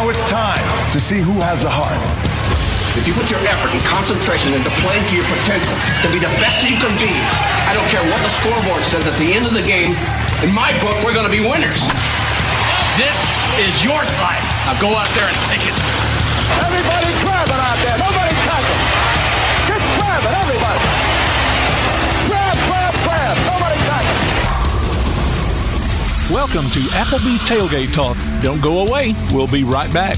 Now it's time to see who has a heart. If you put your effort and concentration into playing to your potential, to be the best that you can be, I don't care what the scoreboard says at the end of the game, in my book, we're going to be winners. This is your fight. Now go out there and take it. Everybody grab it out there. Nobody tackle. Just grab it, everybody. Grab. Nobody tackle. Welcome to Applebee's Tailgate Talk. Don't go away. We'll be right back.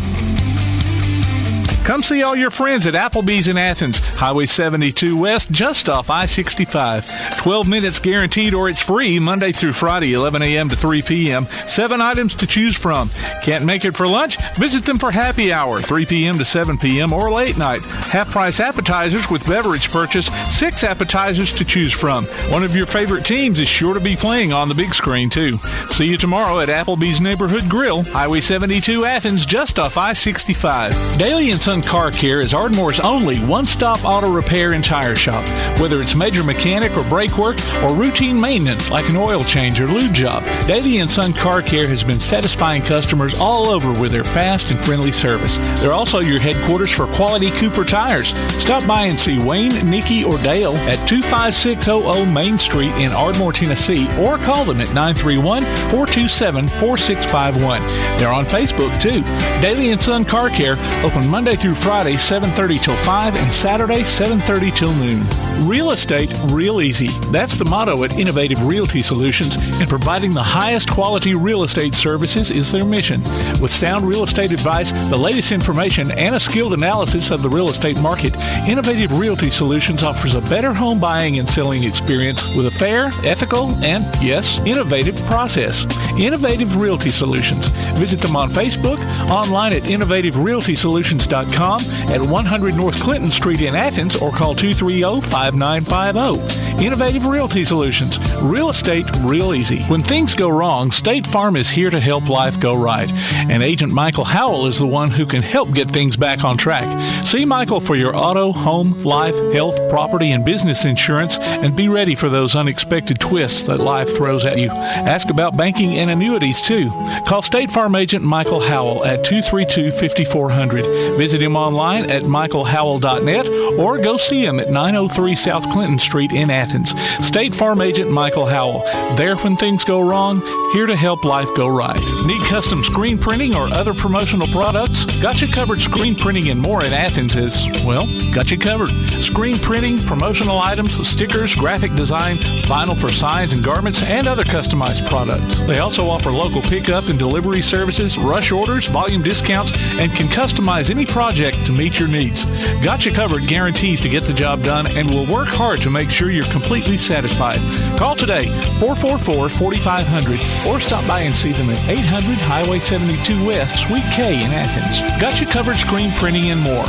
Come see all your friends at Applebee's in Athens, Highway 72 West, just off I-65. 12 minutes guaranteed or it's free Monday through Friday, 11 a.m. to 3 p.m. 7 items to choose from. Can't make it for lunch? Visit them for happy hour, 3 p.m. to 7 p.m. or late night. Half-price appetizers with beverage purchase, 6 appetizers to choose from. One of your favorite teams is sure to be playing on the big screen, too. See you tomorrow at Applebee's Neighborhood Grill, Highway 72 Athens, just off I-65. Daily and Son Car Care is Ardmore's only one-stop auto repair and tire shop. Whether it's major mechanic or brake work or routine maintenance like an oil change or lube job, Daily and Son Car Care has been satisfying customers all over with their fast and friendly service. They're also your headquarters for quality Cooper tires. Stop by and see Wayne, Nikki, or Dale at 25600 Main Street in Ardmore, Tennessee, or call them at 931-427-4651. They're on Facebook, too. Daily and Son Car Care, open Monday through Friday, 7:30 till 5, and Saturday, 7:30 till noon. Real estate, real easy. That's the motto at Innovative Realty Solutions, and providing the highest quality real estate services is their mission. With sound real estate advice, the latest information, and a skilled analysis of the real estate market, Innovative Realty Solutions offers a better home buying and selling experience with a fair, ethical, and, yes, innovative process. Innovative Realty Solutions. Visit them on Facebook, online at innovativerealtysolutions.com, at 100 North Clinton Street in Athens, or call 230-5950. Innovative Realty Solutions. Real estate, real easy. When things go wrong, State Farm is here to help life go right. And Agent Mykell Howell is the one who can help get things back on track. See Mykell for your auto, home, life, health, property, and business insurance, and be ready for those unexpected twists that life throws at you. Ask about banking and annuities, too. Call State Farm Agent Mykell Howell at 232-5400. Visit him online at mykellhowell.net or go see him at 903 South Clinton Street in Athens. State Farm Agent Mykell Howell. There when things go wrong, here to help life go right. Need custom screen printing or other promotional products? Got You Covered Screen Printing and more in Athens is, well, got you covered. Screen printing, promotional items, stickers, graphic design, vinyl for signs and garments, and other customized products. They also offer local pickup and delivery services, rush orders, volume discounts, and can customize any project to meet your needs. Got You Covered guarantees to get the job done and will work hard to make sure you're completely satisfied. Call today, 444-4500, or stop by and see them at 800 Highway 72 West, Suite K in Athens. Got You Covered Screen Printing and more.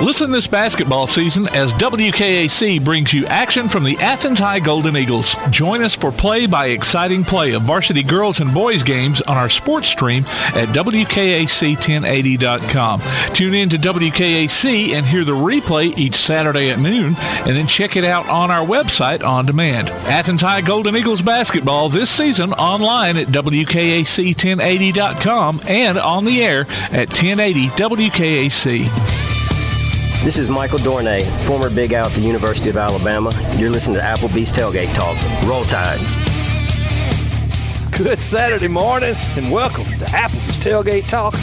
Listen this basketball season as WKAC brings you action from the Athens High Golden Eagles. Join us for play-by-exciting play of varsity girls and boys games on our sports stream at WKAC1080.com. Tune in to WKAC and hear the replay each Saturday at noon, and then check it out on our website on demand. Athens High Golden Eagles basketball this season online at WKAC1080.com and on the air at 1080 WKAC. This is Michael Dornay, former Big Out at the University of Alabama. You're listening to Applebee's Tailgate Talk. Roll Tide. Good Saturday morning, and welcome to Applebee's Tailgate Talk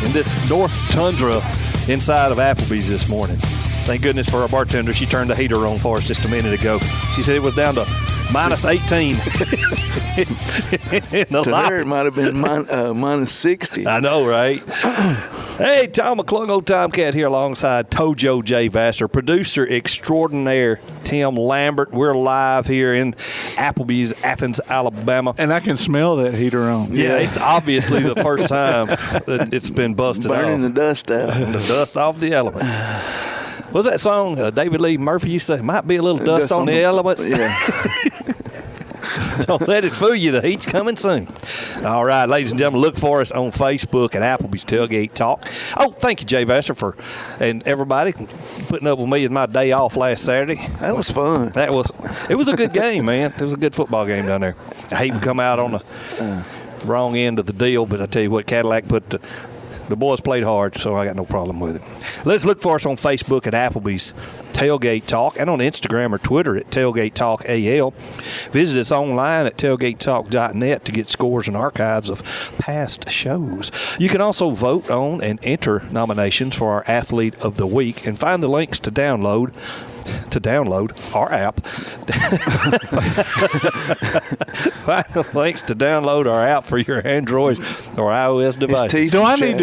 in this North Tundra inside of Applebee's this morning. Thank goodness for our bartender. She turned the heater on for us just a minute ago. She said it was down to minus 18. To her, it might have been minus 60. I know, right? Hey, Tom McClung, old Tomcat here alongside Tojo J. Vassar, producer extraordinaire Tim Lambert. We're live here in Applebee's, Athens, Alabama. And I can smell that heater on. Yeah, it's obviously the first time that it's been busted off. Burning the dust out. The dust off the elements. What's that song David Lee Murphy used to say? Might be a little dust on the elements. Yeah. Don't let it fool you. The heat's coming soon. All right, ladies and gentlemen, look for us on Facebook at Applebee's Tailgate Talk. Oh, thank you, Jay Vassar, and everybody putting up with me in my day off last Saturday. That was fun. It was a good game, man. It was a good football game down there. I hate to come out on the wrong end of the deal, but I tell you what, Cadillac put The boys played hard, so I got no problem with it. Let's look for us on Facebook at Applebee's Tailgate Talk and on Instagram or Twitter at Tailgate Talk AL. Visit us online at tailgatetalk.net to get scores and archives of past shows. You can also vote on and enter nominations for our Athlete of the Week and find the links to download our app. Find the links to download our app for your Android or iOS devices. Do I need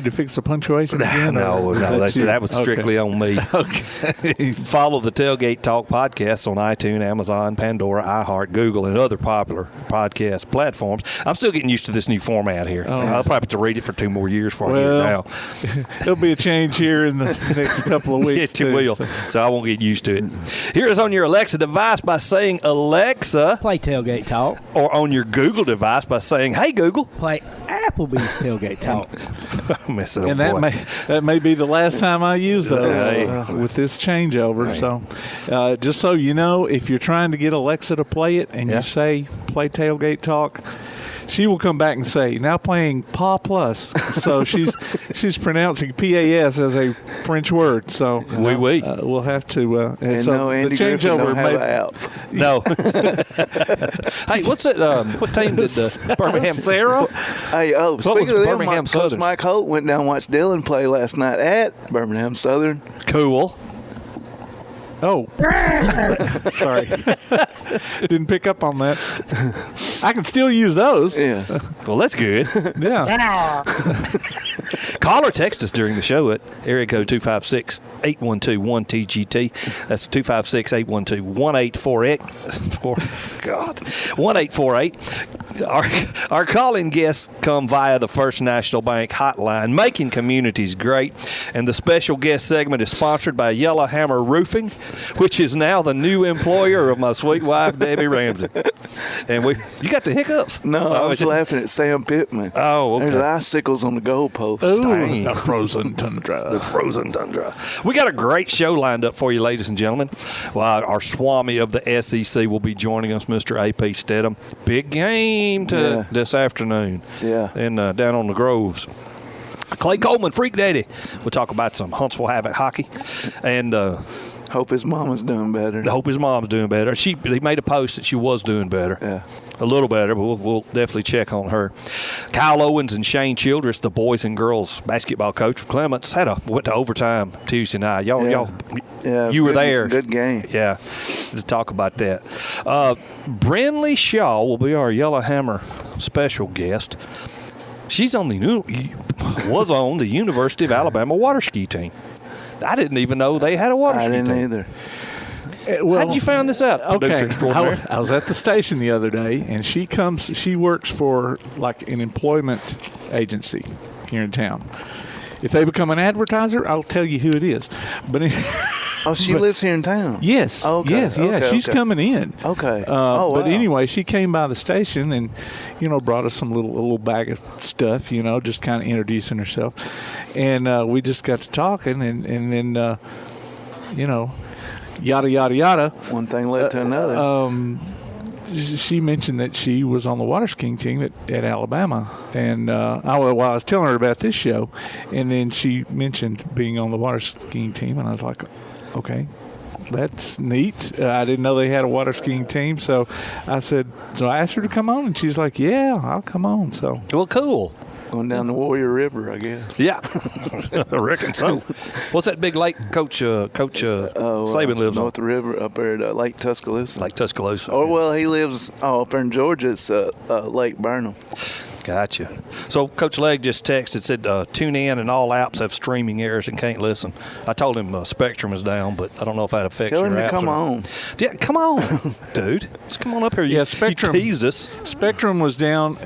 to fix the punctuation again? No, that was strictly on me. Okay. Follow the Tailgate Talk podcast on iTunes, Amazon, Pandora, iHeart, Google, and other popular podcast platforms. I'm still getting used to this new format here. Oh. I'll probably have to read it for 2 more years before I get it now. There'll be a change here in the next couple of weeks. It will. So I won't get used to it. Hear us on your Alexa device by saying, Alexa. Play Tailgate Talk. Or on your Google device by saying, hey, Google. Play Applebee's Tailgate Talk. And that may be the last time I use those with this changeover. Right. So just so you know, if you're trying to get Alexa to play it and you say, play Tailgate Talk, she will come back and say, now playing Pa Plus. So she's pronouncing PAS as a French word. So we'll have to. And so no, Andy the changeover Griffin don't have an app. No. Hey, what's it? What team did the Birmingham Sarah? Hey, speaking of them, Coach Mike Holt went down and watched Dylan play last night at Birmingham Southern. Cool. Oh, sorry. Didn't pick up on that. I can still use those. Yeah. Well, that's good. Yeah. Call or text us during the show at area code 256-812-1TGT. That's 256-812-1848. God. 1848. Our call-in guests come via the First National Bank hotline, making communities great. And the special guest segment is sponsored by Yellowhammer Roofing, which is now the new employer of my sweet wife, Debbie Ramsey. And you got the hiccups? No, I was laughing at Sam Pittman. Oh, okay. There's icicles on the goalpost. The frozen tundra. The frozen tundra. We got a great show lined up for you, ladies and gentlemen. Well, our Swami of the SEC will be joining us, Mr. A.P. Steadham. Big game this afternoon. Yeah. And down on the Groves. Clay Coleman, Freak Daddy. We'll talk about some Huntsville Havoc hockey. And hope his mama's doing better. I hope his mom's doing better. He made a post that she was doing better. Yeah. A little better, but we'll definitely check on her. Kyle Owens and Shane Childress, the boys and girls basketball coach for Clements, went to overtime Tuesday night. You were there. Good game. Yeah, to talk about that. Brindley Shaw will be our Yellowhammer special guest. She's was on the University of Alabama water ski team. I didn't even know they had a water ski team. I didn't either. Well, how'd you find this out? Okay, I was at the station the other day, and she works for like an employment agency here in town. If they become an advertiser, I'll tell you who it is. But she lives here in town. Yes. Okay. Yes. Yeah. She's coming in. Okay. But anyway, she came by the station and brought us some little bag of stuff. Just kind of introducing herself, and we just got to talking, and then yada yada yada. One thing led to another. She mentioned that she was on the water skiing team at Alabama, and I was telling her about this show, and then she mentioned being on the water skiing team, and I was like, okay, that's neat. I didn't know they had a water skiing team, so I asked her to come on, and she's like, yeah, I'll come on. So well, cool. Going down the Warrior River, I guess. Yeah, I reckon so. What's that big lake Coach Saban lives on? North the river, up there at Lake Tuscaloosa. Lake Tuscaloosa. He lives up there in Georgia. It's Lake Burnham. Gotcha. So Coach Legg just texted, said tune in and all apps have streaming errors and can't listen. I told him Spectrum is down, but I don't know if that affects your apps. Tell him to come on. Yeah, come on, dude. Just come on up here. Yeah, Spectrum. You teased us. Spectrum was down.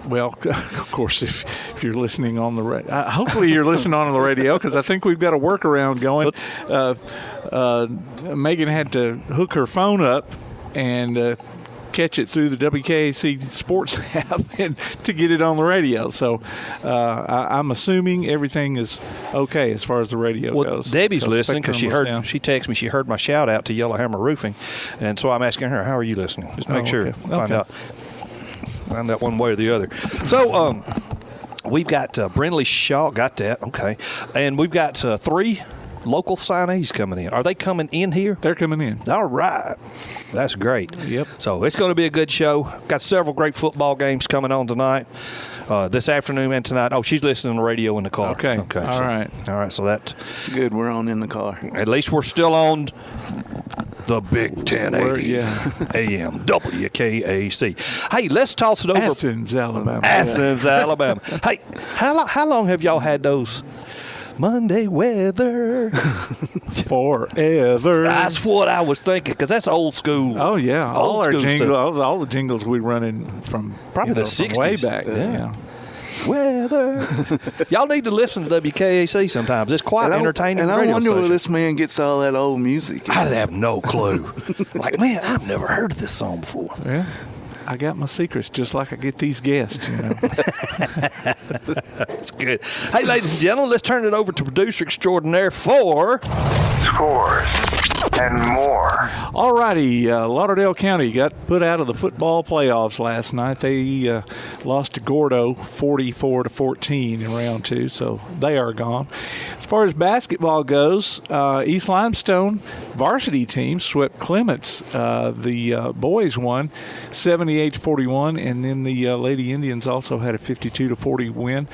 Well, of course, if you're listening on the radio, hopefully you're listening on the radio, because I think we've got a workaround going. Megan had to hook her phone up and catch it through the WKAC Sports app and to get it on the radio. So I'm assuming everything is okay as far as the radio goes. Debbie's listening because she texted me. She heard my shout out to Yellowhammer Roofing, and so I'm asking her, "How are you listening?" Just make sure, find out one way or the other. So We've got Brindley Shaw. Got that. Okay. And we've got 3 local signees coming in. Are they coming in here? They're coming in. All right. That's great. Yep. So it's going to be a good show. Got several great football games coming on tonight, this afternoon and tonight. Oh, she's listening to the radio in the car. Okay. All right. All right. So that's good. We're on in the car. At least we're still on the Big 1080 AM WKAC. Hey, let's toss it over. Athens, Alabama. Alabama. Hey, how long have y'all had those Monday weather? Forever. That's what I was thinking, because that's old school. Oh, yeah. All the jingles we running from probably the 60s. Way back. Yeah. Weather. Y'all need to listen to WKAC sometimes. It's quite entertaining. And I wonder where this man gets all that old music. I have no clue. Like, man, I've never heard of this song before. Yeah. I got my secrets just like I get these guests, you know. That's good. Hey, ladies and gentlemen, let's turn it over to producer extraordinaire for Scores and more. All righty. Lauderdale County got put out of the football playoffs last night. They lost to Gordo 44-14 in round 2, so they are gone. As far as basketball goes, East Limestone varsity team swept Clements. The boys won 78-41, and then the Lady Indians also had a 52-40 win.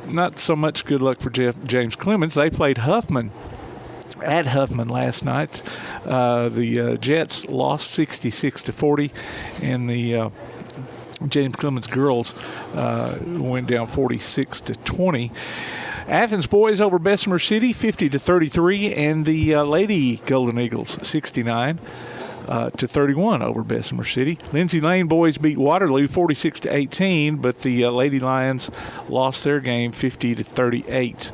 Not so much good luck for James Clemens. They played Huffman at Huffman last night. The Jets lost 66-40, and the James Clemens girls went down 46-20. Athens boys over Bessemer City 50-33, and the Lady Golden Eagles 69-31 over Bessemer City. Lindsay Lane boys beat Waterloo 46-18, but the Lady Lions lost their game 50-38.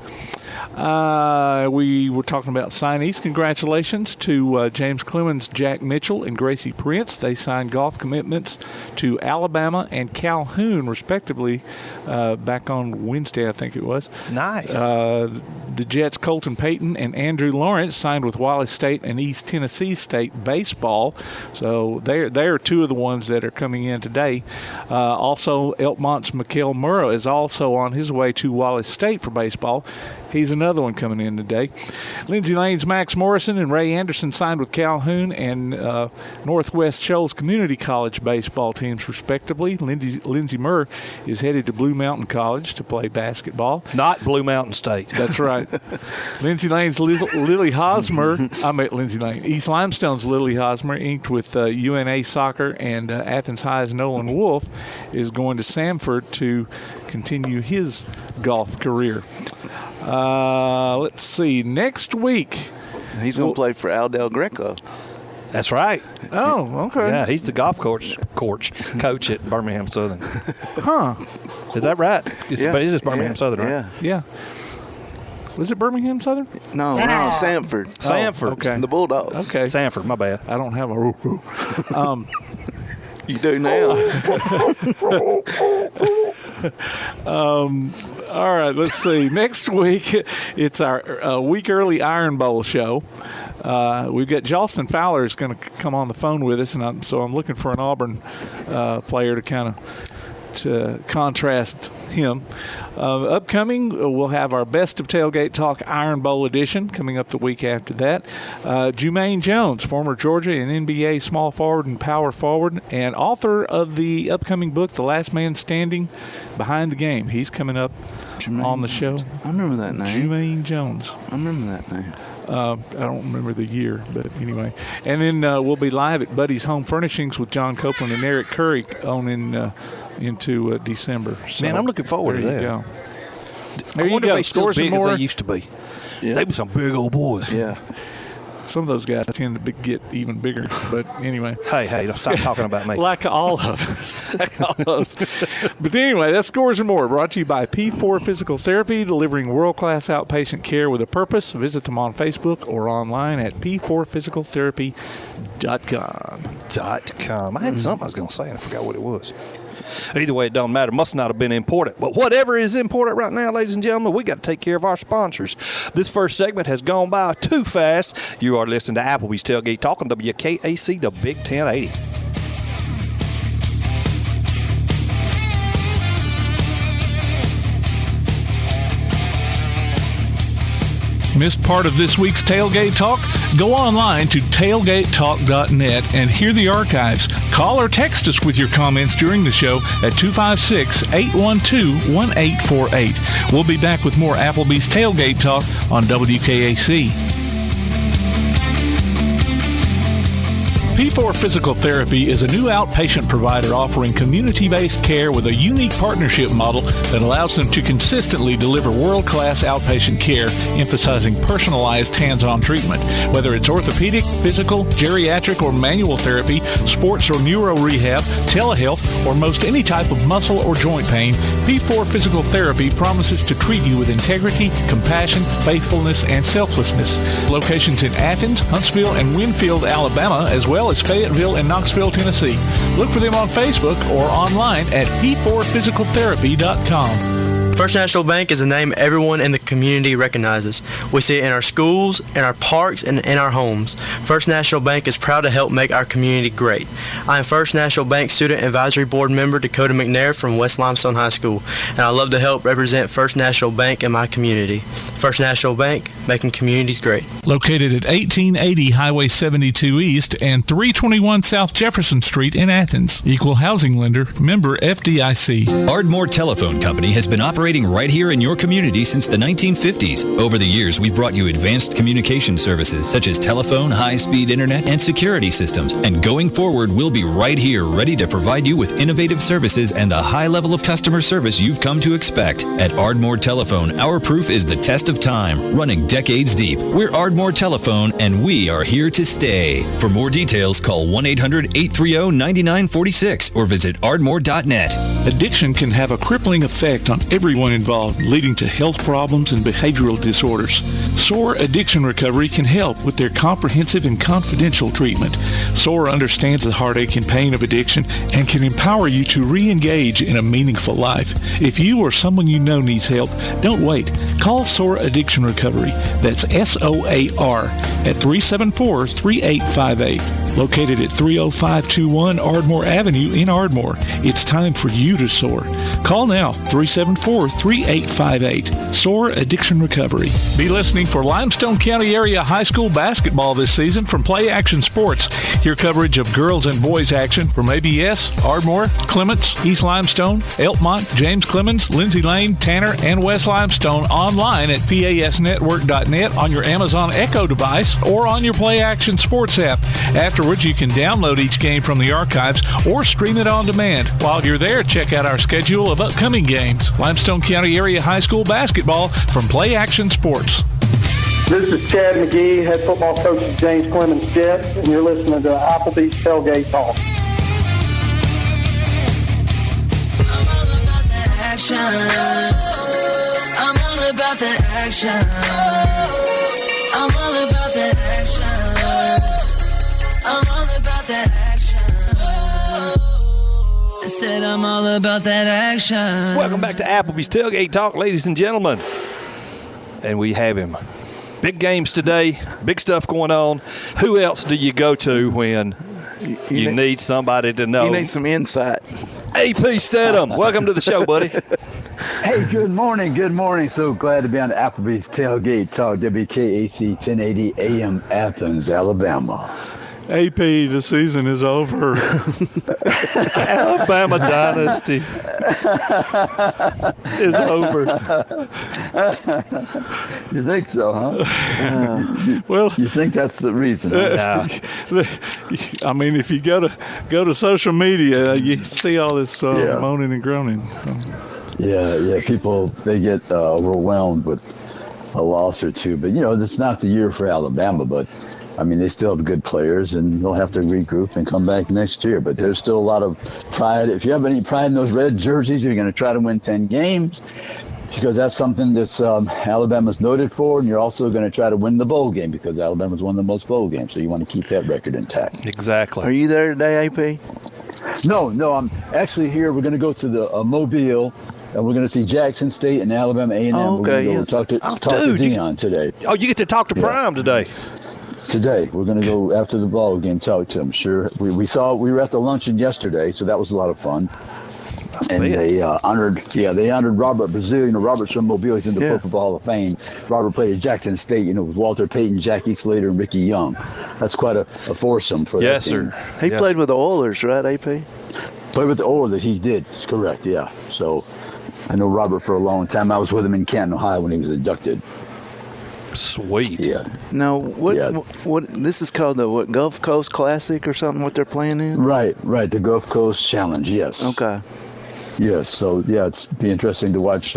We were talking about signees. Congratulations to James Clemens, Jack Mitchell, and Gracie Prince. They signed golf commitments to Alabama and Calhoun, respectively, back on Wednesday, I think it was. Nice. The Jets' Colten Payton and Andrew Lawrence signed with Wallace State and East Tennessee State baseball. So they're 2 of the ones that are coming in today. Also, Elkmont's Mykell Murrah is also on his way to Wallace State for baseball. He's another one coming in today. Lindsay Lane's Max Morrison and Ray Anderson signed with Calhoun and Northwest Shoals Community College baseball teams, respectively. Lindsay Murr is headed to Blue Mountain College to play basketball. Not Blue Mountain State. That's right. Lindsay Lane's Lily Hosmer, East Limestone's Lily Hosmer, inked with UNA Soccer, and Athens High's Nolan Wolf is going to Samford to continue his golf career. Let's see. Next week, he's going to play for Aldel Greco. That's right. Oh, okay. Yeah, he's the golf coach at Birmingham Southern. Huh? Is that right? But it is Birmingham Southern, right? Yeah. Was it Birmingham Southern? No, Samford. Samford. Okay. The Bulldogs. Okay. Samford. My bad. I don't have a. You do now. All right, let's see. Next week, it's our week early Iron Bowl show. We've got Jalston Fowler is going to come on the phone with us, and so I'm looking for an Auburn player to contrast him. Upcoming, we'll have our Best of Tailgate Talk Iron Bowl edition coming up the week after that. Jumaine Jones, former Georgia and NBA small forward and power forward, and author of the upcoming book, The Last Man Standing, Behind the Game. He's coming up on the show. I remember that name. Jumaine Jones. I remember that name. I don't remember the year, but anyway. And then we'll be live at Buddy's Home Furnishings with John Copeland and Eric Curry into December. So, man, I'm looking forward to that. Go. There you go. They still Scores big more. as they used to be. Yeah. They were some big old boys. Yeah. Some of those guys tend to get even bigger, but anyway. Hey, don't stop talking about me. Like all of us. But anyway, that's Scores and More, brought to you by P4 Physical Therapy, delivering world-class outpatient care with a purpose. Visit them on Facebook or online at p4physicaltherapy.com. I had something I was going to say, and I forgot what it was. Either way, it don't matter. Must not have been important. But whatever is important right now, ladies and gentlemen, we got to take care of our sponsors. This first segment has gone by too fast. You are listening to Applebee's Tailgate Talk on WKAC, the Big 1080. Missed part of this week's Tailgate Talk? Go online to tailgatetalk.net and hear the archives. Call or text us with your comments during the show at 256-812-1848. We'll be back with more Applebee's Tailgate Talk on WKAC. P4 Physical Therapy is a new outpatient provider offering community-based care with a unique partnership model that allows them to consistently deliver world-class outpatient care, emphasizing personalized hands-on treatment. Whether it's orthopedic, physical, geriatric, or manual therapy, sports or neuro rehab, telehealth, or most any type of muscle or joint pain, P4 Physical Therapy promises to treat you with integrity, compassion, faithfulness, and selflessness. Locations in Athens, Huntsville, and Winfield, Alabama, as well as Fayetteville and Knoxville, Tennessee. Look for them on Facebook or online at p4physicaltherapy.com. First National Bank is a name everyone in the community recognizes. We see it in our schools, in our parks, and in our homes. First National Bank is proud to help make our community great. I am First National Bank Student Advisory Board member Dakota McNair from West Limestone High School, and I love to help represent First National Bank in my community. First National Bank, making communities great. Located at 1880 Highway 72 East and 321 South Jefferson Street in Athens. Equal housing lender, member FDIC. Ardmore Telephone Company has been operating right here in your community since the 1950s. Over the years, we've brought you advanced communication services such as telephone, high-speed internet, and security systems. And going forward, we'll be right here ready to provide you with innovative services and the high level of customer service you've come to expect. At Ardmore Telephone, our proof is the test of time, running decades deep. We're Ardmore Telephone, and we are here to stay. For more details, call 1-800-830-9946 or visit ardmore.net. Addiction can have a crippling effect on everyone involved, leading to health problems and behavioral disorders. SOAR Addiction Recovery can help with their comprehensive and confidential treatment. SOAR understands the heartache and pain of addiction and can empower you to re-engage in a meaningful life. If you or someone you know needs help, don't wait. Call SOAR Addiction Recovery. That's SOAR at 374-3858. Located at 30521 Ardmore Avenue in Ardmore. It's time for you to soar. Call now, 374-3858. SOAR Addiction Recovery. Be listening for Limestone County Area High School basketball this season from Play Action Sports. Hear coverage of girls and boys action from ABS, Ardmore, Clements, East Limestone, Elkmont, James Clemens, Lindsay Lane, Tanner, and West Limestone online at pasnetwork.net on your Amazon Echo device or on your Play Action Sports app. Afterwards, you can download each game from the archives or stream it on demand. While you're there, check out our schedule of upcoming games. Limestone County Area High School basketball from Play Action Sports. This is Chad McGee, head football coach of James Clemens Jets, and you're listening to Applebee's Tailgate Talk. I'm all about that action. I'm all about that action. I'm all about that action. I'm all about that action. I said I'm all about that action. Welcome back to Applebee's Tailgate Talk, ladies and gentlemen. And we have him. Big games today, big stuff going on. Who else do you go to when you need somebody to know? You need some insight. AP Steadham, welcome to the show, buddy. Hey, good morning. Good morning. So glad to be on Applebee's Tailgate Talk, WKAC 1080 AM, Athens, Alabama. AP, the season is over. Alabama dynasty is over. You think so, huh? Well, you think that's the reason? Huh? I mean, if you go to social media, you see all this moaning and groaning. Yeah. People, they get overwhelmed with a loss or two, but it's not the year for Alabama. But I mean, they still have good players, and they'll have to regroup and come back next year. But there's still a lot of pride. If you have any pride in those red jerseys, you're going to try to win 10 games because that's something that's Alabama's noted for, and you're also going to try to win the bowl game because Alabama's won the most bowl games, so you want to keep that record intact. Exactly. Are you there today, AP? No, I'm actually here. We're going to go to the Mobile, and we're going to see Jackson State and Alabama A&M. Oh, okay, we're going to go talk to Dion today. Oh, you get to talk to Prime today. Today, we're going to go after the ball game, talk to him. Sure, we were at the luncheon yesterday, so that was a lot of fun. And they honored Robert Brazil. Robert's from Mobile. He's in the Pro Football Hall of Fame. Robert played at Jackson State, with Walter Payton, Jackie Slater, and Ricky Young. That's quite a foursome for that team. Yes, sir. He played with the Oilers, right, AP? Played with the Oilers. He did. It's correct, yeah. So I know Robert for a long time. I was with him in Canton, Ohio when he was inducted. Sweet. Yeah. Now, what this is called the Gulf Coast Classic or something, what they're playing in? Right. The Gulf Coast Challenge, yes. Okay. Yes, so it's be interesting to watch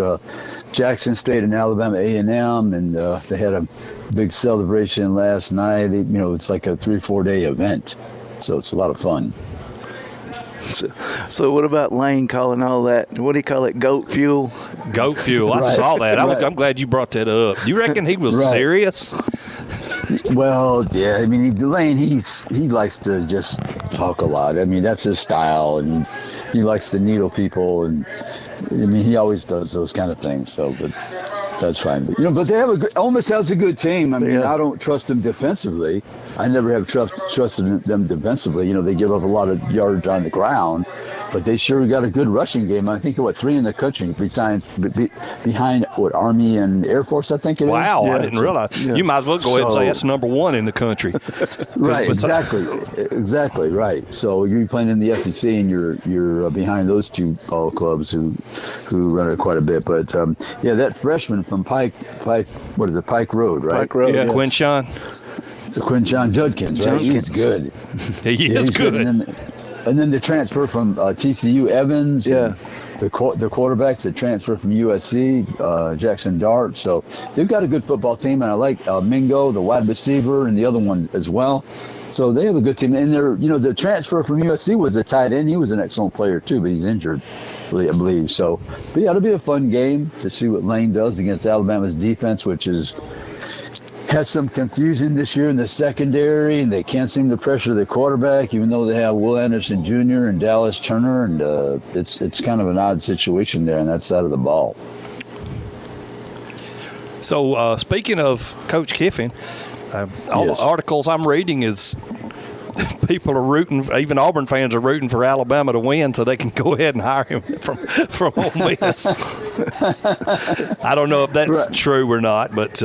Jackson State and Alabama A&M, and they had a big celebration last night. It's like a 3-4 day event, so it's a lot of fun. So what about Lane calling all that? What do you call it? Goat fuel? Goat fuel. I saw that. I'm glad you brought that up. You reckon he was serious? Well, yeah. I mean, Lane, he likes to just talk a lot. I mean, that's his style, and he likes to needle people, and I mean, he always does those kind of things. So, but that's fine. But, but they have Ole Miss has a good team. I mean, I don't trust them defensively. I never have trusted them defensively. They give up a lot of yards on the ground, but they sure got a good rushing game. I think 3 in the country behind Army and Air Force. I think it is. Wow, I didn't realize. Yeah. You might as well go ahead and say that's number 1 in the country. Right, exactly right. So you're playing in the SEC, and you're behind those two clubs who run it quite a bit. But that freshman from Pike, what is it, Pike Road, right? Pike Road, yes. Quinshon Judkins, right? He's good. He is good. And then the transfer from TCU, Evans. Yeah. The quarterbacks that transfer from USC, Jackson Dart. So they've got a good football team, and I like Mingo, the wide receiver, and the other one as well. So they have a good team. And the transfer from USC was a tight end. He was an excellent player too, but he's injured, I believe. So, but yeah, it'll be a fun game to see what Lane does against Alabama's defense, which had some confusion this year in the secondary, and they can't seem to pressure the quarterback, even though they have Will Anderson Jr. and Dallas Turner, and it's kind of an odd situation there on that side of the ball. So speaking of Coach Kiffin, all the articles I'm reading is people are rooting, even Auburn fans are rooting for Alabama to win so they can go ahead and hire him from Ole Miss. I don't know if that's true or not, but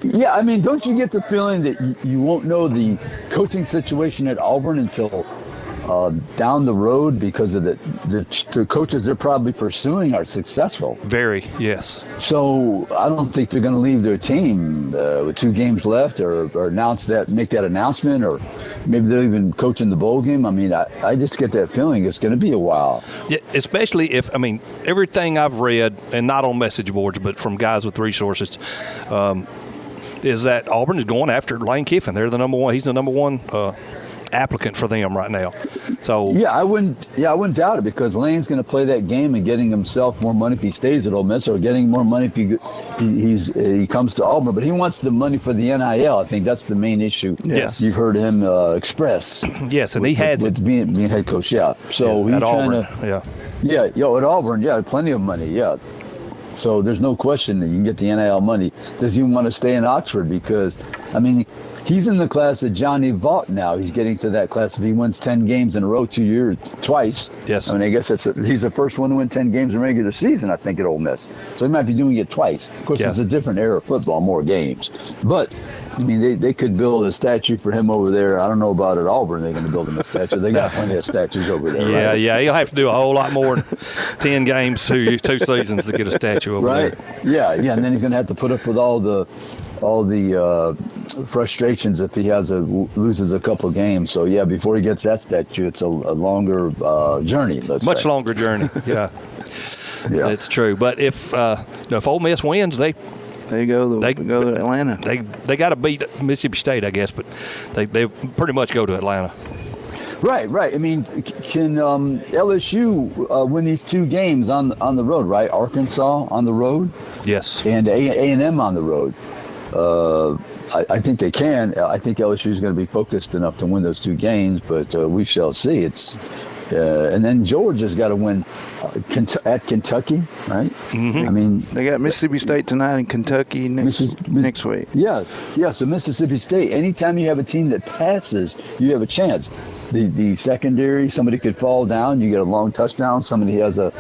yeah, I mean, don't you get the feeling that you won't know the coaching situation at Auburn until down the road, because of the coaches they're probably pursuing are successful? Very, yes. So I don't think they're going to leave their team with 2 games left, or make that announcement, or maybe they'll even coach in the bowl game. I mean, I just get that feeling it's going to be a while. Yeah, especially if, everything I've read, and not on message boards, but from guys with resources, is that Auburn is going after Lane Kiffin. They're the number 1. He's the number 1 applicant for them right now. So I wouldn't doubt it, because Lane's going to play that game and getting himself more money if he stays at Ole Miss, or getting more money if he comes to Auburn. But he wants the money for the NIL. I think that's the main issue. Yes, you've heard him express. Yes, and he had with being head coach. Yeah, so he's at trying Auburn. At Auburn. Plenty of money. Yeah. So there's no question that you can get the NIL money. Does he want to stay in Oxford? Because, he's in the class of Johnny Vaught now. He's getting to that class if he wins 10 games in a row twice. Yes. I guess he's the first one to win 10 games in regular season, I think, at Ole Miss. So he might be doing it twice. Of course, it's a different era of football, more games. But, they could build a statue for him over there. I don't know about at Auburn. They're going to build him a statue. They got plenty of statues over there. Yeah, right? yeah. He'll have to do a whole lot more than 10 games, two seasons to get a statue over there. Yeah. And then he's going to have to put up with all the frustrations if he loses a couple games. So before he gets that statue, it's a longer journey. Much longer journey. Yeah, that's true. But if Ole Miss wins, they go to Atlanta. They got to beat Mississippi State, I guess, but they pretty much go to Atlanta. Right. Can LSU win these 2 games on the road? Right, Arkansas on the road. Yes, and A&M on the road. I think they can. I think LSU is going to be focused enough to win those 2 games, but we shall see. And then Georgia's got to win at Kentucky, right? Mm-hmm. They got Mississippi State tonight and Kentucky next week. Yeah. So Mississippi State, anytime you have a team that passes, you have a chance. the secondary, somebody could fall down. You get a long touchdown. Somebody has a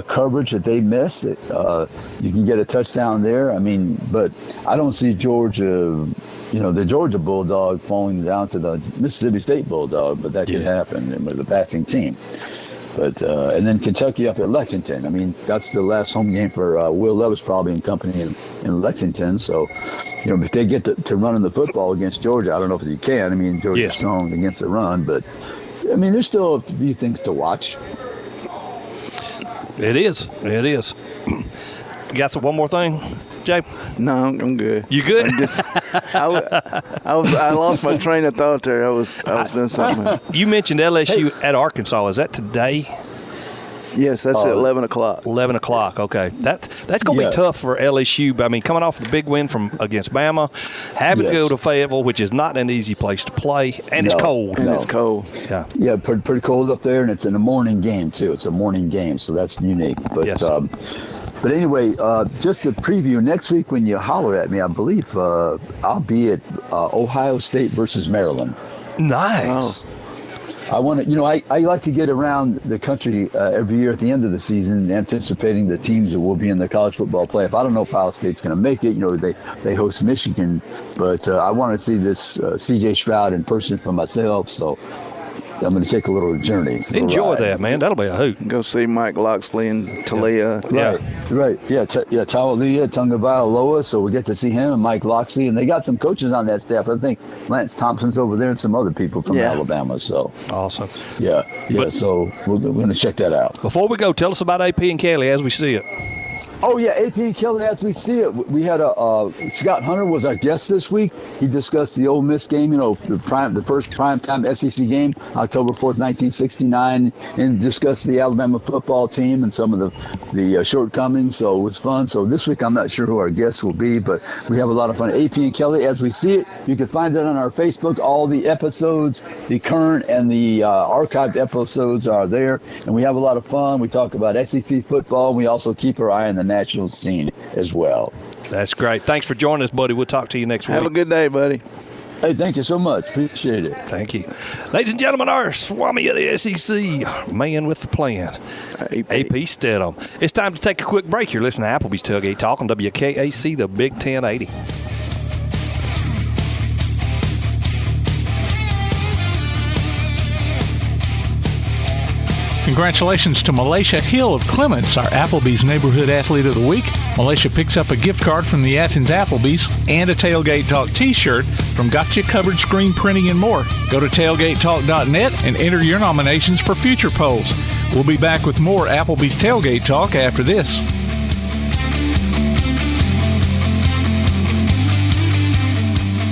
coverage that they miss. You can get a touchdown there. I mean, but I don't see Georgia, the Georgia Bulldog falling down to the Mississippi State Bulldog, but that could happen with the passing team. But and then Kentucky up at Lexington. I mean, that's the last home game for Will Levis probably and company in Lexington. So, if they get to running the football against Georgia, I don't know if you can. I mean, Georgia's strong against the run, but I mean, there's still a few things to watch. It is. You got one more thing, Jay? No, I'm good. You good? I lost my train of thought there. I was doing something. You mentioned LSU at Arkansas. Is that today? Yes, that's at 11 o'clock. 11 o'clock, okay. That's going to be tough for LSU. I mean, coming off the big win against Bama, having to go to Fayetteville, which is not an easy place to play, and it's cold. And it's cold. Yeah, pretty cold up there, and it's in a morning game, too. It's a morning game, so that's unique. But But anyway, just a preview, next week when you holler at me, I believe I'll be at Ohio State versus Maryland. Nice. I want to, I like to get around the country every year at the end of the season, anticipating the teams that will be in the college football playoff. I don't know if Ohio State's going to make it. They host Michigan, but I want to see this C.J. Stroud in person for myself. So I'm going to take a little journey. Enjoy that, man. That'll be a hoot. Go see Mike Locksley and Talia. Right. Yeah, Talia, Tungavailoa. So we get to see him and Mike Locksley. And they got some coaches on that staff. I think Lance Thompson's over there and some other people from Alabama. So awesome. Yeah. So we're going to check that out. Before we go, tell us about AP and Kelly as we see it. Oh, yeah, AP and Kelly, as we see it. We had Scott Hunter was our guest this week. He discussed the Ole Miss game, the first primetime SEC game, October 4th, 1969, and discussed the Alabama football team and some of the shortcomings. So it was fun. So this week, I'm not sure who our guests will be, but we have a lot of fun. AP and Kelly, as we see it, you can find it on our Facebook. All the episodes, the current and the archived episodes are there, and we have a lot of fun. We talk about SEC football. We also keep our eye on the national scene as well. That's great. Thanks for joining us, buddy. We'll talk to you next week. Have a good day, buddy. Hey, thank you so much. Appreciate it. Thank you. Ladies and gentlemen, our Swami of the SEC, man with the plan, AP Steadham. It's time to take a quick break. You're listening to Applebee's Tailgate Talk on WKAC, the Big 1080. Congratulations to Malaysia Hill of Clements, our Applebee's Neighborhood Athlete of the Week. Malaysia picks up a gift card from the Athens Applebee's and a Tailgate Talk t-shirt from Gotcha Covered Screen Printing and more. Go to tailgatetalk.net and enter your nominations for future polls. We'll be back with more Applebee's Tailgate Talk after this.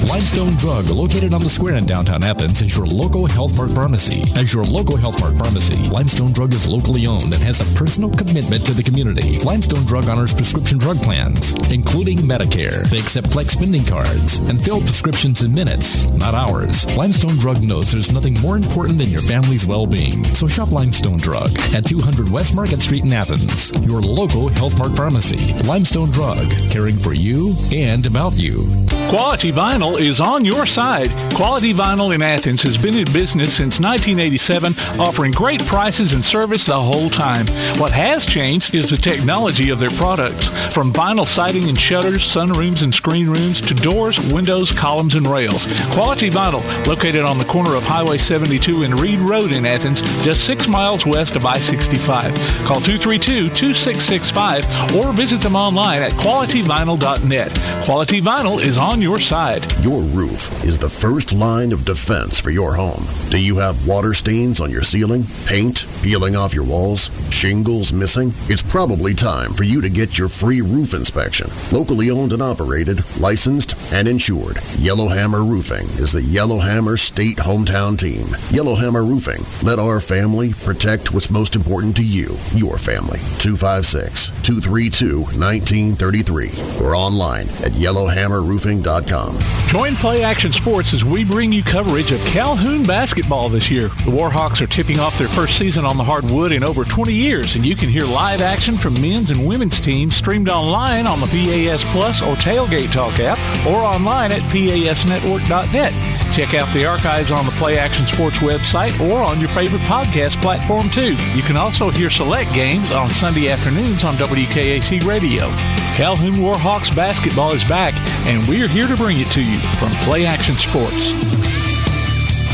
Limestone Drug, located on the square in downtown Athens, is your local Health Mart pharmacy. As your local Health Mart pharmacy, Limestone Drug is locally owned and has a personal commitment to the community. Limestone Drug honors prescription drug plans, including Medicare. They accept flex spending cards and fill prescriptions in minutes, not hours. Limestone Drug knows there's nothing more important than your family's well-being. So shop Limestone Drug at 200 West Market Street in Athens, your local Health Mart pharmacy. Limestone Drug, caring for you and about you. Quality Vinyl is on your side. Quality Vinyl in Athens has been in business since 1987, offering great prices and service the whole time. What has changed is the technology of their products. From vinyl siding and shutters, sunrooms and screen rooms, to doors, windows, columns, and rails. Quality Vinyl, located on the corner of Highway 72 and Reed Road in Athens, just 6 miles west of I-65. Call 232-2665 or visit them online at qualityvinyl.net. Quality Vinyl is on your side. Your roof is the first line of defense for your home. Do you have water stains on your ceiling, paint peeling off your walls, shingles missing? It's probably time for you to get your free roof inspection. Locally owned and operated, licensed, and insured, Yellowhammer Roofing is the Yellowhammer State hometown team. Yellowhammer Roofing. Let our family protect what's most important to you, your family. 256-232-1933 or online at yellowhammerroofing.com. Join Play Action Sports as we bring you coverage of Calhoun basketball this year. The Warhawks are tipping off their first season on the hardwood in over 20 years, and you can hear live action from men's and women's teams streamed online on the PAS Plus or Tailgate Talk app or online at pasnetwork.net. Check out the archives on the Play Action Sports website or on your favorite podcast platform, too. You can also hear select games on Sunday afternoons on WKAC Radio. Calhoun Warhawks basketball is back, and we're here to bring it to you from Play Action Sports.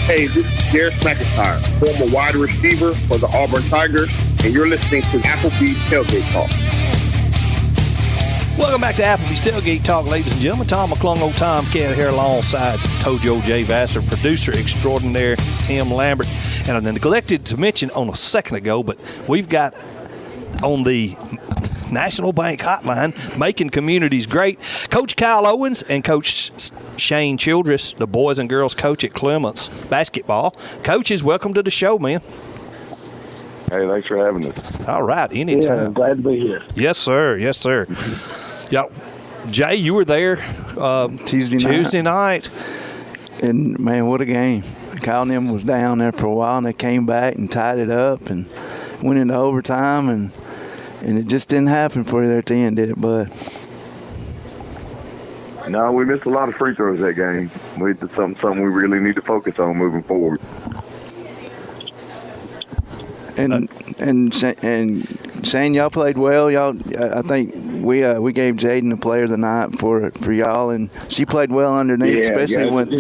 Hey, this is Garrett McIntyre, former wide receiver for the Auburn Tigers, and you're listening to Applebee's Tailgate Talk. Welcome back to Applebee's Tailgate Talk, ladies and gentlemen. Tom McClung, old Tom Cat here alongside Tojo J. Vassar, producer extraordinaire Tim Lambert. And I neglected to mention on a second ago, but we've got on the National Bank hotline, making communities great, Coach Kyle Owens and Coach Shane Childress, the boys and girls coach at Clements basketball. Coaches, welcome to the show, man. Hey, thanks for having us. All right, anytime. Yeah, I'm glad to be here. Yes, sir. Yes, sir. Yep. Jay, you were there Tuesday night. And, man, what a game. Kyle and them was down there for a while, and they came back and tied it up and went into overtime, and it just didn't happen for you there at the end, did it, bud? No, we missed a lot of free throws that game. It's something we really need to focus on moving forward. And Shane, y'all played well. I think we gave Jaden the player of the night for y'all, and she played well underneath, especially with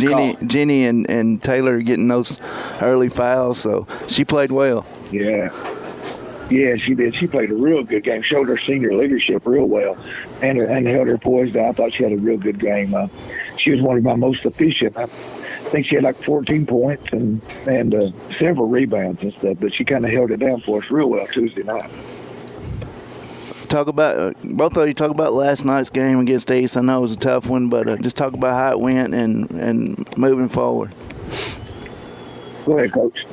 Jenny and Taylor getting those early fouls. So she played well. Yeah, she did. She played a real good game. Showed her senior leadership real well, and held her poised. I thought she had a real good game. She was one of my most efficient. I think she had like 14 points and several rebounds and stuff. But she kind of held it down for us real well Tuesday night. Talk about both of you. Talk about last night's game against East. I know it was a tough one, but just talk about how it went and moving forward. Go ahead, Coach.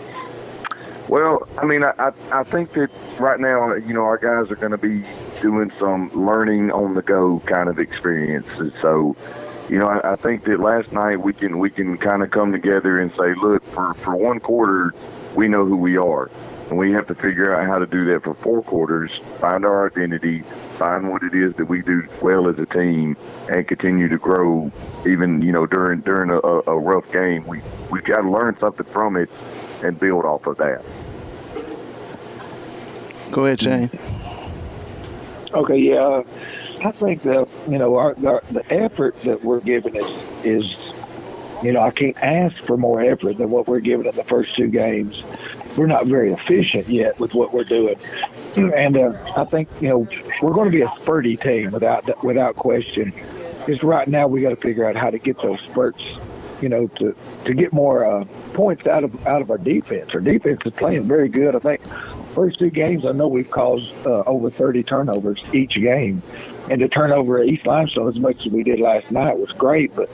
Well, I mean, I think that right now, our guys are going to be doing some learning on the go kind of experiences. So, I think that last night we can kind of come together and say, look, for one quarter, we know who we are. And we have to figure out how to do that for 4 quarters, find our identity, find what it is that we do well as a team, and continue to grow even, during a rough game. We've got to learn something from it and build off of that. Go ahead, Shane. Okay, yeah. I think that, the effort that we're giving is I can't ask for more effort than what we're giving in the first 2 games. We're not very efficient yet with what we're doing. And I think, we're going to be a spurty team without question. Just right now we got to figure out how to get those spurts, to get more points out of our defense. Our defense is playing very good. I think first 2 games, I know we've caused over 30 turnovers each game. And to turn over at East Limestone as much as we did last night was great. But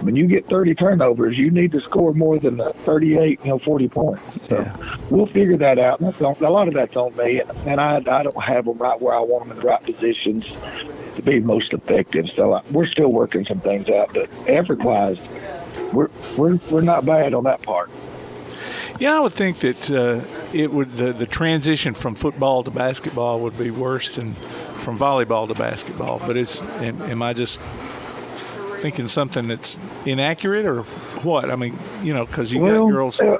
when you get 30 turnovers, you need to score more than 38, 40 points. So we'll figure that out. And a lot of that's on me. And I don't have them right where I want them in the right positions to be most effective. So we're still working some things out. But effort-wise, we're not bad on that part. Yeah, I would think that it would the transition from football to basketball would be worse than from volleyball to basketball. But am I just thinking something that's inaccurate or what? I mean, because you got girls. My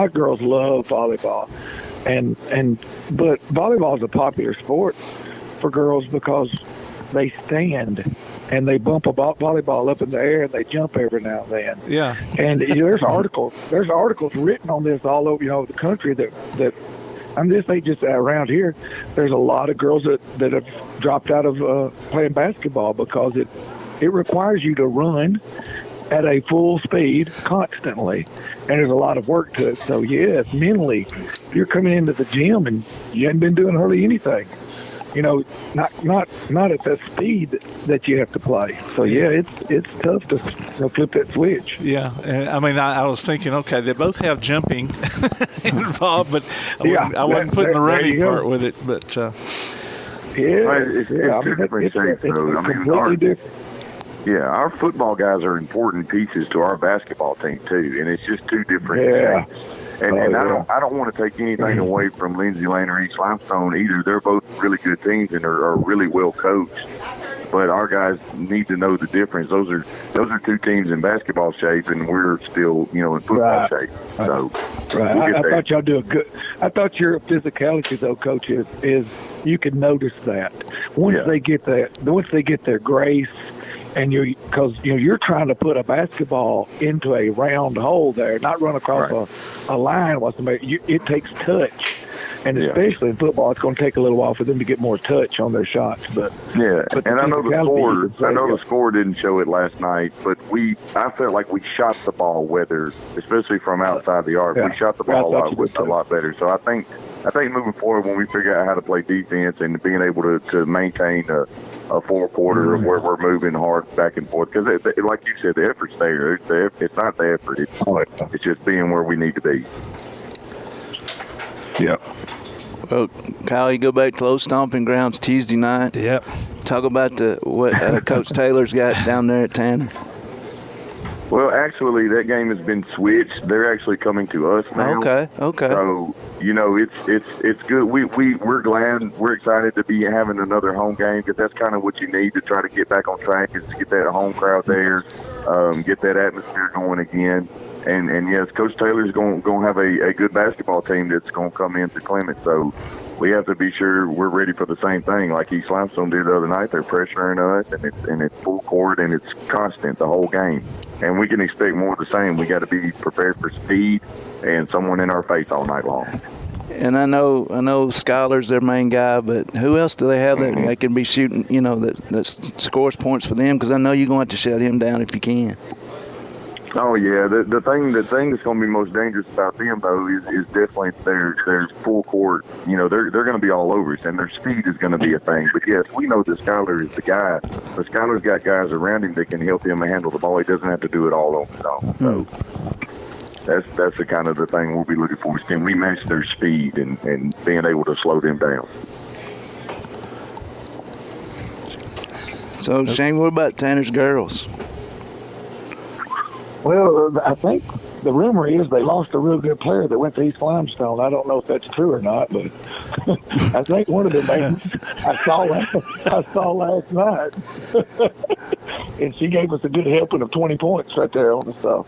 girls love volleyball, but volleyball is a popular sport for girls because they stand and they bump a volleyball up in the air and they jump every now and then. Yeah. And there's articles written on this all over the country that this ain't just around here. There's a lot of girls that have dropped out of playing basketball because it requires you to run at a full speed constantly, and there's a lot of work to it. So yes, mentally, if you're coming into the gym and you haven't been doing hardly anything, not at the speed that you have to play. So yeah, it's tough to flip that switch. Yeah, and I mean, I was thinking, okay, they both have jumping involved, but I wasn't putting the running part with it. But it's different things, though. Different. Yeah, our football guys are important pieces to our basketball team too, and it's just 2 different things. And I don't want to take anything away from Lindsay Lane or East Limestone either. They're both really good teams and are really well coached. but our guys need to know the difference. Those are two teams in basketball shape, and we're still, in football shape. So, right. I thought y'all do a good. I thought your physicality, though, Coach, is you can notice that once they get their grace. And you're trying to put a basketball into a round hole there, not run across a line with somebody. It takes touch, and especially in football, it's going to take a little while for them to get more touch on their shots. But and I know the score didn't show it last night, but I felt like we shot the ball weather, especially from outside the arc. We shot the ball a lot better. So I think moving forward, when we figure out how to play defense and being able to maintain a four-quarter of where we're moving hard back and forth, because like you said, the effort's there. It's not the effort. It's just being where we need to be. Yep. Well, Kyle, you go back to Old Stomping Grounds Tuesday night. Yep. Talk about what Coach Taylor's got down there at Tanner. Well, actually, that game has been switched. They're actually coming to us now. Okay. So, it's good. We're glad. We're excited to be having another home game, because that's kind of what you need to try to get back on track, is to get that home crowd there, get that atmosphere going again. And yes, Coach Taylor's going to have a good basketball team that's going to come into Clements. So we have to be sure we're ready for the same thing, like East Limestone did the other night. They're pressuring us, and it's full court, and it's constant the whole game. And we can expect more of the same. We got to be prepared for speed and someone in our face all night long. And I know Schuyler's their main guy, but who else do they have that they can be shooting, that scores points for them? Because I know you're going to have to shut him down if you can. Oh yeah, the thing that's going to be most dangerous about them though is definitely their full court. They're going to be all over us, and their speed is going to be a thing. But yes, we know that Schuyler is the guy. But Schuyler's got guys around him that can help him handle the ball. He doesn't have to do it all on his own. So that's the kind of the thing we'll be looking for. Is can we match their speed and being able to slow them down? So Shane, what about Tanner's girls? Well, I think the rumor is they lost a real good player that went to East Limestone. I don't know if that's true or not, but I think one of the names I saw last night, and she gave us a good helping of 20 points right there on the stuff.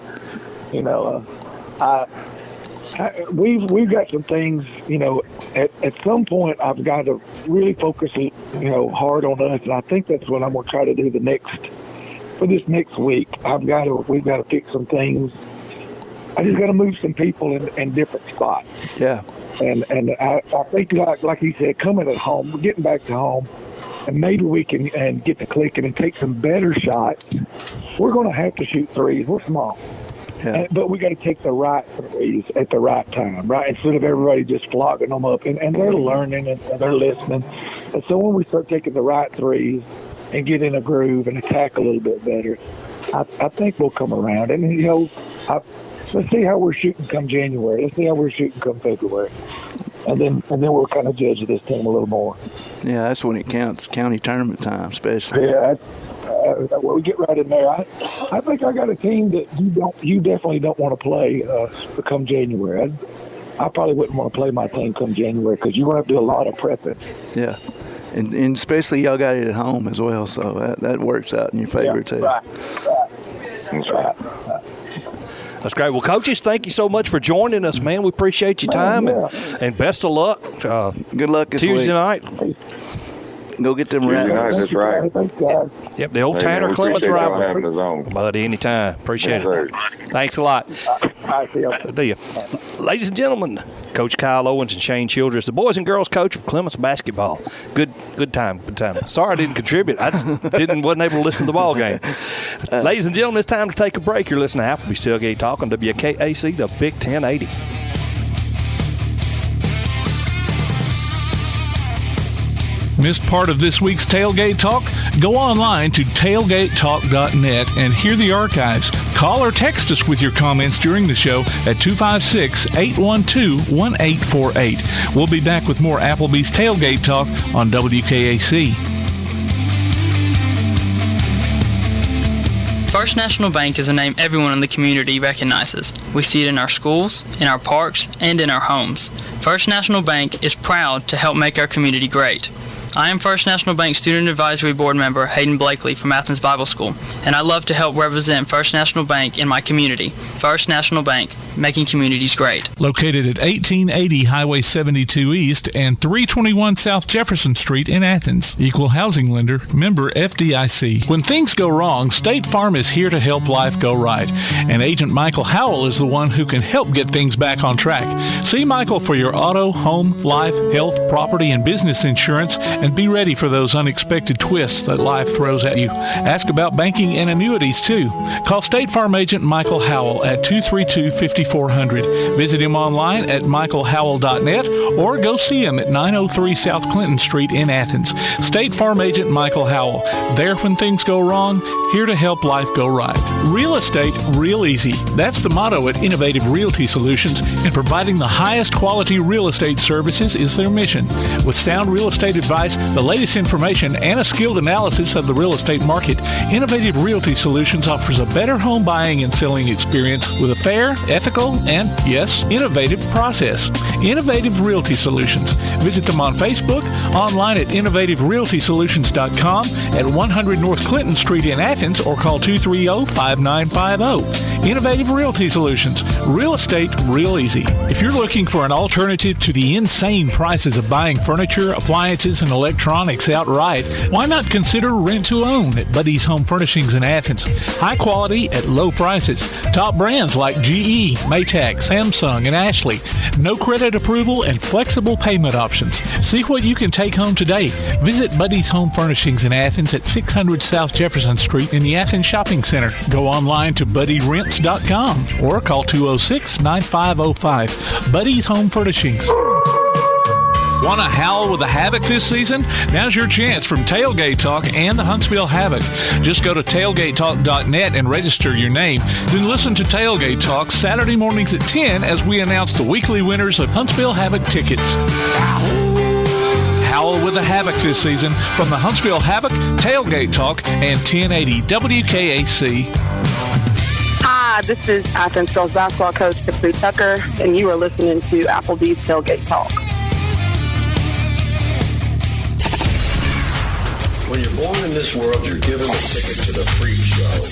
We've got some things. At some point I've got to really focus, hard on us, and I think that's what I'm going to try to do for this next week. We've got to fix some things. I just got to move some people in different spots. Yeah. And I think, like he said, coming at home, we're getting back to home, and maybe we can get to clicking and take some better shots. We're going to have to shoot threes. We're small. Yeah. But we got to take the right threes at the right time, right? Instead of everybody just flogging them up. And they're learning and they're listening. And so when we start taking the right threes and get in a groove and attack a little bit better, I think we'll come around. And, let's see how we're shooting come January. Let's see how we're shooting come February. And then we'll kind of judge this team a little more. Yeah, that's when it counts, county tournament time especially. Yeah, well, we get right in there. I think I got a team that you definitely don't want to play come January. I probably wouldn't want to play my team come January, because you're going to have to do a lot of prepping. Yeah, and especially y'all got it at home as well, so that works out in your favor too. Right. That's great. Well, coaches, thank you so much for joining us, man. We appreciate your time, and best of luck. Good luck this Tuesday night. Go get them right. That's right. Yep, the old Tanner Clements rivalry. Buddy, anytime. Appreciate it. Thanks a lot. See you. Ladies and gentlemen, Coach Kyle Owens and Shane Childress, the boys and girls coach of Clements basketball. Good time. Sorry I didn't contribute. I just wasn't able to listen to the ball game. Ladies and gentlemen, it's time to take a break. You're listening to Applebee's Tailgate Talk on WKAC, the Big 1080. Missed part of this week's Tailgate Talk? Go online to tailgatetalk.net and hear the archives. Call or text us with your comments during the show at 256-812-1848. We'll be back with more Applebee's Tailgate Talk on WKAC. First National Bank is a name everyone in the community recognizes. We see it in our schools, in our parks, and in our homes. First National Bank is proud to help make our community great. I am First National Bank Student Advisory Board member Hayden Blakely from Athens Bible School, and I love to help represent First National Bank in my community. First National Bank, making communities great. Located at 1880 Highway 72 East and 321 South Jefferson Street in Athens. Equal housing lender, member FDIC. When things go wrong, State Farm is here to help life go right. And Agent Mykell Howell is the one who can help get things back on track. See Mykell for your auto, home, life, health, property, and business insurance, and be ready for those unexpected twists that life throws at you. Ask about banking and annuities, too. Call State Farm Agent Mykell Howell at 232-5400. Visit him online at mykellhowell.net or go see him at 903 South Clinton Street in Athens. State Farm Agent Mykell Howell. There when things go wrong, here to help life go right. Real estate, real easy. That's the motto at Innovative Realty Solutions, and providing the highest quality real estate services is their mission. With sound real estate advice, the latest information, and a skilled analysis of the real estate market, Innovative Realty Solutions offers a better home buying and selling experience with a fair, ethical, and, yes, innovative process. Innovative Realty Solutions. Visit them on Facebook, online at innovativerealtysolutions.com, at 100 North Clinton Street in Athens, or call 230-5950. Innovative Realty Solutions. Real estate, real easy. If you're looking for an alternative to the insane prices of buying furniture, appliances, and electronics outright, why not consider rent to own at Buddy's Home Furnishings in Athens? High quality at low prices. Top brands like GE, Maytag, Samsung, and Ashley. No credit approval and flexible payment options. See what you can take home today. Visit Buddy's Home Furnishings in Athens at 600 South Jefferson Street in the Athens Shopping Center. Go online to buddyrents.com or call 206-9505. Buddy's Home Furnishings. Want to howl with the Havoc this season? Now's your chance from Tailgate Talk and the Huntsville Havoc. Just go to tailgatetalk.net and register your name. Then listen to Tailgate Talk Saturday mornings at 10 as we announce the weekly winners of Huntsville Havoc tickets. Howl with the Havoc this season from the Huntsville Havoc, Tailgate Talk, and 1080 WKAC. Hi, this is Athens girls basketball coach Tiffany Tucker, and you are listening to Applebee's Tailgate Talk. When you're born in this world, you're given a ticket to the freak show.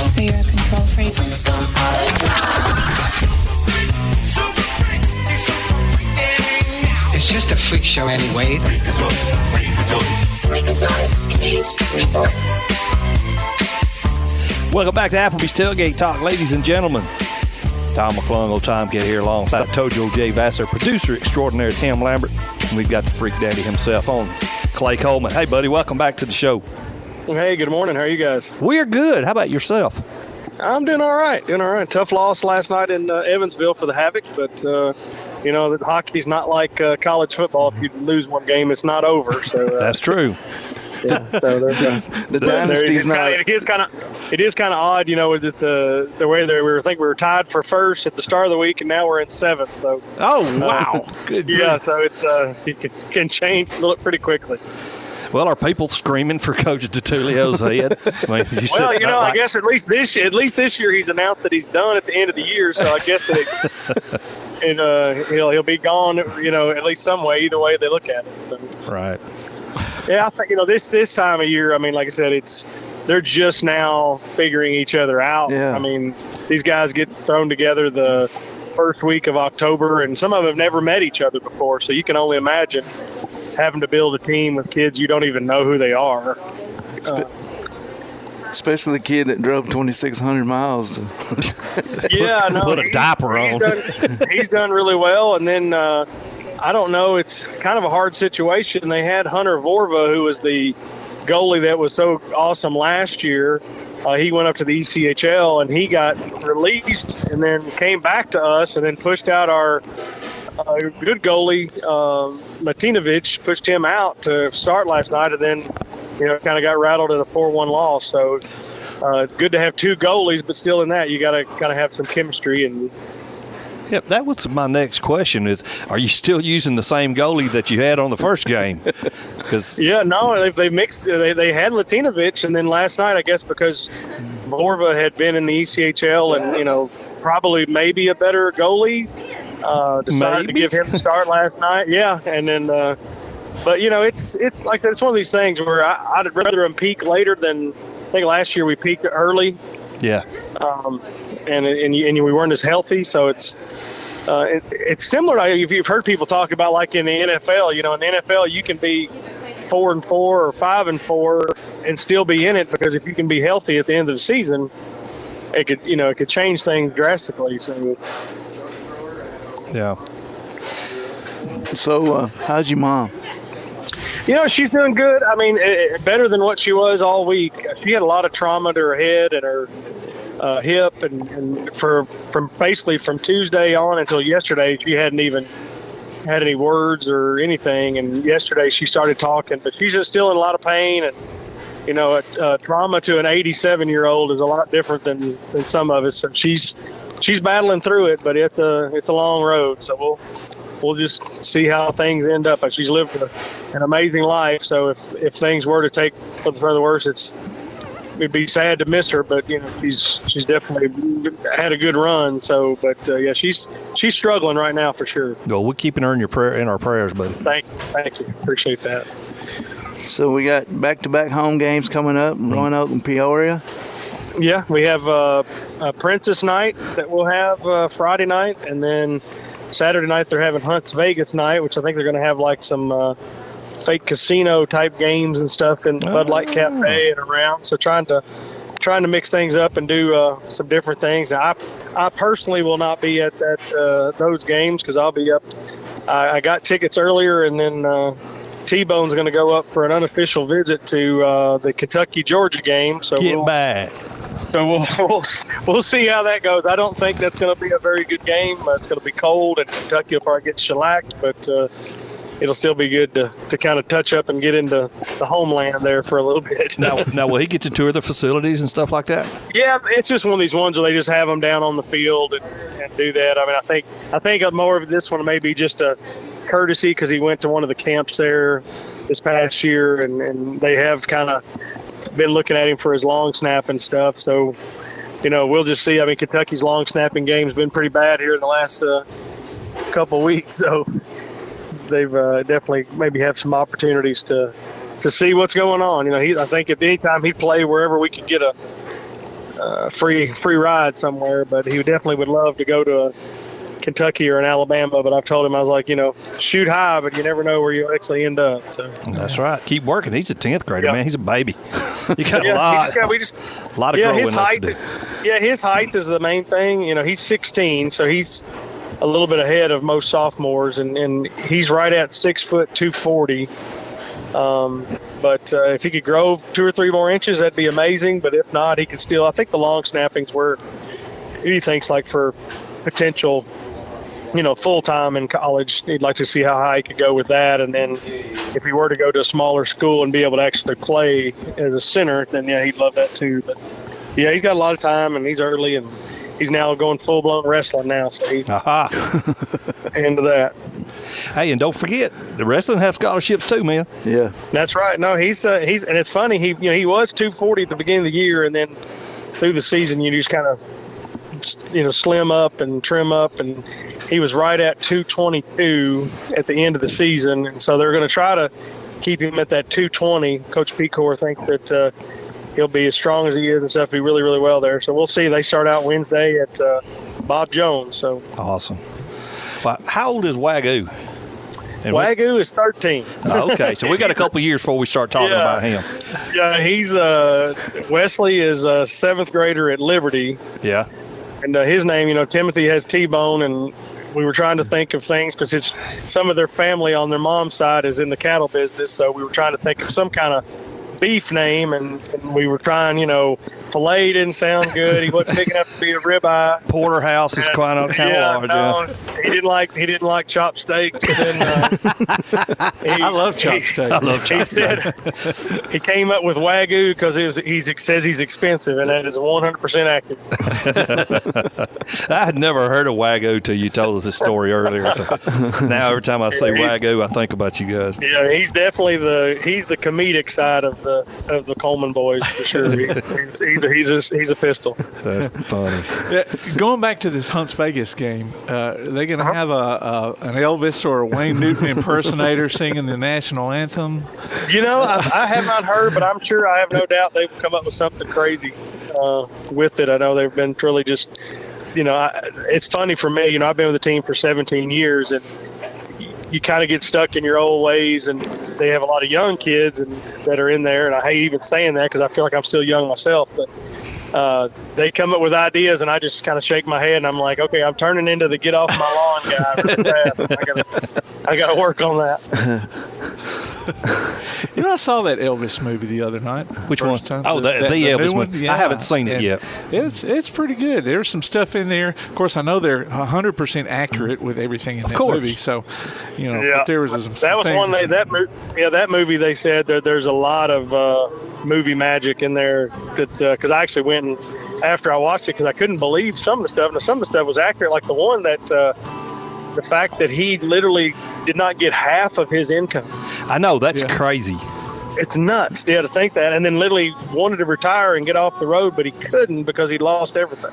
So you're a control freak. It's just a freak show anyway. Welcome back to Applebee's Tailgate Talk, ladies and gentlemen. Tom McClung, old time kid here alongside Tojo J. Vassar, producer extraordinaire Tim Lambert, and we've got the Freak Daddy himself on, Clay Coleman. Hey, buddy, welcome back to the show. Hey, good morning. How are you guys? We're good. How about yourself? I'm doing all right. Tough loss last night in Evansville for the Havoc, but, the hockey's not like college football. If you lose one game, it's not over. So that's true. Yeah, so the dynasty's not. It is kind of odd, with the way we were tied for first at the start of the week, and now we're in seventh. So. Oh wow! Good. Yeah, so it's it can change pretty quickly. Well, are people screaming for Coach DeTulio's head? I guess at least this year he's announced that he's done at the end of the year. So I guess he'll be gone. At least some way. Either way they look at it. So. Right. Yeah, I think this time of year. I mean, like I said, they're just now figuring each other out. Yeah. I mean, these guys get thrown together the first week of October, and some of them have never met each other before. So you can only imagine having to build a team with kids you don't even know who they are. Especially the kid that drove 2,600 miles. Yeah, I know. Put a diaper on. He's done really well, and then. I don't know. It's kind of a hard situation. They had Hunter Vorva, who was the goalie that was so awesome last year. He went up to the ECHL, and he got released and then came back to us and then pushed out our good goalie, Matinovic, pushed him out to start last night and then, kind of got rattled at a 4-1 loss. So good to have two goalies, but still in that, you got to kind of have some chemistry and Yep, that was my next question is, are you still using the same goalie that you had on the first game? Yeah, no, they mixed. They had Latinovic, and then last night, I guess because Vorva had been in the ECHL and, probably maybe a better goalie, decided to give him the start last night. Yeah, and then But it's like it's one of these things where I'd rather them peak later than I think last year we peaked early. Yeah. And we weren't as healthy, so it's similar. If you've heard people talk about like in the NFL, in the NFL you can be 4-4 or 5-4 and still be in it, because if you can be healthy at the end of the season, it could change things drastically. So yeah. So how's your mom? She's doing good. I mean, better than what she was all week. She had a lot of trauma to her head and her hip, and from basically from Tuesday on until yesterday, she hadn't even had any words or anything. And yesterday she started talking, but she's just still in a lot of pain. And trauma to an 87-year-old is a lot different than some of us. So she's battling through it, but it's a long road. So we'll just see how things end up. She's lived an amazing life, so if things were to take for the worse, it'd be sad to miss her. But she's definitely had a good run. So, but she's struggling right now for sure. Well, we're keeping her in our prayers, buddy. Thank you, appreciate that. So we got back-to-back home games coming up, Roanoke and Peoria. Yeah, we have a Princess night that we'll have Friday night, and then Saturday night they're having Hunts Vegas night, which I think they're going to have like some fake casino type games and stuff in Bud Light Cafe and around. So trying to mix things up and do some different things. Now, I personally will not be at those games because I'll be up. I got tickets earlier, and then T-Bone's going to go up for an unofficial visit to the Kentucky-Georgia game. So get back. So we'll see how that goes. I don't think that's going to be a very good game. It's going to be cold, and Kentucky will probably get shellacked, but it'll still be good to kind of touch up and get into the homeland there for a little bit. Now, will he get to tour the facilities and stuff like that? Yeah, it's just one of these ones where they just have them down on the field and do that. I mean, I think more of this one may be just a courtesy because he went to one of the camps there this past year, and they have kind of been looking at him for his long snap and stuff. So, we'll just see. I mean, Kentucky's long snapping game's been pretty bad here in the last couple weeks. So they've definitely maybe have some opportunities to see what's going on. I think at any time he'd play wherever we could get a free ride somewhere, but he definitely would love to go to a Kentucky or in Alabama. But I've told him, I was like, shoot high, but you never know where you'll actually end up. So that's right. Keep working. He's a 10th grader, man. He's a baby. You got a lot of growing up to do. His height is the main thing. He's 16, so he's a little bit ahead of most sophomores, and he's right at 6 foot 240. But if he could grow 2 or 3 more inches, that'd be amazing. But if not, he could still. I think the long snapping's where he thinks like for potential, full time in college, he'd like to see how high he could go with that. And then if he were to go to a smaller school and be able to actually play as a center, then he'd love that too. But yeah, he's got a lot of time, and he's early, and he's now going full-blown wrestling now, so he's into that. Hey, and don't forget, the wrestling have scholarships too, man. Yeah. That's right. No, he's and it's funny, he was 240 at the beginning of the year, and then through the season you just kind of slim up and trim up, and he was right at 222 at the end of the season, and so they're going to try to keep him at that 220. Coach Pecor thinks that he'll be as strong as he is and stuff, be really, really well there. So we'll see. They start out Wednesday at Bob Jones. So awesome. Well, how old is Wagyu? And Wagyu is 13. Okay, so we got a couple years before we start talking about him. Yeah, he's Wesley is a 7th grader at Liberty. Yeah. And his name, Timothy has T-Bone, and we were trying to think of things because some of their family on their mom's side is in the cattle business, so we were trying to think of some kind of beef name, and we were trying, filet didn't sound good. He wasn't big enough to be a ribeye. Porterhouse is quite large. No, he didn't like chopped steaks. And then, I love chopped steaks. He said he came up with Wagyu because he says he's expensive, and that is 100% accurate. I had never heard of Wagyu till you told us this story earlier. So now every time I say Wagyu, I think about you guys. Yeah, he's definitely the comedic side of the Coleman boys for sure. He's He's a pistol. That's funny. Yeah, going back to this Hunts Vegas game, are they going to have an Elvis or a Wayne Newton impersonator singing the national anthem? I have not heard, but I'm sure I have no doubt they've come up with something crazy with it. I know they've been really just, it's funny for me. I've been with the team for 17 years, and you kind of get stuck in your old ways, and they have a lot of young kids that are in there, and I hate even saying that because I feel like I'm still young myself, but they come up with ideas, and I just kind of shake my head, and I'm like, okay, I'm turning into the get off my lawn guy really fast. I got to work on that. I saw that Elvis movie the other night. Which one? Time. Oh, the Elvis one. Yeah. I haven't seen it yet. It's pretty good. There's some stuff in there. Of course, I know they're 100% accurate with everything in that movie. So, but there was some that was things one that movie. They said that there's a lot of movie magic in there. That because I actually went and after I watched it because I couldn't believe some of the stuff. And some of the stuff was accurate, like the one that. The fact that he literally did not get half of his income. I know, that's crazy. It's nuts, to think that. And then literally wanted to retire and get off the road, but he couldn't because he lost everything.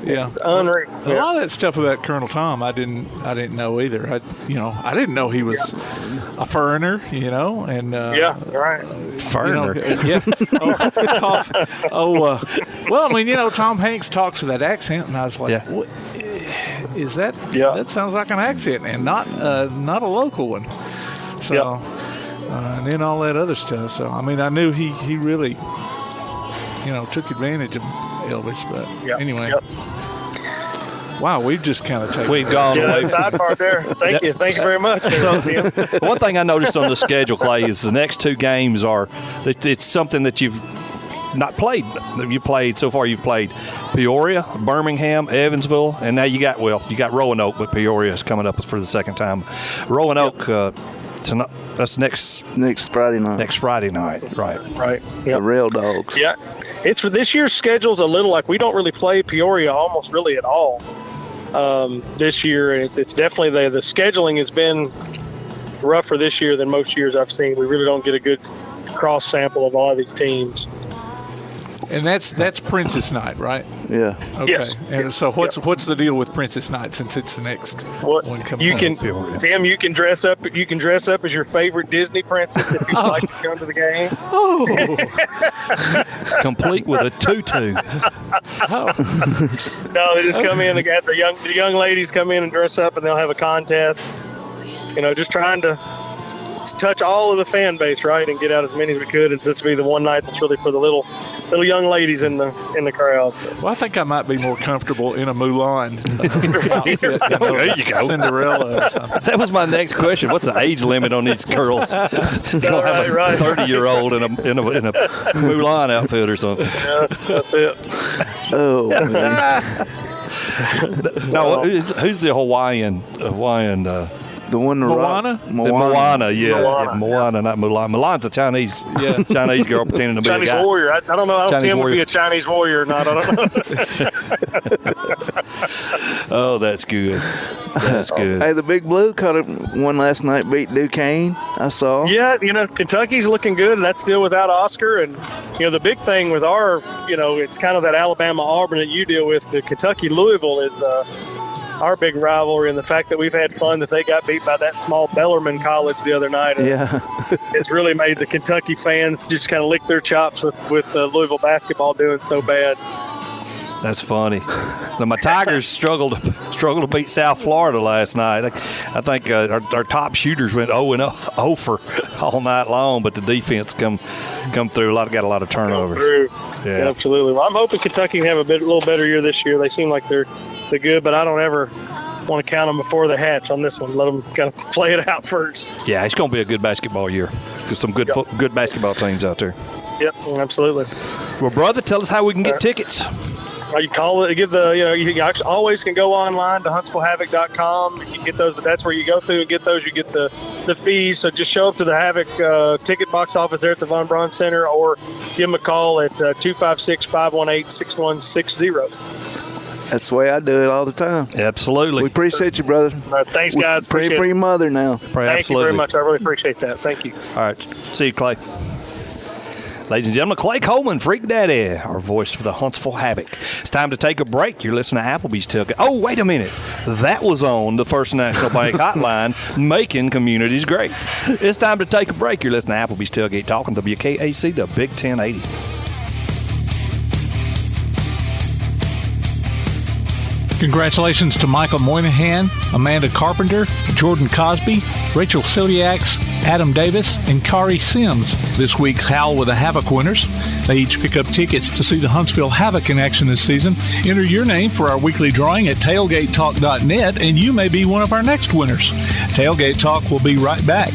Yeah, it's unreal. A lot of that stuff about Colonel Tom, I didn't know either. I didn't know he was a foreigner. And right, foreigner. Well, Tom Hanks talks with that accent, and I was like, what is that? Yeah, that sounds like an accent, and not a local one. So, and then all that other stuff. So, I knew he really, took advantage of Elvis, but anyway. Wow, we've just kind of taken. We've gone away. Sidebar there. Thank you very much. One thing I noticed on the schedule, Clay, is the next two games it's something that you've not played. You've played Peoria, Birmingham, Evansville, and now you got Roanoke, but Peoria is coming up for the second time. Roanoke. That's next Friday night. Next Friday night, right? Right. Yep. The Rail Dogs. Yeah, it's for this year's schedule's a little like we don't really play Peoria almost really at all this year. It's definitely the scheduling has been rougher this year than most years I've seen. We really don't get a good cross sample of all of these teams. And that's Princess Night, right? Yeah. Okay. Yes. And so what's the deal with Princess Night since it's the next one coming? Tim, you can dress up. You can dress up as your favorite Disney princess if you'd like to come to the game. Oh. Complete with a tutu. No, they just come in. The young ladies come in and dress up, and they'll have a contest. Just trying to touch all of the fan base, right, and get out as many as we could. And this will be the one night that's really for the little young ladies in the crowd. So. Well, I think I might be more comfortable in a Mulan outfit than there you go. Cinderella or something. That was my next question. What's the age limit on these girls? You're gonna have a 30-year-old in a Mulan outfit or something. Yeah, that's it. Oh. No, who's the Hawaiian? The one Moana? Moana, yeah. Moana, not Mulan. Mulan's a Chinese girl pretending to be Chinese a guy. warrior. I don't know how Tim would be a Chinese warrior or not. I don't know. Oh, that's good. That's good. Hey, the Big Blue caught one last night, beat Duquesne, I saw. Yeah, Kentucky's looking good, and that's still without Oscar. And, the big thing with our, it's kind of that Alabama-Auburn that you deal with. The Kentucky-Louisville is our big rivalry, and the fact that we've had fun that they got beat by that small Bellarmine College the other night. It's really made the Kentucky fans just kind of lick their chops with Louisville basketball doing so bad. That's funny. Now, my Tigers struggled to beat South Florida last night. I think our top shooters went 0 for all night long, but the defense come through. Got a lot of turnovers. Yeah, absolutely. Well, I'm hoping Kentucky can have a little better year this year. They seem like they're good, but I don't ever want to count them before they hatch on this one. Let them kind of play it out first. Yeah, it's going to be a good basketball year. There's some good basketball teams out there. Yep, absolutely. Well, brother, tell us how we can get tickets. You call it. You always can go online to HuntsvilleHavoc.com. You get those. That's where you go through and get those. You get the fees. So just show up to the Havoc ticket box office there at the Von Braun Center, or give them a call at 256-518-6160. That's the way I do it all the time. Absolutely. We appreciate you, brother. Thanks, guys. Pray for your mother now. Thank you very much. I really appreciate that. Thank you. All right. See you, Clay. Ladies and gentlemen, Clay Coleman, Freak Daddy, our voice for the Huntsville Havoc. It's time to take a break. You're listening to Applebee's Tailgate. Oh, wait a minute. That was on the First National Bank hotline, making communities great. It's time to take a break. You're listening to Applebee's Tailgate Talk on WKAC, the Big 1080. Congratulations to Michael Moynihan, Amanda Carpenter, Jordan Cosby, Rachel Siliax, Adam Davis, and Kari Sims, this week's Howl with a Havoc winners. They each pick up tickets to see the Huntsville Havoc in action this season. Enter your name for our weekly drawing at tailgatetalk.net, and you may be one of our next winners. Tailgate Talk will be right back.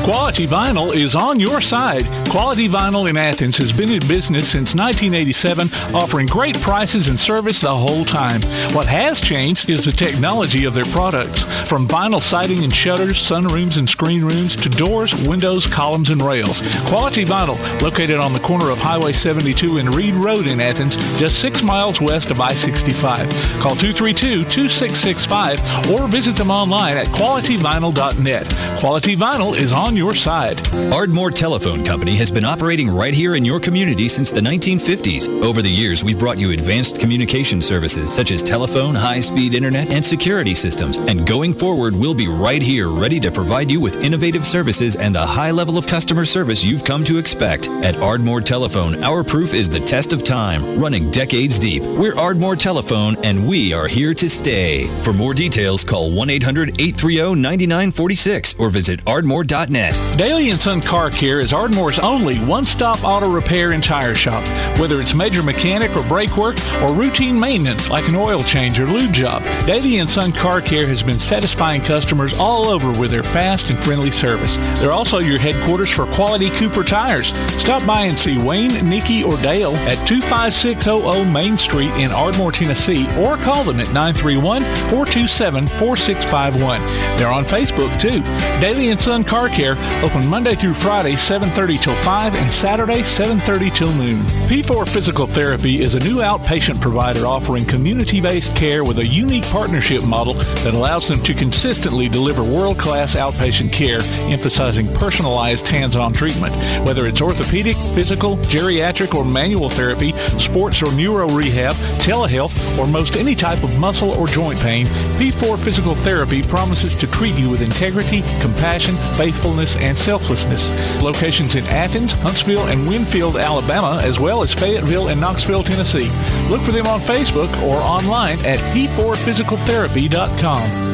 Quality Vinyl is on your side. Quality Vinyl in Athens has been in business since 1987, offering great prices and service the whole time. What has changed is the technology of their products. From vinyl siding and shutters, sunrooms and screen rooms, to doors, windows, columns, and rails. Quality Vinyl, located on the corner of Highway 72 and Reed Road in Athens, just 6 miles west of I-65. Call 232-2665 or visit them online at qualityvinyl.net. Quality Vinyl is on your side. Ardmore Telephone Company has been operating right here in your community since the 1950s. Over the years, we've brought you advanced communication services such as telephone, high-speed internet, and security systems. And going forward, we'll be right here ready to provide you with innovative services and the high level of customer service you've come to expect. At Ardmore Telephone, our proof is the test of time, running decades deep. We're Ardmore Telephone, and we are here to stay. For more details, call 1-800-830-9946 or visit ardmore.net. Daly & Son Car Care is Ardmore's only one-stop auto repair and tire shop. Whether it's major mechanic or brake work or routine maintenance like an oil change or lube job, Daly & Son Car Care has been satisfying customers all over with their fast and friendly service. They're also your headquarters for quality Cooper tires. Stop by and see Wayne, Nikki, or Dale at 25600 Main Street in Ardmore, Tennessee, or call them at 931-427-4651. They're on Facebook, too. Daly & Son Car Care, open Monday through Friday, 7:30 till 5, and Saturday, 7:30 till noon. P4 Physical Therapy is a new outpatient provider offering community-based care with a unique partnership model that allows them to consistently deliver world-class outpatient care, emphasizing personalized hands-on treatment. Whether it's orthopedic, physical, geriatric, or manual therapy, sports or neuro rehab, telehealth, or most any type of muscle or joint pain, P4 Physical Therapy promises to treat you with integrity, compassion, faithfulness, and selflessness. Locations in Athens, Huntsville, and Winfield, Alabama, as well as Fayetteville and Knoxville, Tennessee. Look for them on Facebook or online at p4physicaltherapy.com.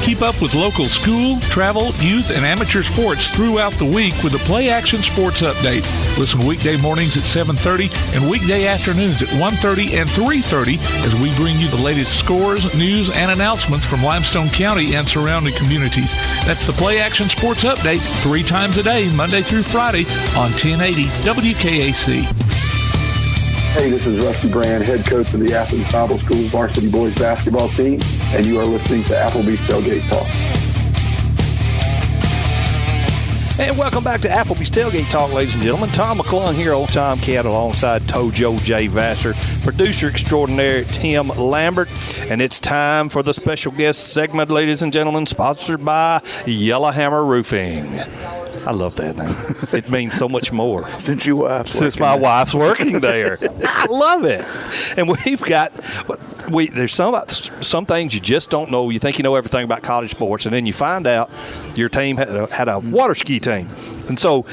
Keep up with local school, travel, youth, and amateur sports throughout the week with the Play Action Sports Update. Listen weekday mornings at 7:30 and weekday afternoons at 1:30 and 3:30 as we bring you the latest scores, news, and announcements from Limestone County and surrounding communities. That's the Play Action Sports Update 3 times a day, Monday through Friday on 1080 WKAC. Hey, this is Rusty Brand, head coach of the Athens Bible School's varsity boys basketball team, and you are listening to Applebee's Tailgate Talk. And welcome back to Applebee's Tailgate Talk, ladies and gentlemen. Tom McClung here, old Tom Cat, alongside Tojo J. Vassar, producer extraordinaire Tim Lambert. And it's time for the special guest segment, ladies and gentlemen, sponsored by Yellowhammer Roofing. I love that name. It means so much more. Since my wife's working there. I love it. And we've got there's some things you just don't know. You think you know everything about college sports, and then you find out your team had a water ski team. And so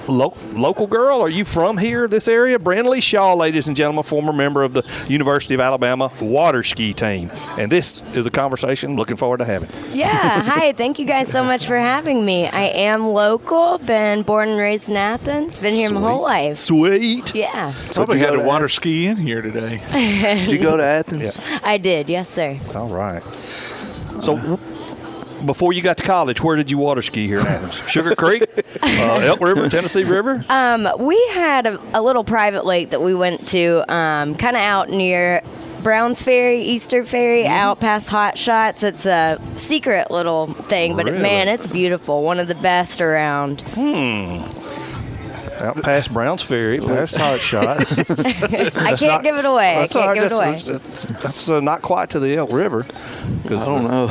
local girl, are you from here, this area? Brindley Shaw, ladies and gentlemen, former member of the University of Alabama water ski team. And this is a conversation I'm looking forward to having. Yeah, hi. Thank you guys so much for having me. I am local, been born and raised in Athens, been here my whole life. Sweet. Yeah. Probably had a water ski in here today. Did you go to Athens? Yeah. I did, yes, sir. All right. So before you got to college, where did you water ski here in Athens? Sugar Creek? Elk River? Tennessee River? We had a little private lake that we went to kind of out near Browns Ferry, Easter Ferry, out past Hot Shots. It's a secret little thing, but man, it's beautiful. One of the best around. Out past Browns Ferry, past Hot Shots. I can't give it away. I can't give it away. That's not quite to the Elk River. I don't know.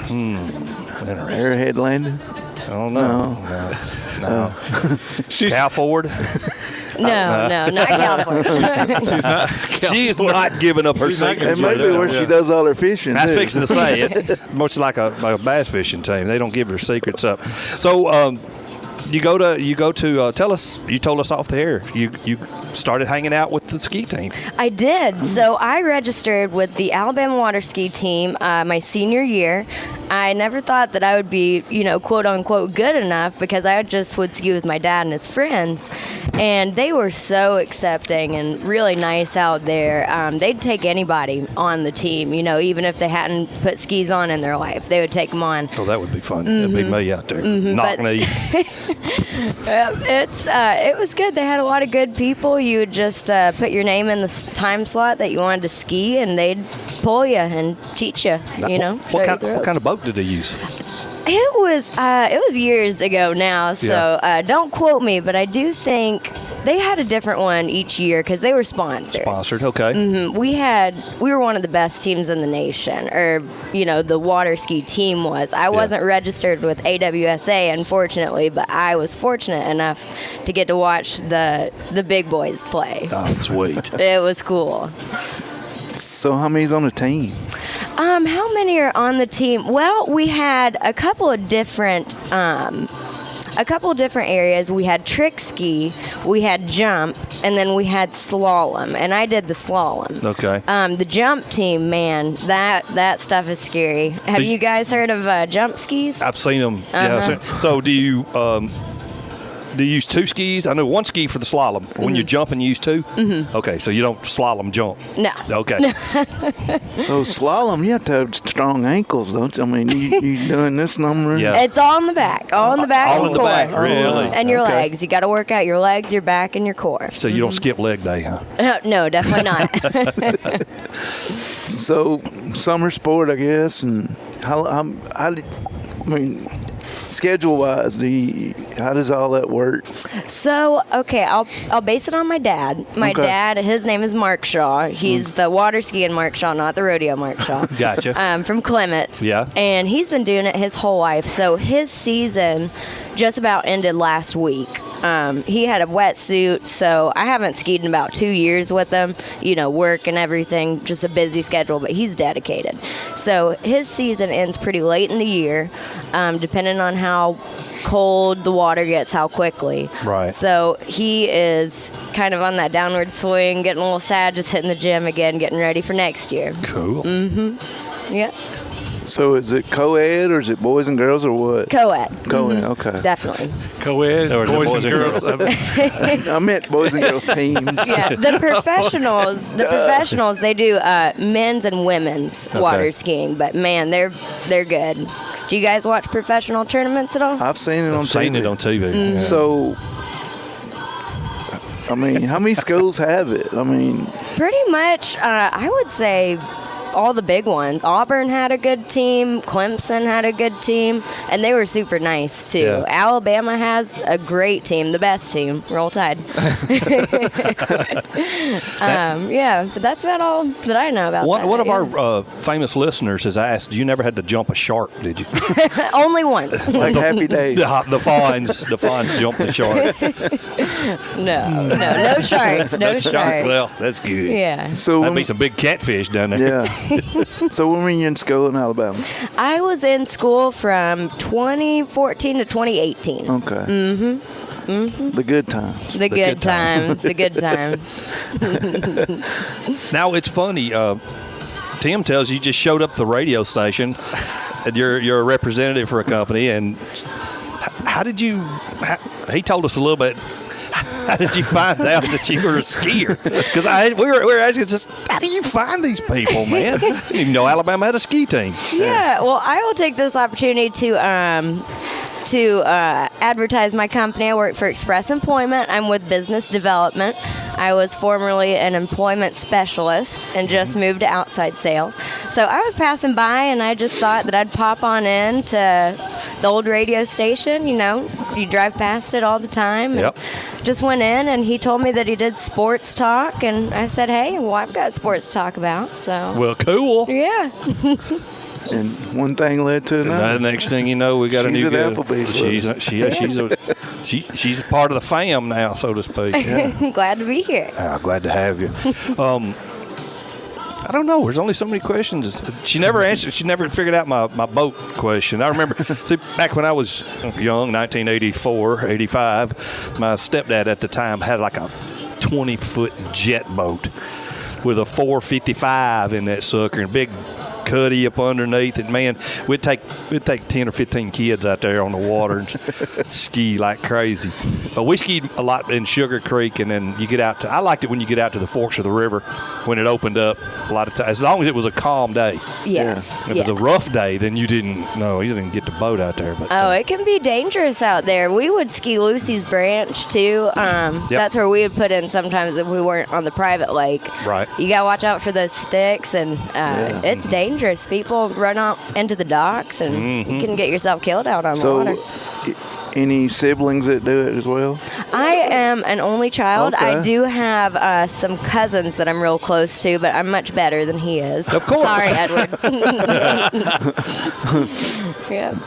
Interesting. Airhead Landing? I don't know. No. She's Cal Ford. No, not California. she's not. She is not giving up her secret. It might be where she does all her fishing. I was too. fixing to say it's much like a bass fishing team. They don't give their secrets up. So you go to tell us. You told us off the air. You started hanging out with the ski team. I did. So I registered with the Alabama water ski team my senior year. I never thought that I would be, quote unquote, good enough because I just would ski with my dad and his friends. And they were so accepting and really nice out there. They'd take anybody on the team, even if they hadn't put skis on in their life. They would take them on. Oh, that would be fun. That'd be me out there. Knock me. It was good. They had a lot of good people. You would just put your name in the time slot that you wanted to ski, and they'd pull you and teach you, What kind of boat did they use? It was years ago now, so don't quote me, but I do think they had a different one each year because they were sponsored. Sponsored, okay. We were one of the best teams in the nation, or the water ski team was. I wasn't registered with AWSA, unfortunately, but I was fortunate enough to get to watch the big boys play. Oh, sweet. It was cool. So how many's on the team? How many are on the team? Well, we had a couple of different areas. We had trick ski, we had jump, and then we had slalom. And I did the slalom. Okay. The jump team, man, that stuff is scary. Have you guys heard of jump skis? I've seen them. Yeah. I've seen, so do you use two skis? I know one ski for the slalom. When you're jumping, you use two? Mm-hmm. Okay, so you don't slalom jump. No. Okay. So slalom, you have to have strong ankles, don't you? I mean, you doing this number? Yeah. It's all in the back. All in the back. All in the back, really? And your legs. You got to work out your legs, your back, and your core. So you don't skip leg day, huh? No, definitely not. So summer sport, I guess, and how schedule-wise, how does all that work? So, okay, I'll base it on my dad. My dad, his name is Mykell Shaw. He's the water skiing Mykell Shaw, not the rodeo Mykell Shaw. Gotcha. From Clements. Yeah. And he's been doing it his whole life. So his season just about ended last week. He had a wetsuit, so I haven't skied in about 2 years with him. Work and everything, just a busy schedule, but he's dedicated. So his season ends pretty late in the year, depending on how cold the water gets, how quickly. Right. So he is kind of on that downward swing, getting a little sad, just hitting the gym again, getting ready for next year. Cool. Mm-hmm. Yeah. So is it co-ed or is it boys and girls or what? Co-ed. Co-ed, okay. Definitely. Co-ed, boys and girls. I meant boys and girls teams. Yeah, the professionals, they do men's and women's water skiing, but man, they're good. Do you guys watch professional tournaments at all? I've seen it on TV. Mm-hmm. Yeah. So, how many schools have it? Pretty much, I would say all the big ones. Auburn had a good team. Clemson had a good team. And they were super nice, too. Yeah. Alabama has a great team, the best team. Roll Tide. But that's about all that I know about that. One of our famous listeners has asked, you never had to jump a shark, did you? Only once. Like Happy Days. The fawns jumped the shark. No sharks. No sharks. Well, that's good. Yeah. So that'd be some big catfish down there. Yeah. So when were you in school in Alabama? I was in school from 2014 to 2018. Okay. Mm-hmm. Mm-hmm. The good times. The good times. The good times. Now, it's funny. Tim tells you just showed up at the radio station, and you're a representative for a company. And how did you? He told us a little bit. How did you find out that you were a skier? Because we were asking just, how do you find these people, man? I didn't even know Alabama had a ski team. Yeah. Well, I will take this opportunity to advertise my company. I work for Express Employment. I'm with business development. I was formerly an employment specialist and just moved to outside sales. So I was passing by and I just thought that I'd pop on in to the old radio station. You drive past it all the time. Yep. Just went in and he told me that he did sports talk, and I said, hey, well, I've got sports to talk about. So. Well, cool. Yeah. And one thing led to another. And the next thing you know, we got a new girl. She's part of the fam now, so to speak. Yeah. Glad to be here. Glad to have you. I don't know. There's only so many questions. She never answered. She never figured out my boat question. I remember, back when I was young, 1984, 85, my stepdad at the time had like a 20-foot jet boat with a 455 in that sucker and a big cuddy up underneath it. Man, we'd take 10 or 15 kids out there on the water and ski like crazy. But we skied a lot in Sugar Creek, and then you get out to, I liked it when you get out to the forks of the river when it opened up a lot of times, as long as it was a calm day. Yes. If it was a rough day, then you didn't get the boat out there. But it can be dangerous out there. We would ski Lucy's Branch too. That's where we would put in sometimes if we weren't on the private lake. Right. You got to watch out for those sticks, and it's dangerous. People run out into the docks, and you can get yourself killed out on the water. Any siblings that do it as well? I am an only child. Okay. I do have some cousins that I'm real close to, but I'm much better than he is. Of course. Sorry, Edward. Yeah.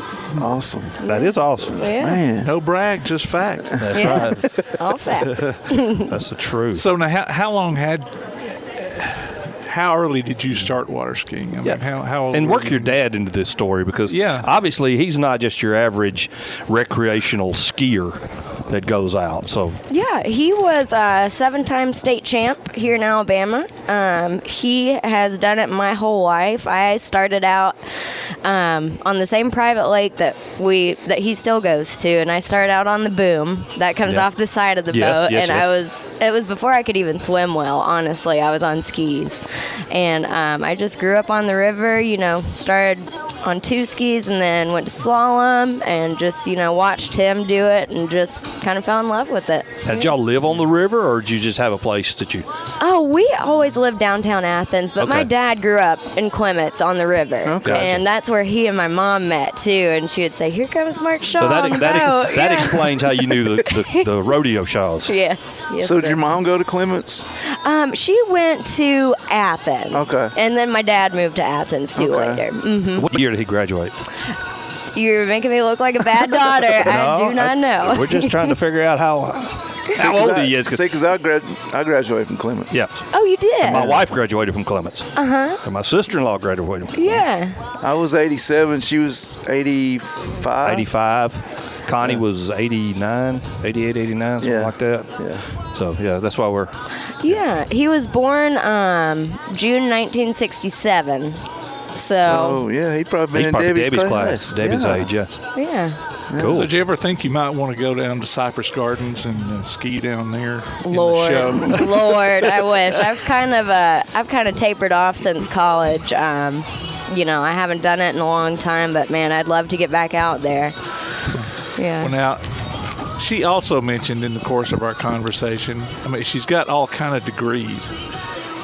Awesome. That is awesome. Yeah. Man. No brag, just fact. That's right. All facts. That's the truth. So now, how early did you start water skiing? I mean, how old and were work you? your dad into this story, because obviously he's not just your average recreational skier that goes out. So yeah, he was a 7-time state champ here in Alabama. He has done it my whole life. I started out on the same private lake that he still goes to, and I started out on the boom that comes off the side of the boat. It was before I could even swim well. Honestly, I was on skis, and I just grew up on the river. Started on 2 skis and then went to slalom, and just watched him do it and just kind of fell in love with it. Did y'all live on the river, or did you just have a place that you? Oh, we always lived downtown Athens, but my dad grew up in Clements on the river, and that's where he and my mom met too. And she would say, "Here comes Mark Shaw." So on the boat. that explains how you knew the rodeo shows. Yes. So did your mom go to Clements? She went to Athens. Okay. And then my dad moved to Athens too later. Mm-hmm. What year did he graduate? You're making me look like a bad daughter. I do not know. We're just trying to figure out how old he is. Because I graduated from Clements. Yeah. Oh, you did? And my wife graduated from Clements. Uh-huh. And my sister-in-law graduated from Clements. Yeah. I was 87. She was 85. 85. Connie was 89, 88, 89, something like that. Yeah. So, that's why we're... Yeah. He was born June 1967. So he'd probably been in Debbie's class. Debbie's age, yes. Yeah. Cool. So did you ever think you might want to go down to Cypress Gardens and ski down there? Lord, in the show? Lord, I wish. I've kind of tapered off since college. I haven't done it in a long time, but man, I'd love to get back out there. Yeah. Well, now, she also mentioned in the course of our conversation, she's got all kind of degrees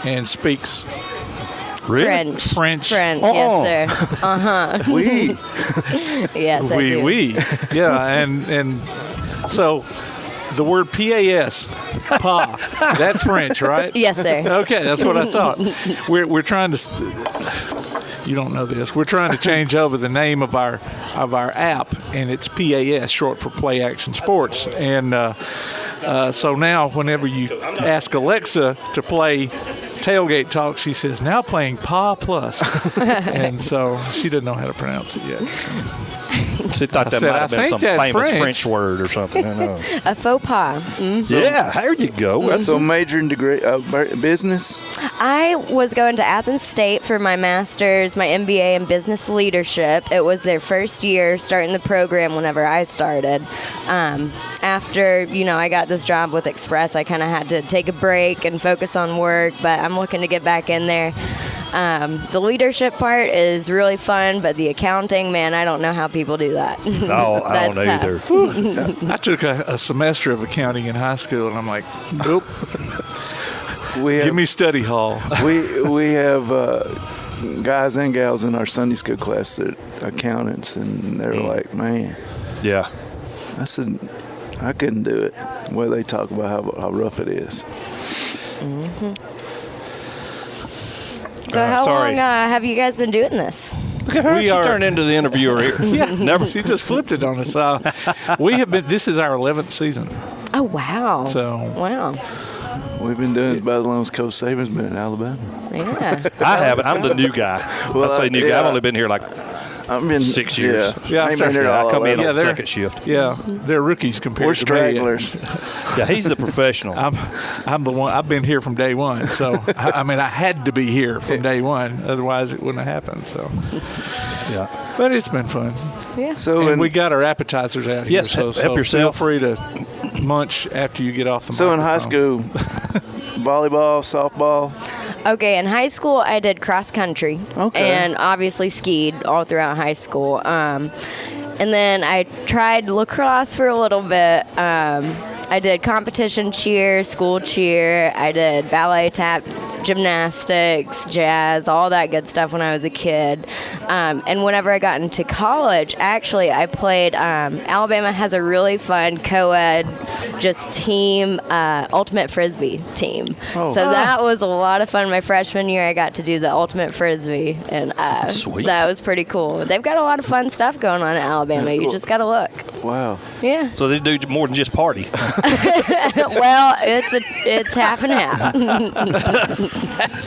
and speaks French. Yes, sir. Oui. Yes, I do. Oui. Yeah, and so the word PAS, pa, that's French, right? Yes, sir. Okay, that's what I thought. We're trying to. You don't know this. We're trying to change over the name of our app, and it's PAS, short for Play Action Sports. And so now, whenever you ask Alexa to play Tailgate Talk, she says, now playing Pa Plus. And so she didn't know how to pronounce it yet. She thought that might have been some famous French word or something. I know. A faux pas. Mm-hmm. Yeah, there you go. That's a major in business? I was going to Athens State for my master's, my MBA in business leadership. It was their first year starting the program whenever I started. After, I got this job with Express, I kind of had to take a break and focus on work, but I'm looking to get back in there. The leadership part is really fun, but the accounting, man, I don't know how people do that. No, I don't either. I took a semester of accounting in high school, and I'm like, nope. Give me study hall. We have guys and gals in our Sunday school class that are accountants, and they're like, man. Yeah. I said, I couldn't do it. The way they talk about how rough it is. Mm-hmm. So how long have you guys been doing this? Look at her. She turned into the interviewer here. Yeah, never. She just flipped it on us. We have been. This is our 11th season. Oh wow! So wow. We've been doing it about as long as Coach Saban's been in Alabama. Yeah. I haven't. I'm the new guy. Well, I say new guy. I've only been here like 6 years. Yeah, I come in on second shift. Yeah, they're rookies compared We're to stragglers. Yeah, he's the professional. I'm the one. I've been here from day one. So I mean, I had to be here from day one. Otherwise, it wouldn't have happened. So yeah, but it's been fun. Yeah. And we got our appetizers out here. Yes, so help yourself. Feel free to munch after you get off the So in high microphone. school, volleyball, softball. Okay, in high school, I did cross country. Okay. And obviously skied all throughout high school. And then I tried lacrosse for a little bit. I did competition cheer, school cheer. I did ballet, tap, gymnastics, jazz, all that good stuff when I was a kid. And whenever I got into college, actually, I played. Alabama has a really fun co-ed, just team, ultimate frisbee team. Oh. So that was a lot of fun. My freshman year, I got to do the ultimate frisbee, and Sweet. that was pretty cool. They've got a lot of fun stuff going on in Alabama. You just got to look. Wow. Yeah. So they do more than just party. Well, it's half and half.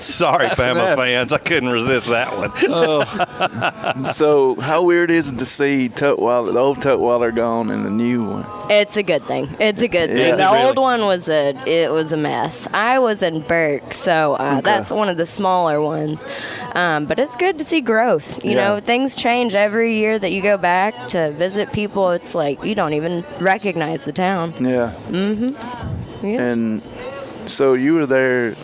Sorry, Bama fans. I couldn't resist that one. So how weird is it to see the old Tutwiler gone and the new one? It's a good thing. It's a good thing. Is it The really? old one was a mess. I was in Burke, so that's one of the smaller ones. But it's good to see growth. You know, things change every year that you go back to visit people. It's like you don't even recognize the town. Yeah. Mm-hmm. Yeah. And so you were there.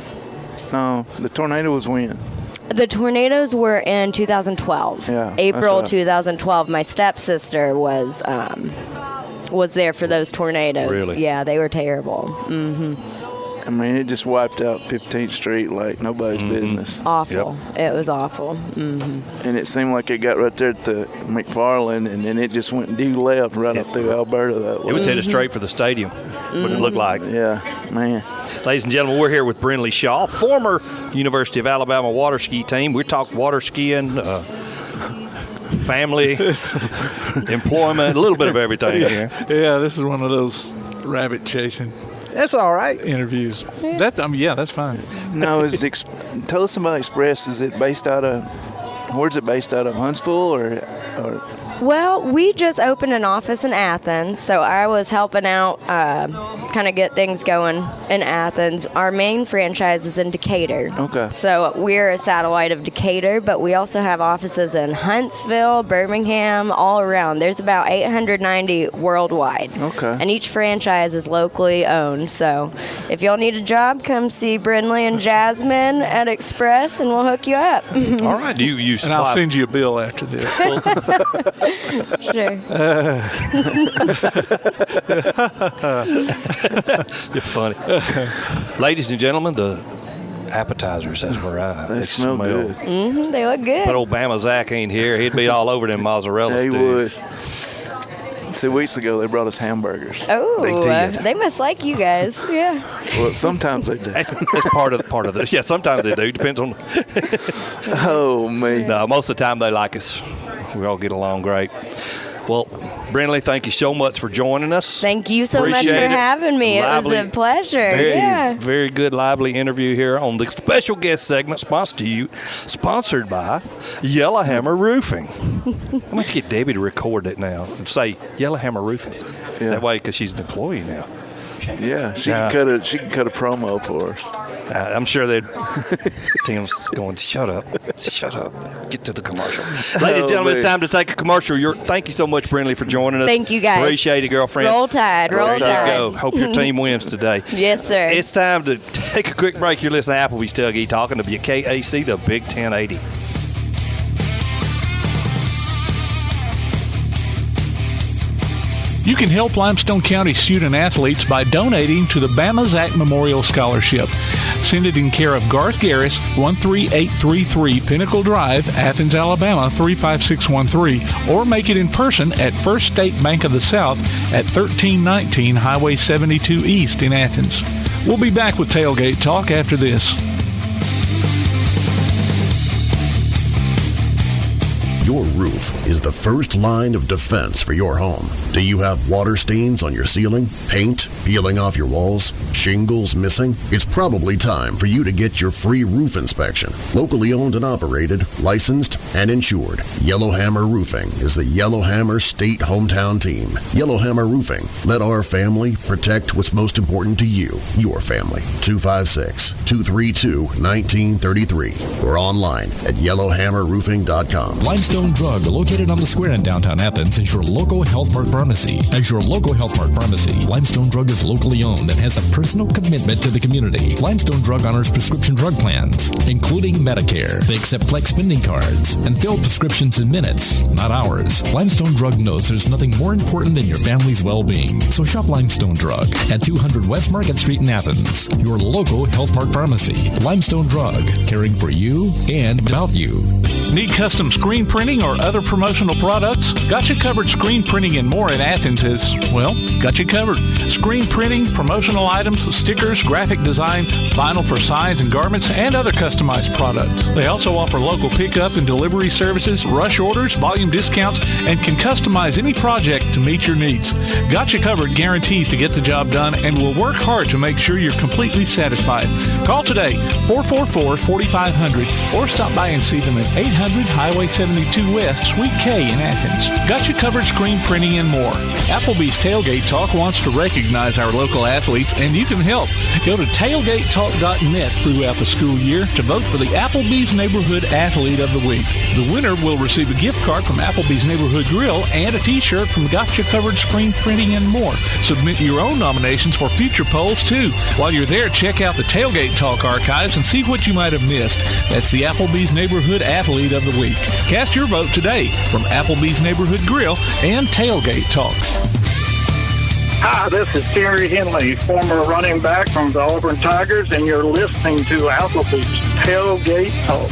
No, the tornado was when? The tornadoes were in 2012. Yeah, April that's right. 2012. My stepsister was there for those tornadoes. Really? Yeah, they were terrible. Mm-hmm. I mean, it just wiped out 15th Street like nobody's business. Awful. It was awful. Mm-hmm. And it seemed like it got right there at the McFarland, and then it just went due left right up through Alberta that way. It was headed straight for the stadium, what it looked like. Yeah, man. Ladies and gentlemen, we're here with Brindley Shaw, former University of Alabama water ski team. We talk water skiing, family, employment, a little bit of everything here. Yeah, this is one of those rabbit chasing. That's all right. Interviews. That's fine. No, tell us about Express. Is it based out of? Where's it based out of? Huntsville or? Well, we just opened an office in Athens, so I was helping out, kind of get things going in Athens. Our main franchise is in Decatur. Okay. So we're a satellite of Decatur, but we also have offices in Huntsville, Birmingham, all around. There's about 890 worldwide. Okay. And each franchise is locally owned. So if y'all need a job, come see Brindley and Jasmine at Express, and we'll hook you up. All right. Do you use? And I'll send you a bill after this. Sure. You're funny. Ladies and gentlemen, the appetizers has arrived. They smell good. Mm-hmm, they look good. But old Bama Zach ain't here. He'd be all over them mozzarella They sticks. would. 2 weeks ago, they brought us hamburgers. Oh, They did. they must like you guys. Yeah. Well, sometimes they do. That's part of this. Yeah, sometimes they do. Depends on. Oh, man. No, most of the time they like us. We all get along great. Well, Brindley, thank you so much for joining us. Thank you so much for Appreciate it. having me. Lively, it was a pleasure. Very, very good, lively interview here on the special guest segment sponsored by Yellowhammer Roofing. I'm going to get Debbie to record it now and say Yellowhammer Roofing. Yeah. That way, because she's an employee now. Yeah, she can cut a promo for us. I'm sure that Tim's going, shut up, get to the commercial. Ladies and gentlemen, it's time to take a commercial. Thank you so much, Brindley, for joining us. Thank you, guys. Appreciate it, girlfriend. Roll Tide, roll There Tide. you go. Hope your team wins today. Yes, sir. It's time to take a quick break. You're listening to Applebee's Tailgate Talk on WKAC, the Big 1080. You can help Limestone County student athletes by donating to the Bama Zach Memorial Scholarship. Send it in care of Garth Garris, 13833 Pinnacle Drive, Athens, Alabama 35613, or make it in person at First State Bank of the South at 1319 Highway 72 East in Athens. We'll be back with Tailgate Talk after this. Your roof is the first line of defense for your home. Do you have water stains on your ceiling, paint peeling off your walls, shingles missing? It's probably time for you to get your free roof inspection. Locally owned and operated, licensed, and insured. Yellowhammer Roofing is the Yellowhammer State hometown team. Yellowhammer Roofing. Let our family protect what's most important to you, your family. 256-232-1933 or online at yellowhammerroofing.com. Limestone Drug, located on the square in downtown Athens, is your local Health Mart pharmacy. As your local Health Mart pharmacy, Limestone Drug is locally owned and has a personal commitment to the community. Limestone Drug honors prescription drug plans, including Medicare. They accept flex spending cards and fill prescriptions in minutes, not hours. Limestone Drug knows there's nothing more important than your family's well-being. So shop Limestone Drug at 200 West Market Street in Athens, your local Health Mart pharmacy. Limestone Drug, caring for you and about you. Need custom screen printing or other promotional products? Got You Covered Screen Printing and More in Athens is, well, got you covered. Screen printing, promotional items, stickers, graphic design, vinyl for signs and garments, and other customized products. They also offer local pickup and delivery services, rush orders, volume discounts, and can customize any project to meet your needs. Got You Covered guarantees to get the job done and will work hard to make sure you're completely satisfied. Call today, 444-4500, or stop by and see them at 800 Highway 72 West, Suite K in Athens. Got You Covered Screen Printing and More. Applebee's Tailgate Talk wants to recognize our local athletes, and you can help. Go to tailgatetalk.net throughout the school year to vote for the Applebee's Neighborhood Athlete of the Week. The winner will receive a gift card from Applebee's Neighborhood Grill and a t-shirt from Got You Covered Screen Printing and More. Submit your own nominations for future polls, too. While you're there, check out the Tailgate Talk archives and see what you might have missed. That's the Applebee's Neighborhood Athlete of the Week. Cast your vote today from Applebee's Neighborhood Grill and Tailgate Talk. Hi, this is Terry Henley, former running back from the Auburn Tigers, and you're listening to Applebee's Tailgate Talk.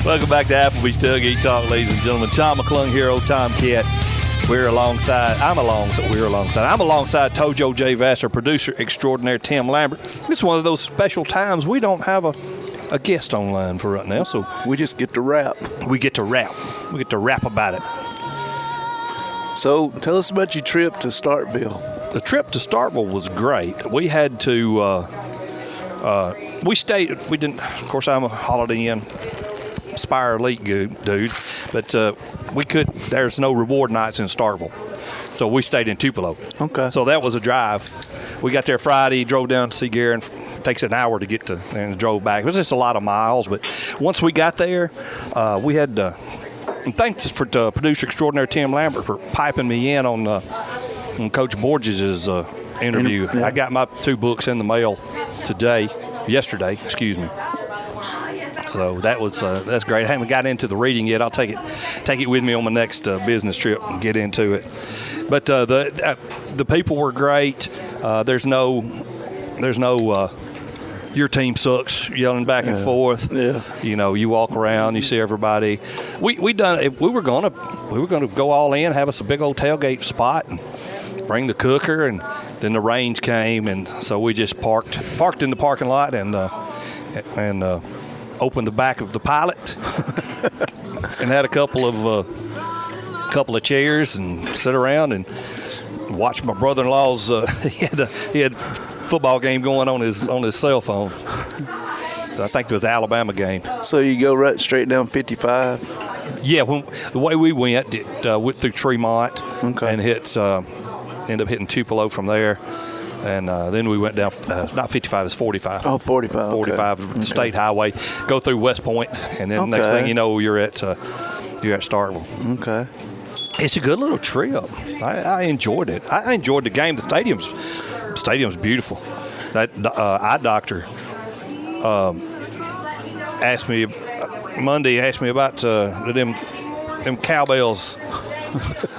Welcome back to Applebee's Tailgate Talk, ladies and gentlemen. Tom McClung here, old Tomcat. I'm alongside Tojo J. Vassar, producer extraordinaire Tim Lambert. This is one of those special times we don't have a guest online for right now, so we just get to rap. We get to rap about it. So tell us about your trip to Starkville. The trip to Starkville was great. We had to we didn't, of course, I'm a Holiday Inn Spire Elite dude, but there's no reward nights in Starkville, so we stayed in Tupelo. Okay. So that was a drive. We got there Friday, drove down to see Gary, and takes an hour to get to, and drove back. It was just a lot of miles, but once we got there, we had and thanks for producer extraordinaire Tim Lambert for piping me in on Coach Borges' interview. Yeah. I got my 2 books in the mail yesterday. So that's great. I haven't got into the reading yet. I'll take it with me on my next business trip and get into it. But the people were great. There's no your team sucks yelling back and forth. Yeah. You know, you walk around, you see everybody. We were gonna go all in, have us a big old tailgate spot, and bring the cooker, and then the rains came, and so we just parked in the parking lot and opened the back of the Pilot and had a couple of chairs and sit around and watch my brother-in-law's. He had football game going on his cell phone. I think it was the Alabama game. So you go right straight down 55? Yeah, the way we went through Tremont and ended up hitting Tupelo from there. And then we went down, not 55, it's 45. Oh, 45. 45, okay. State Highway. Go through West Point, and then next thing you know, you're at Starkville. Okay. It's a good little trip. I enjoyed it. I enjoyed the game. The stadium's beautiful. That eye doctor asked me about them cowbells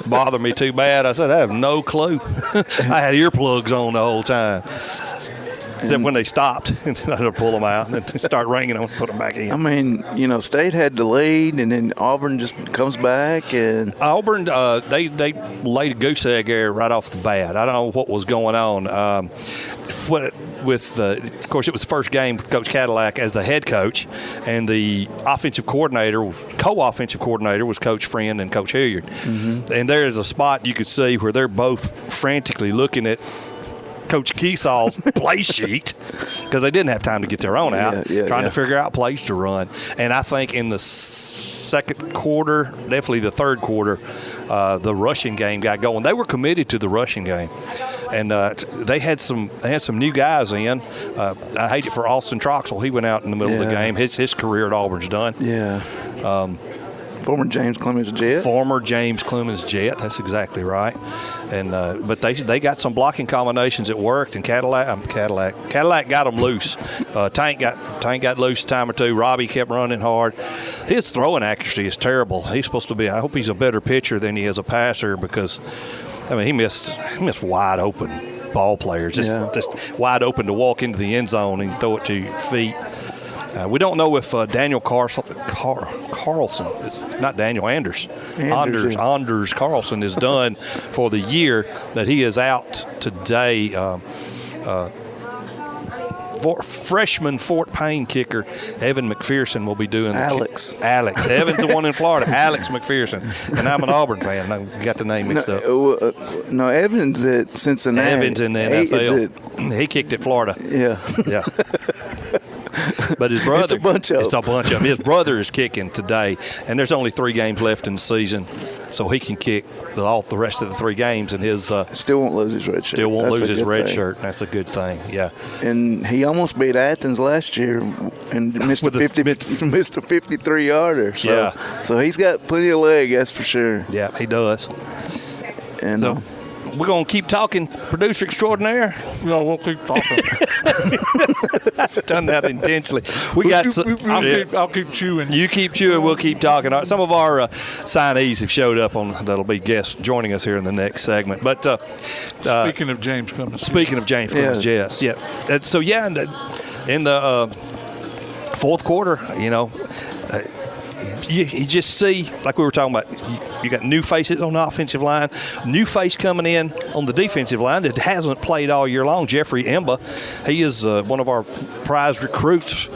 bother me too bad. I said, I have no clue. I had earplugs on the whole time. Except when they stopped, and I'd pull them out and then start ringing them and put them back in. I mean, State had the lead, and then Auburn just comes back. And Auburn, they laid a goose egg there right off the bat. I don't know what was going on. Of course, it was the first game with Coach Cadillac as the head coach, and the co-offensive coordinator was Coach Friend and Coach Hilliard. Mm-hmm. And there is a spot you could see where they're both frantically looking at Coach Keesaw's play sheet because they didn't have time to get their own out, trying to figure out plays to run. And I think in the second quarter, definitely the third quarter, the rushing game got going. They were committed to the rushing game. And they had some new guys in. I hate it for Austin Troxell. He went out in the middle of the game. His career at Auburn's done. Yeah. Former James Clemens Jet. That's exactly right. And but they got some blocking combinations that worked. And Cadillac got them loose. Tank got loose a time or two. Robbie kept running hard. His throwing accuracy is terrible. He's supposed to be. I hope he's a better pitcher than he is a passer because. I mean, he missed wide open ball players, just wide open to walk into the end zone and throw it to your feet. We don't know if Daniel Carlson, not Daniel Anders Carlson is done for the year, but he is out today. Freshman Fort Payne kicker Evan McPherson will be doing Alex. Evan's the one in Florida. Alex McPherson. And I'm an Auburn fan. I got the name mixed up. No, Evans at Cincinnati. Evans in the NFL. He kicked at Florida. Yeah. But his brother, it's a bunch of them. His brother is kicking today, and there's only 3 games left in the season, so he can kick all the rest of the 3 games, and his still won't lose his red shirt. Shirt. That's a good thing. Yeah. And he almost beat Athens last year and missed a 53-yarder. So he's got plenty of leg, that's for sure. Yeah, he does. And so, we're going to keep talking, producer extraordinaire. No, we'll keep talking. I've done that intentionally. I'll keep chewing. You keep chewing, we'll keep talking. Some of our signees have showed up that'll be guests joining us here in the next segment. But speaking of James Clemens. Yes. Yeah. So, in the fourth quarter, you just see, like we were talking about, you got new faces on the offensive line, new face coming in on the defensive line that hasn't played all year long. Jeffrey Emba, he is one of our prize recruits.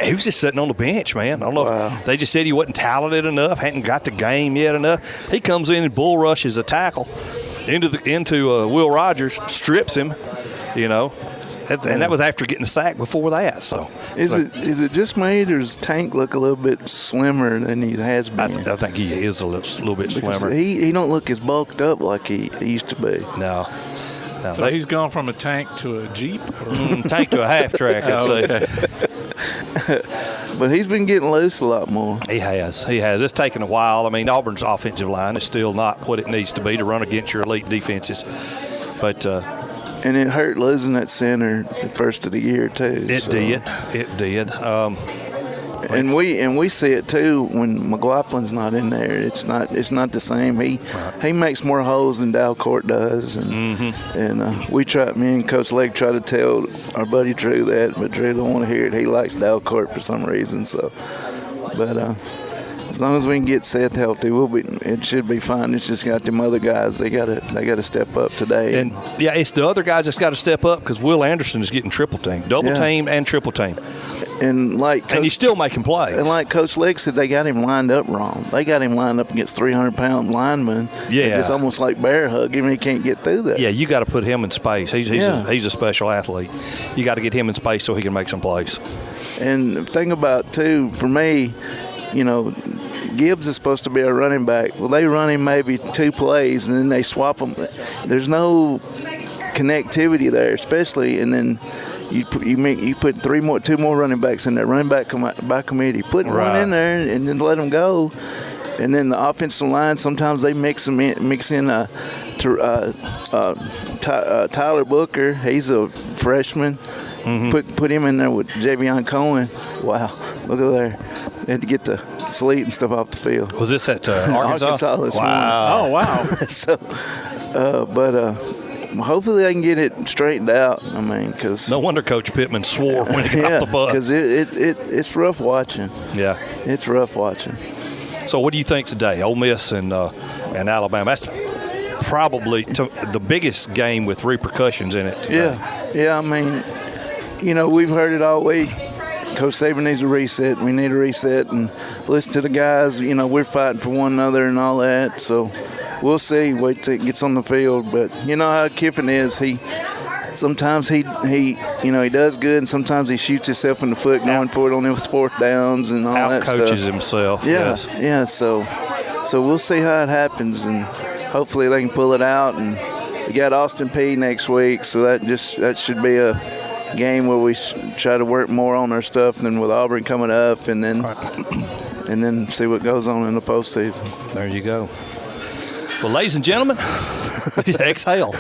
He was just sitting on the bench, man. I don't know if they just said he wasn't talented enough, hadn't got the game yet enough. He comes in and bull rushes a tackle into Will Rogers, strips him, and that was after getting a sack before that. So is it just me, or does Tank look a little bit slimmer than he has been? I think he is a little bit slimmer. He don't look as bulked up like he used to be. No. So he's gone from a tank to a Jeep? Tank to a half track, I'd say. Okay. But he's been getting loose a lot more. He has. It's taken a while. I mean, Auburn's offensive line is still not what it needs to be to run against your elite defenses. But and it hurt losing that center the first of the year too. It did. And we see it too when McLaughlin's not in there. It's not the same. He makes more holes than Dalcourt does, and me and Coach Legg try to tell our buddy Drew that, but Drew don't want to hear it. He likes Dalcourt for some reason. So, but as long as we can get Seth healthy, it should be fine. It's just got them other guys. They gotta step up today. And it's the other guys that's got to step up because Will Anderson is getting triple teamed, double teamed, and triple teamed. And you still make him play. And like Coach Legg said, they got him lined up wrong. They got him lined up against 300-pound linemen. Yeah, it's almost like bear hug him. He can't get through there. Yeah, you got to put him in space. He's a special athlete. You got to get him in space so he can make some plays. And the thing about too, for me, Gibbs is supposed to be a running back. Well, they run him maybe 2 plays, and then they swap him. There's no connectivity there, especially, and then you put 2 more running backs in there. Running back by committee. Put one in there and then let them go. And then the offensive line, sometimes they mix in Tyler Booker. He's a freshman. Mm-hmm. Put him in there with Javion Cohen. Wow, look at there. They had to get the sleet and stuff off the field. Was this at Arkansas? Arkansas this morning. Oh, wow. So, hopefully they can get it straightened out. I mean, because no wonder Coach Pittman swore when he got the bus. Because it's rough watching. Yeah, it's rough watching. So what do you think today, Ole Miss and Alabama? That's probably the biggest game with repercussions in it today. Yeah. I mean, we've heard it all week. Coach Saban needs a reset. We need a reset and listen to the guys. We're fighting for one another and all that. So we'll see. Wait till it gets on the field. But you know how Kiffin is. Sometimes he does good, and sometimes he shoots himself in the foot going for it on those fourth downs and all that stuff. Out-coaches himself. Yeah, yes. Yeah. So we'll see how it happens, and hopefully they can pull it out. And we got Austin Peay next week, so that should be a game where we try to work more on our stuff than with Auburn coming up, and then see what goes on in the postseason. There you go. Well, ladies and gentlemen, exhale.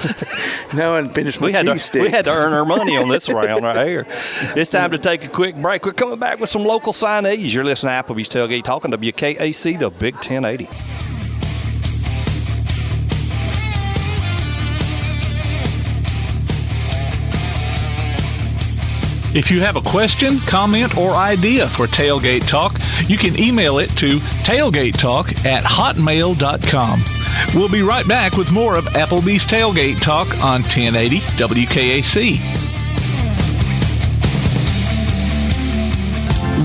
No, and finish my cheese stick. We had to earn our money on this round right here. It's time to take a quick break. We're coming back with some local signees. You're listening to Applebee's Tailgate Talk on WKAC, the Big 1080. If you have a question, comment, or idea for Tailgate Talk, you can email it to tailgatetalk@hotmail.com. We'll be right back with more of Applebee's Tailgate Talk on 1080 WKAC.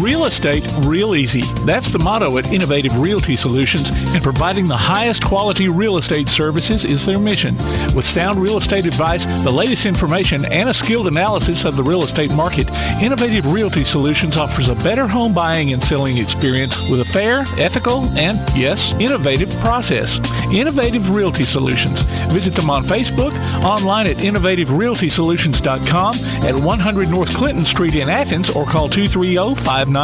Real estate, real easy. That's the motto at Innovative Realty Solutions, and providing the highest quality real estate services is their mission. With sound real estate advice, the latest information, and a skilled analysis of the real estate market, Innovative Realty Solutions offers a better home buying and selling experience with a fair, ethical, and, yes, innovative process. Innovative Realty Solutions. Visit them on Facebook, online at innovativerealtysolutions.com, at 100 North Clinton Street in Athens, or call 230-5950.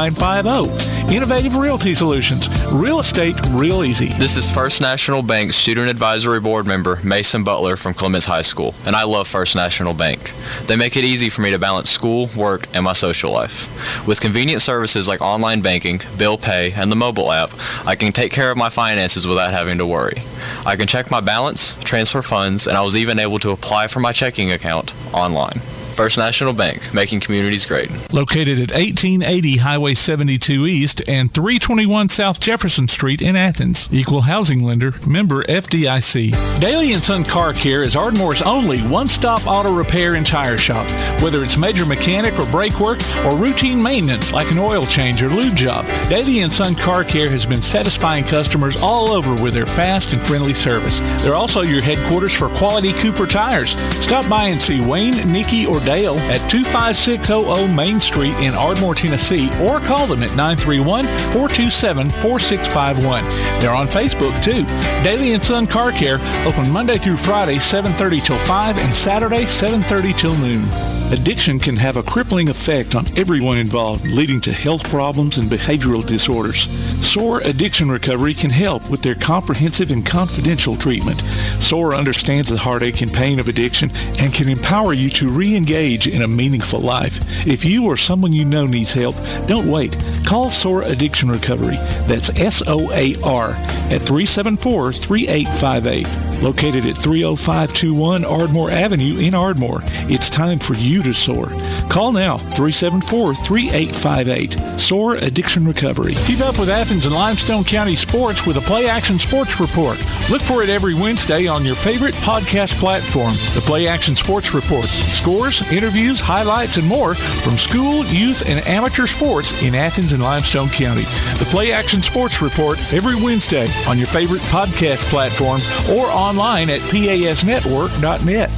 Innovative Realty Solutions. Real estate, real easy. This is First National Bank's Student Advisory Board member, Mason Butler from Clements High School, and I love First National Bank. They make it easy for me to balance school, work, and my social life. With convenient services like online banking, bill pay, and the mobile app, I can take care of my finances without having to worry. I can check my balance, transfer funds, and I was even able to apply for my checking account online. First National Bank, making communities great. Located at 1880 Highway 72 East and 321 South Jefferson Street in Athens. Equal housing lender, member FDIC. Daly & Son Car Care is Ardmore's only one-stop auto repair and tire shop. Whether it's major mechanic or brake work or routine maintenance like an oil change or lube job, Daly & Son Car Care has been satisfying customers all over with their fast and friendly service. They're also your headquarters for quality Cooper tires. Stop by and see Wayne, Nikki, or Dale at 25600 Main Street in Ardmore, Tennessee, or call them at 931-427-4651. They're on Facebook too. Daly & Son Car Care, open Monday through Friday 7:30 till 5 and Saturday 7:30 till noon. Addiction can have a crippling effect on everyone involved, leading to health problems and behavioral disorders. SOAR Addiction Recovery can help with their comprehensive and confidential treatment. SOAR understands the heartache and pain of addiction and can empower you to re-engage in a meaningful life. If you or someone you know needs help, don't wait. Call SOAR Addiction Recovery. That's SOAR at 374-3858. Located at 30521 Ardmore Avenue in Ardmore. It's time for you to soar. Call now, 374-3858. SOAR Addiction Recovery. Keep up with Athens and Limestone County sports with a Play Action Sports Report. Look for it every Wednesday on your favorite podcast platform. The Play Action Sports Report. Scores, interviews, highlights, and more from school, youth, and amateur sports in Athens and Limestone County. The Play Action Sports Report every Wednesday on your favorite podcast platform or online at pasnetwork.net.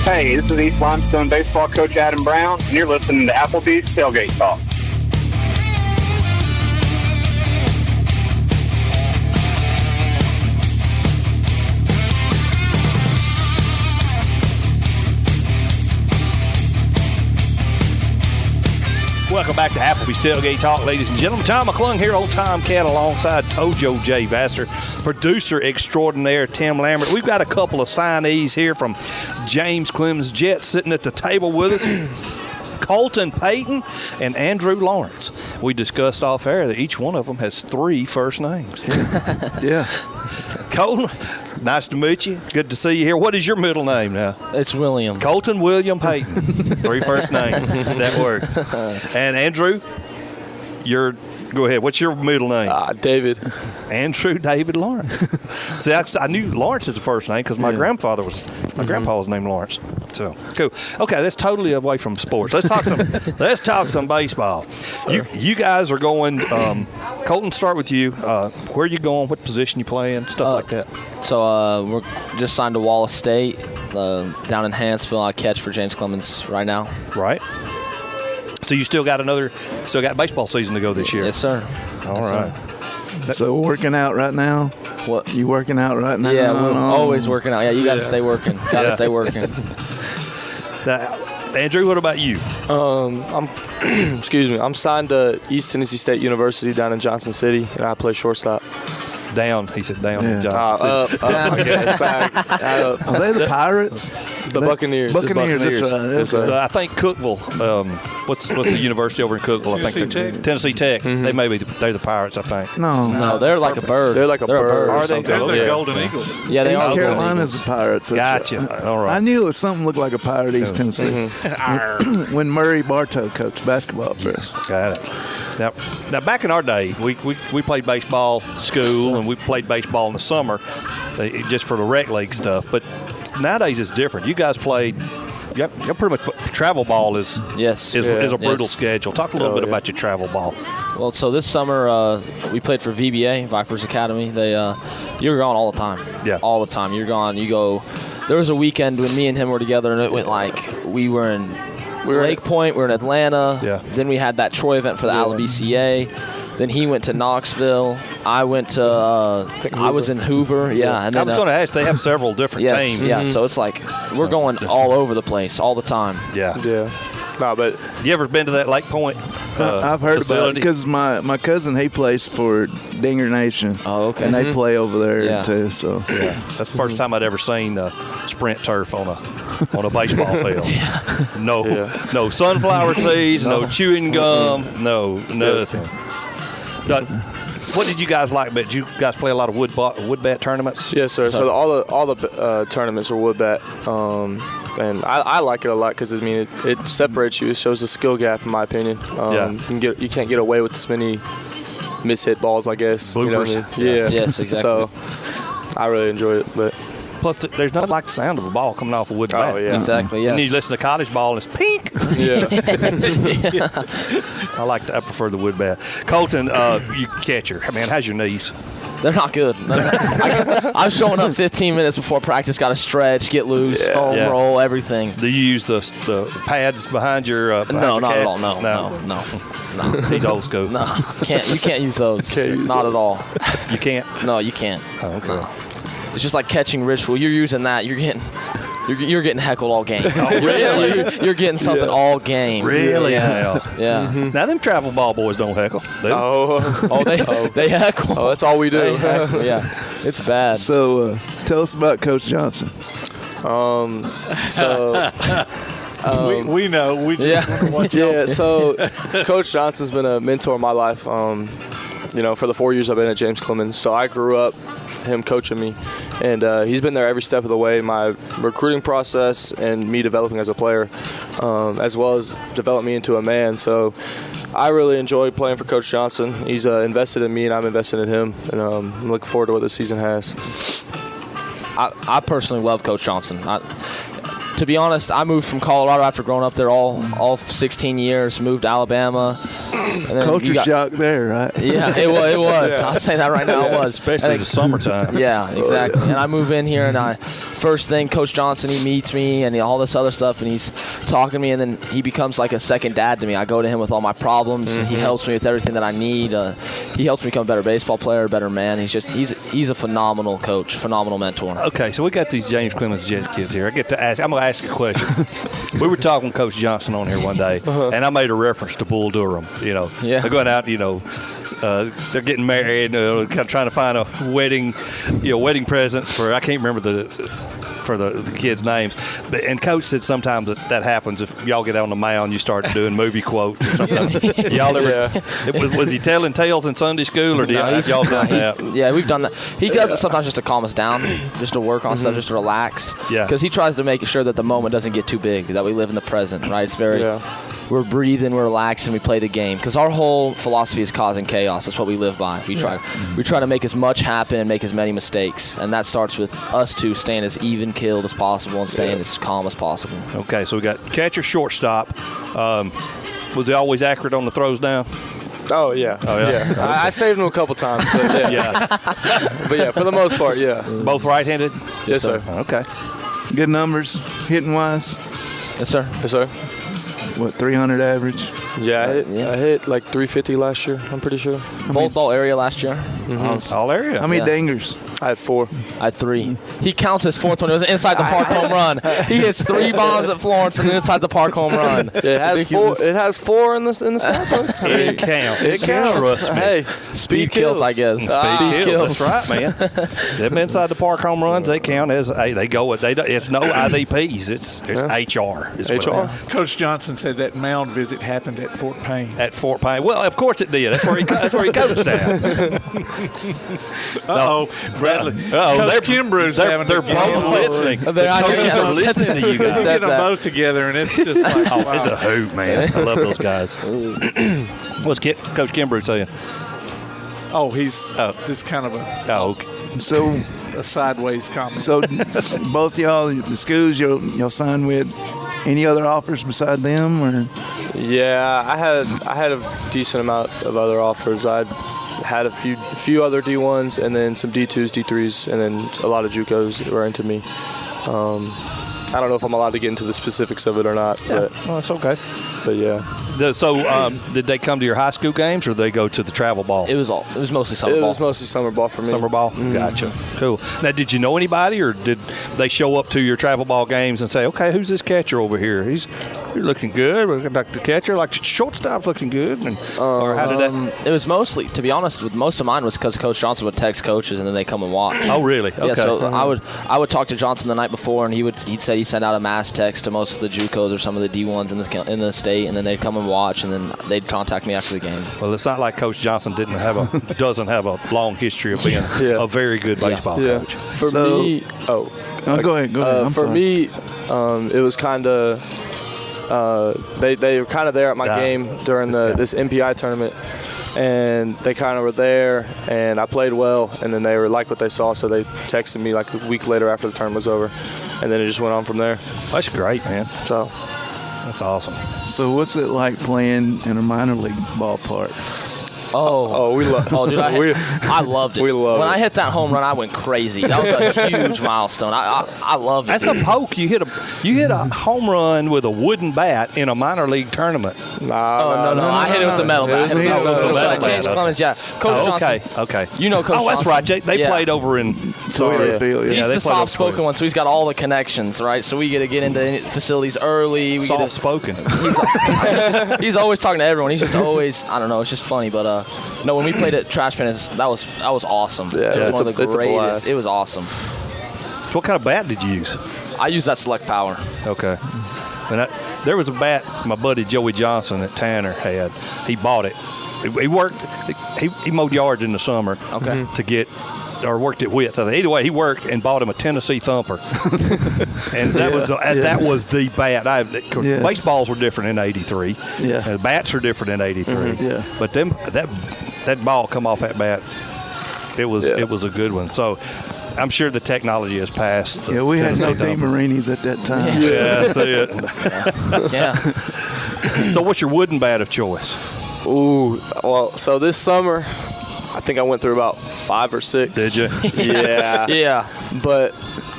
Hey, this is East Limestone baseball coach Adam Brown, and you're listening to Applebee's Tailgate Talk. Welcome back to Applebee's Tailgate Talk, ladies and gentlemen. Tom McClung here, old Tom Cat, alongside Tojo J. Vassar, producer extraordinaire Tim Lambert. We've got a couple of signees here from James Clemens Jets sitting at the table with us. Colten Payton and Andrew Lawrence. We discussed off air that each one of them has 3 first names. Yeah. Colten, nice to meet you. Good to see you here. What is your middle name now? It's William. Colten William Payton. 3 first names. That works. And Andrew, go ahead. What's your middle name? David. Andrew David Lawrence. See, I knew Lawrence is the first name because my grandpa was named Lawrence. So cool. Okay, that's totally away from sports. Let's talk some baseball. You guys are going. Colten, start with you. Where are you going? What position you playing? Stuff like that. So we're just signed to Wallace State down in Huntsville. I catch for James Clemens right now. Right. So you still got baseball season to go this year. Yes, sir. All right. So working out right now? What? You working out right now? Yeah, we're always working out. Yeah, you got to stay working. Got to stay working. Now, Andrew, what about you? I'm signed to East Tennessee State University down in Johnson City, and I play shortstop. Down. He said down in Johnson City. I guess. Are they the Pirates? The Buccaneers. Buccaneers. That's right. I think Cookeville. What's the university over in Cookeville? Tennessee Tech. Mm-hmm. They're the Pirates, I think. No, they're like a bird. They're like a bird. Are they? They're Golden Eagles. Yeah, they East are. Carolina's the Pirates. Gotcha. Right. All right. I knew it was something looked like a Pirate, East Tennessee. When Murray Bartow coached basketball first. Got it. Now, back in our day, we played baseball school, and we played baseball in the summer, just for the rec league stuff. But nowadays it's different. You guys played. You pretty much travel ball is a brutal schedule. Talk a little bit about your travel ball. Well, so this summer we played for VBA, Vipers Academy. You were gone all the time. Yeah, all the time. You're gone. You go. There was a weekend when me and him were together, and it went like we were in Lake Point. We were in Atlanta. Yeah. Then we had that Troy event for the ALBCA. Then he went to Knoxville. I went to. I was in Hoover. Yeah. And I then, was going to ask. They have several different teams. Yeah. So it's like we're going all over the place all the time. Yeah. Yeah. No, but you ever been to that Lake Point? I've heard about it because my cousin, he plays for Dinger Nation. Oh, okay. And they play over there too. So yeah, that's the first time I'd ever seen Sprint turf on a baseball field. No sunflower seeds, no chewing gum, no nothing. What did you guys like? Did you guys play a lot of wood bat tournaments? Yes, sir. So all the tournaments are wood bat, and I like it a lot because it separates you. It shows the skill gap, in my opinion. You can't get away with this many mishit balls, I guess. Bloopers. You know what I mean? Yeah. Yes, exactly. So I really enjoyed it, but. Plus, there's nothing like the sound of a ball coming off a wood bat. Oh, yeah. Exactly, yes. And you listen to college ball, and it's pink. Yeah. I prefer the wood bat. Colten, you catcher. Man, how's your knees? They're not good. I'm showing up 15 minutes before practice, got to stretch, get loose, foam roll, everything. Do you use the pads behind your No, not calf? at all. No. He's old school. No, you can't use those. Not at all. You can't? No, you can't. Oh, okay. No. It's just like catching ritual. You're using that. You're getting heckled all game. Oh, really? You're getting something all game. Really? Yeah. Mm-hmm. Now them travel ball boys don't heckle. They heckle. Oh, that's all we do. Yeah, it's bad. So tell us about Coach Johnson. We know. We just yeah. So Coach Johnson's been a mentor in my life. For the 4 years I've been at James Clemens. So I grew up him coaching me, and he's been there every step of the way, my recruiting process and me developing as a player, as well as develop me into a man. So I really enjoy playing for Coach Johnson. He's invested in me, and I'm invested in him, and I'm looking forward to what the season has. I personally love Coach Johnson. To be honest, I moved from Colorado after growing up there all 16 years, moved to Alabama. And then culture shock there, right? Yeah, it was. Yeah. I'll say that right now, it was. Especially the summertime. Yeah, exactly. And I move in here, and first thing, Coach Johnson, he meets me and all this other stuff, and he's talking to me, and then he becomes like a second dad to me. I go to him with all my problems, and he helps me with everything that I need. He helps me become a better baseball player, a better man. He's a phenomenal coach, phenomenal mentor. Okay, so we got these James Clemens Jets kids here. I'm going to ask a question. We were talking with Coach Johnson on here one day, and I made a reference to Bull Durham. They're going out, they're getting married, kind of trying to find a wedding presents for, I can't remember for the kids' names. And Coach said sometimes that happens if y'all get on the mound, you start doing movie quotes or something. Y'all ever? Was he telling tales in Sunday school, or y'all done that? Yeah, we've done that. He does it sometimes just to calm us down, just to work on stuff, just to relax. Yeah. Because he tries to make sure that the moment doesn't get too big, that we live in the present, right? It's very, we're breathing, we're relaxing, we play the game. Because our whole philosophy is causing chaos. That's what we live by. We try to make as much happen and make as many mistakes. And that starts with us two staying as even keeled as possible and staying as calm as possible. Okay, so we got catcher, shortstop. Was he always accurate on the throws down? Oh, yeah. Okay. I saved him a couple times. But yeah. But yeah, for the most part, yeah. Both right-handed? Yes, sir. Okay. Good numbers, hitting-wise? Yes, sir. Yes, sir. What, 300 average? Yeah, I hit like 350 last year, I'm pretty sure. Both all area last year. All area. How many dingers? I had 4. I had 3. He counts his fourth one. It was an inside the park home run. He hits 3 bombs at Florence and an inside the park home run. It has 4. It has 4 in the stat book. It counts. It counts. Trust me. Hey, speed kills, I guess. Speed kills. That's right, man. Them inside the park home runs, they count as they go. It's no IVPs. It's HR. HR. Coach Johnson said that mound visit happened at Fort Payne. At Fort Payne. Well, of course it did. That's where he coached at. Bradley. Coach Kimbrough's having they're both listening. The coaches are listening to you guys. You get them both together, and it's just like, wow. It's a hoot, man. I love those guys. What's Coach Kimbrough saying? Oh, he's this kind of a sideways comment. So both y'all, the schools y'all signed with, any other offers beside them, or? Yeah, I had a decent amount of other offers. I had a few other D1s, and then some D2s, D3s, and then a lot of JUCOs were into me. I don't know if I'm allowed to get into the specifics of it or not. Yeah, but it's okay. But yeah. So did they come to your high school games, or did they go to the travel ball? It was mostly summer ball. It was mostly summer ball for me. Summer ball? Gotcha. Cool. Now, did you know anybody, or did they show up to your travel ball games and say, okay, who's this catcher over here? You're looking good. We like the catcher, like the shortstop's looking good. Or how did that? It was mostly, to be honest, with most of mine was because Coach Johnson would text coaches and then they come and watch. Oh, really? Okay. Yeah, so I would talk to Johnson the night before, and he'd say he sent out a mass text to most of the JUCOs or some of the D1s in the state, and then they'd come and watch, and then they'd contact me after the game. Well, it's not like Coach Johnson doesn't have a long history of being a very good baseball coach. For me, go ahead. For me, it was kind of they were kind of there at my game during this MPI tournament, and they kind of were there, and I played well, and then they were like what they saw, so they texted me like a week later after the tournament was over, and then it just went on from there. That's great, man. So that's awesome. So what's it like playing in a minor league ballpark? We love. Oh, dude, I loved it. We loved when it. I hit that home run, I went crazy. That was a huge milestone. I loved it. That's a poke. You hit a home run with a wooden bat in a minor league tournament. No. I hit it with the metal bat. James Clemens, yeah. Coach Johnson. Okay. You know Coach Johnson. Oh, that's right. They played over in Sawyer Field. He's the soft-spoken one, so he's got all the connections, right? So we get to get into facilities early. Soft-spoken. He's always talking to everyone. He's just always, I don't know, it's just funny, but no, when we played at Trash Pan, that was awesome. Yeah, it was one of the greatest. It was awesome. What kind of bat did you use? I used that Select Power. Okay. And there was a bat my buddy Joey Johnson at Tanner had. He bought it. He worked. He mowed yards in the summer. Okay. To get. Or worked at Wits. Either way, he worked and bought him a Tennessee Thumper, and that was the bat. Baseballs were different in '83. Yeah, bats are different in '83. Yeah, but that ball come off that bat. It was a good one. So I'm sure the technology has passed. Yeah, we had no DeMarinis at that time. Yeah, that's it. Yeah. So what's your wooden bat of choice? Ooh, well, so this summer, I think I went through about 5 or 6. Did you? Yeah. Yeah. But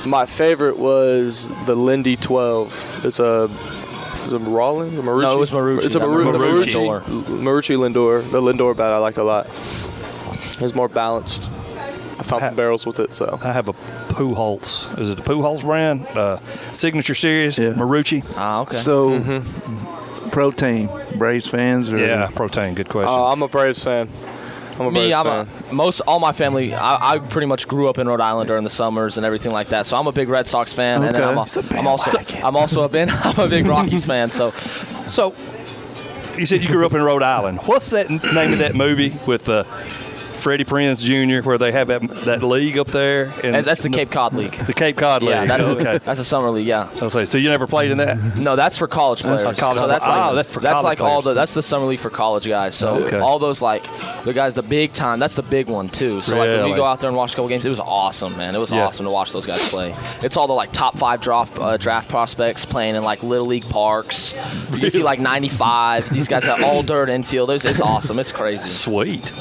my favorite was the Lindy 12. It's a Rollins? A Marucci? No, it was Marucci. It's a Marucci Lindor. The Lindor bat I like a lot. It's more balanced. I found some barrels with it, so. I have a Pujols. Is it the Pujols brand? Signature Series? Yeah. Marucci? Ah, okay. So, Pro Team, Braves fans? Or Yeah, Pro Team. Good question. I'm a Braves fan. I'm a Braves fan. All my family, I pretty much grew up in Rhode Island during the summers and everything like that. So I'm a big Red Sox fan, and then I'm also a big Rockies fan. So you said you grew up in Rhode Island. What's that name of that movie with Freddie Prinze Jr. where they have that league up there? And that's the Cape Cod League. The Cape Cod League. Yeah, that's a summer league. Yeah. Okay, so you never played in that? No, that's for college players. That's for college. That's like that's the summer league for college guys. So all those like the guys, the big time. That's the big one too. So like when we go out there and watch a couple games, it was awesome, man. It was awesome to watch those guys play. It's all the like top 5 draft prospects playing in like little league parks. You see like 95. These guys have all dirt infield. It's awesome. It's crazy. Sweet.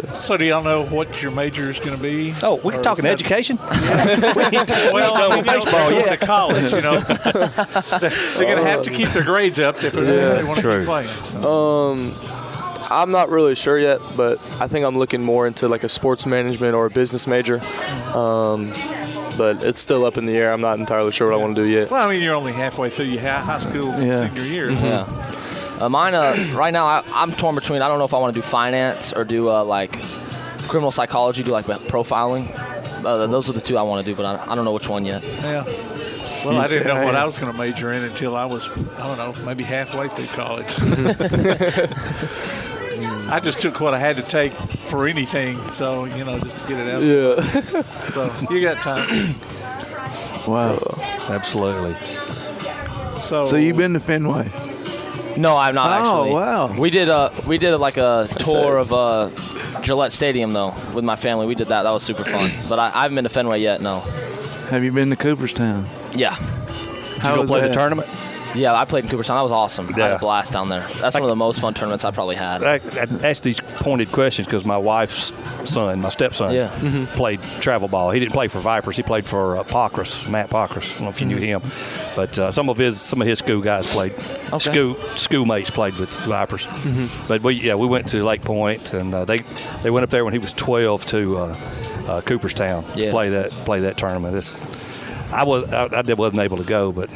So do y'all know what your major is going to be? Oh, we can talk in education. Well, baseball, to college, they're going to have to keep their grades up if they want to keep playing. I'm not really sure yet, but I think I'm looking more into like a sports management or a business major. But it's still up in the air. I'm not entirely sure what I want to do yet. Well, I mean, you're only halfway through your high school senior year. Yeah. Mine, right now, I'm torn between, I don't know if I want to do finance or do, like, criminal psychology, do, like, profiling. Those are the two I want to do, but I don't know which one yet. Yeah. Well, I didn't know what I was going to major in until I was, I don't know, maybe halfway through college. I just took what I had to take for anything, so, just to get it out. Yeah. So, you got time. Wow. Absolutely. So you've been to Fenway? No, I'm not actually. Oh, wow. We did like a tour of Gillette Stadium though with my family. We did that. That was super fun. But I haven't been to Fenway yet. No. Have you been to Cooperstown? Yeah. Did you go play the tournament? Yeah, I played in Cooperstown. That was awesome. I had a blast down there. That's one of the most fun tournaments I probably had. I asked these pointed questions because my wife's son, my stepson, played travel ball. He didn't play for Vipers. He played for Pockris, Matt Pockris. I don't know if you knew him, but some of his school guys played. Okay. Schoolmates played with Vipers. But we went to Lake Point, and they went up there when he was 12 to Cooperstown to play that tournament. I wasn't able to go, but.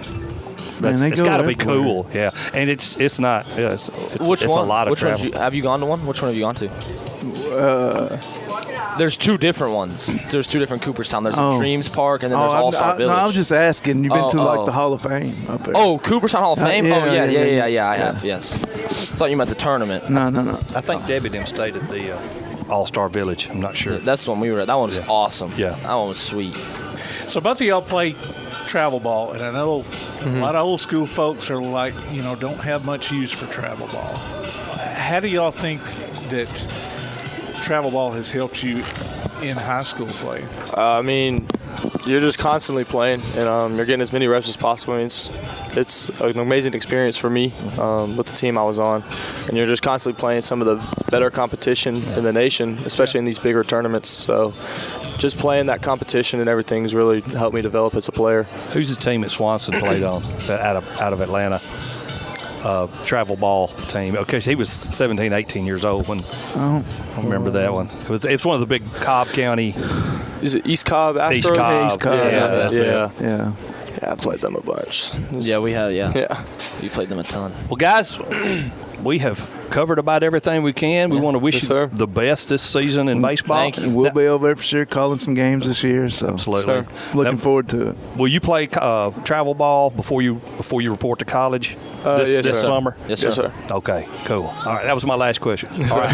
It's got to be cool, yeah. And it's not. It's a lot of travel. Have you gone to one? Which one have you gone to? There's 2 different ones. There's 2 different Cooperstown. There's Dreams Park, and then there's All-Star Village. No, I was just asking. You've been to like the Hall of Fame up there. Oh, Cooperstown Hall of Fame? Yeah, I have, yes. I thought you meant the tournament. No. I think Debbie them stayed at the All-Star Village. I'm not sure. That's the one we were at. That one was awesome. Yeah. That one was sweet. So both of y'all play travel ball, and I know a lot of old school folks are like, don't have much use for travel ball. How do y'all think that travel ball has helped you in high school play? I mean, you're just constantly playing, and you're getting as many reps as possible. I mean, it's an amazing experience for me with the team I was on, and you're just constantly playing some of the better competition in the nation, especially in these bigger tournaments. So just playing that competition and everything's really helped me develop as a player. Who's the team that Swanson played on out of Atlanta? Travel ball team. Okay, so he was 17, 18 years old when I remember that one. It's one of the big Cobb County. Is it East Cobb? Astros? East Cobb. Yeah, that's it. Yeah. Yeah, I played them a bunch. We have. Yeah. We played them a ton. Well, guys, we have covered about everything we can. We want to wish you the best this season in baseball. Thank you. We'll be over there for sure calling some games this year. So absolutely. Looking forward to it. Will you play travel ball before you report to college this summer? Yes, sir. Okay, cool. All right, that was my last question. All right.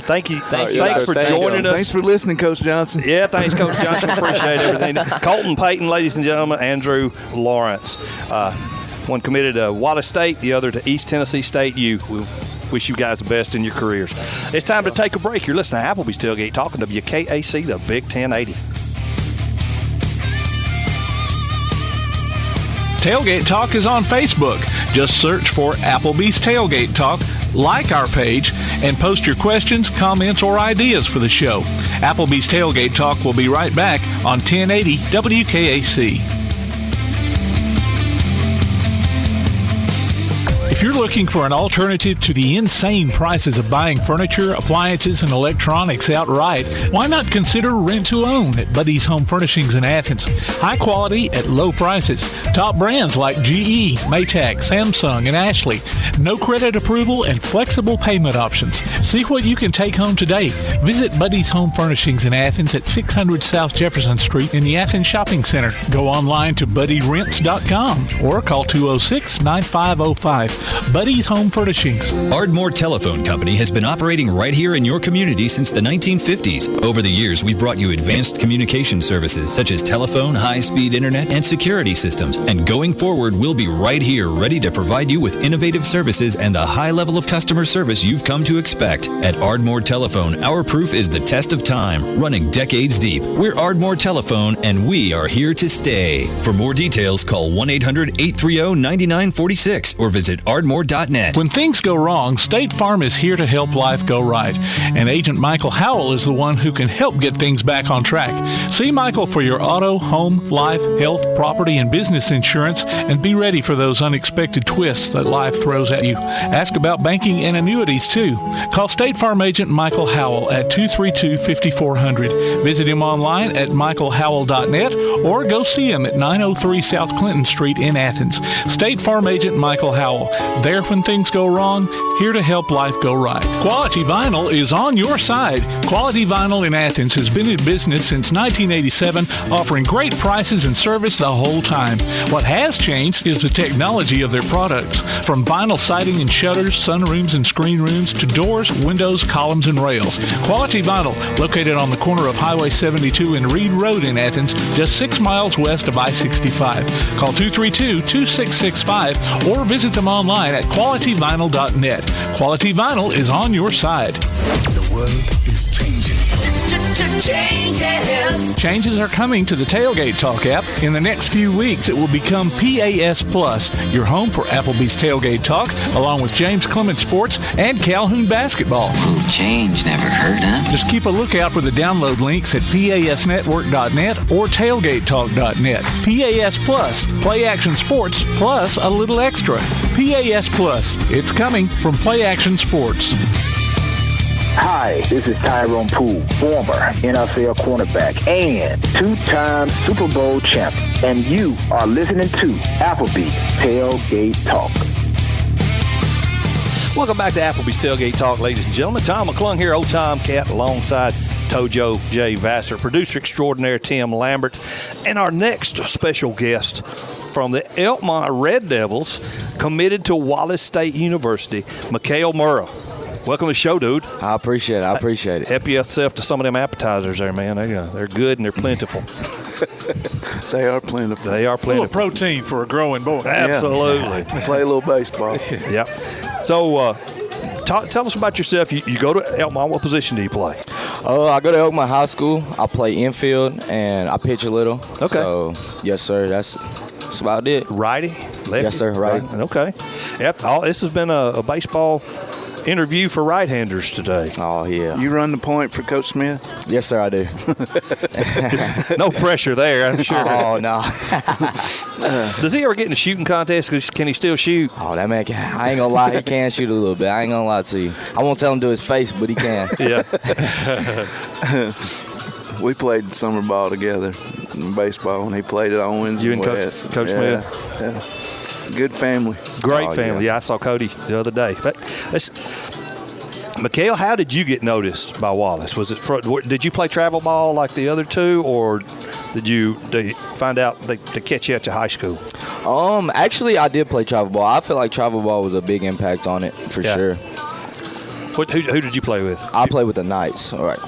Thank you. Thanks for joining us. Thanks for listening, Coach Johnson. Yeah, thanks, Coach Johnson. Appreciate everything. Colten, Payton, ladies and gentlemen, Andrew Lawrence. One committed to Wallace State, the other to East Tennessee State U. We wish you guys the best in your careers. It's time to take a break. You're listening to Applebee's Tailgate Talk on WKAC, the Big 1080. Tailgate Talk is on Facebook. Just search for Applebee's Tailgate Talk, like our page, and post your questions, comments, or ideas for the show. Applebee's Tailgate Talk will be right back on 1080 WKAC. If you're looking for an alternative to the insane prices of buying furniture, appliances, and electronics outright, why not consider rent-to-own at Buddy's Home Furnishings in Athens? High quality at low prices. Top brands like GE, Maytag, Samsung, and Ashley. No credit approval and flexible payment options. See what you can take home today. Visit Buddy's Home Furnishings in Athens at 600 South Jefferson Street in the Athens Shopping Center. Go online to buddyrents.com or call 206-9505. Buddy's Home Furnishings. Ardmore Telephone Company has been operating right here in your community since the 1950s. Over the years, we've brought you advanced communication services such as telephone, high-speed internet, and security systems. And going forward, we'll be right here ready to provide you with innovative services and the high level of customer service you've come to expect. At Ardmore Telephone, our proof is the test of time, running decades deep. We're Ardmore Telephone, and we are here to stay. For more details, call 1-800-830-9946 or visit ardmore.net. When things go wrong, State Farm is here to help life go right. And Agent Mykell Howell is the one who can help get things back on track. See Mykell for your auto, home, life, health, property, and business insurance, and be ready for those unexpected twists that life throws at you. Ask about banking and annuities, too. Call State Farm Agent Mykell Howell at 232-5400. Visit him online at mykellhowell.net or go see him at 903 South Clinton Street in Athens. State Farm Agent Mykell Howell. There when things go wrong, here to help life go right. Quality Vinyl is on your side. Quality Vinyl in Athens has been in business since 1987, offering great prices and service the whole time. What has changed is the technology of their products. From vinyl siding and shutters, sunrooms and screen rooms, to doors, windows, columns, and rails. Quality Vinyl, located on the corner of Highway 72 and Reed Road in Athens, just 6 miles west of I-65. Call 232-2665 or visit them online at qualityvinyl.net. Quality Vinyl is on your side. The world is changing. Changes are coming to the Tailgate Talk app. In the next few weeks, it will become PAS Plus, your home for Applebee's Tailgate Talk, along with James Clements Sports and Calhoun Basketball. Change, never heard, huh? Just keep a lookout for the download links at pasnetwork.net or tailgatetalk.net. PAS Plus, play action sports plus a little extra. PAS Plus, it's coming from Play Action Sports. Hi, this is Tyrone Poole, former NFL cornerback and two-time Super Bowl champ, and you are listening to Applebee's Tailgate Talk. Welcome back to Applebee's Tailgate Talk, ladies and gentlemen. Tom McClung here, old Tom Cat, alongside Tojo J. Vassar, producer extraordinaire Tim Lambert, and our next special guest from the Elkmont Red Devils, committed to Wallace State University, Mykell Murrah. Welcome to the show, dude. I appreciate it. Help yourself to some of them appetizers there, man. They're good and they're plentiful. They are plentiful. They are plentiful. A little protein for a growing boy. Absolutely. Yeah. Play a little baseball. Yep. So, tell us about yourself. You go to Elkmont. What position do you play? I go to Elkmont High School. I play infield and I pitch a little. Okay. So, yes, sir. That's about it. Righty? Lefty? Yes, sir. Righty. Okay. Yep. This has been a baseball interview for right-handers today. Oh, yeah. You run the point for Coach Smith? Yes, sir, I do. No pressure there, I'm sure. Oh, no. Does he ever get in a shooting contest? Can he still shoot? Oh, that man, I ain't going to lie, he can shoot a little bit. I ain't going to lie to you. I won't tell him to his face, but he can. Yeah. We played summer ball together in baseball, and he played at Owens. You and Coach Smith? Yeah. Good family. Great family. Yeah, I saw Cody the other day. But Mykell, how did you get noticed by Wallace? Was it did you play travel ball like the other two, or did you find out they catch you at your high school? Actually, I did play travel ball. I feel like travel ball was a big impact on it for sure. Who did you play with? I played with the Knights. All right.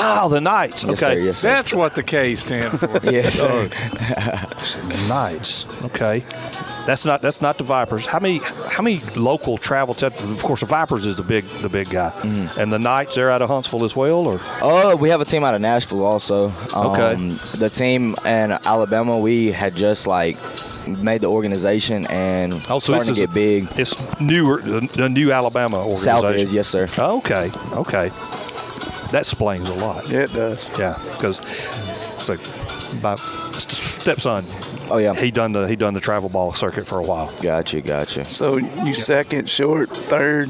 Oh, the Knights. Yes, Okay. sir, yes, sir. That's what the K stands for. Yes, sir. Knights. Okay. That's not the Vipers. How many local travel? Of course, the Vipers is the big guy, and the Knights, they're out of Huntsville as well, or? We have a team out of Nashville also. Okay. The team in Alabama, we had just made the organization and starting to get big. It's newer, the new Alabama organization. South is, yes, sir. Okay. That explains a lot. Yeah, it does. Yeah, because it's like my stepson Oh yeah. He done the travel ball circuit for a while. Gotcha. So you second, short, third.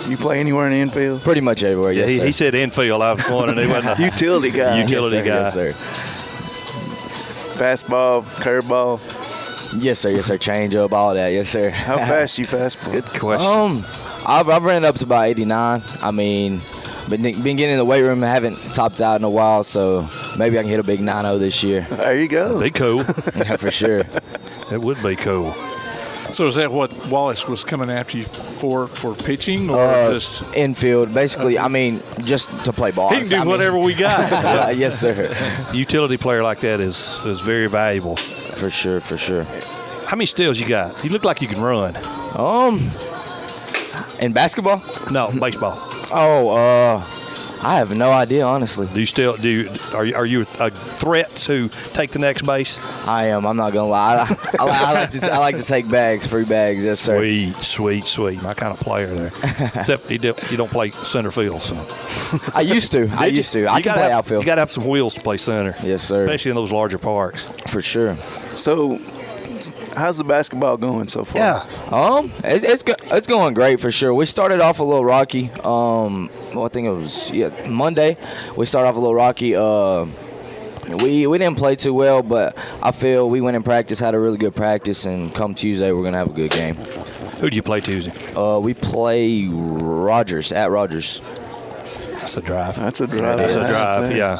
You play anywhere in the infield? Pretty much everywhere. Yes, he said infield. I was wondering. He wasn't utility guy. Utility guy. Yes, sir. Fastball, curveball. Yes, sir. Change up, all that. Yes, sir. How fast you fastball? Good question. I've ran up to about 89. I mean, been getting in the weight room. Haven't topped out in a while, so maybe I can hit a big 9-0 this year. There you go. Be cool. Yeah, for sure. It would be cool. So is that what Wallace was coming after you for pitching, or just infield? Basically, I mean, just to play ball. He can do whatever we got. Yes, sir. Utility player like that is very valuable. For sure. How many steals you got? You look like you can run. In basketball? No, baseball. I have no idea, honestly. Are you a threat to take the next base? I am. I'm not gonna lie. I like to take bags, free bags. Yes, sir. Sweet. My kind of player there. Except you don't play center field. So. I used to. I can play outfield. You got to have some wheels to play center. Yes, sir. Especially in those larger parks. For sure. So, how's the basketball going so far? Yeah. It's going great for sure. We started off a little rocky. I think it was Monday. We started off a little rocky. We didn't play too well, but I feel we went in practice, had a really good practice, and come Tuesday we're gonna have a good game. Who do you play Tuesday? We play Rogers at Rogers. That's a drive. Yeah.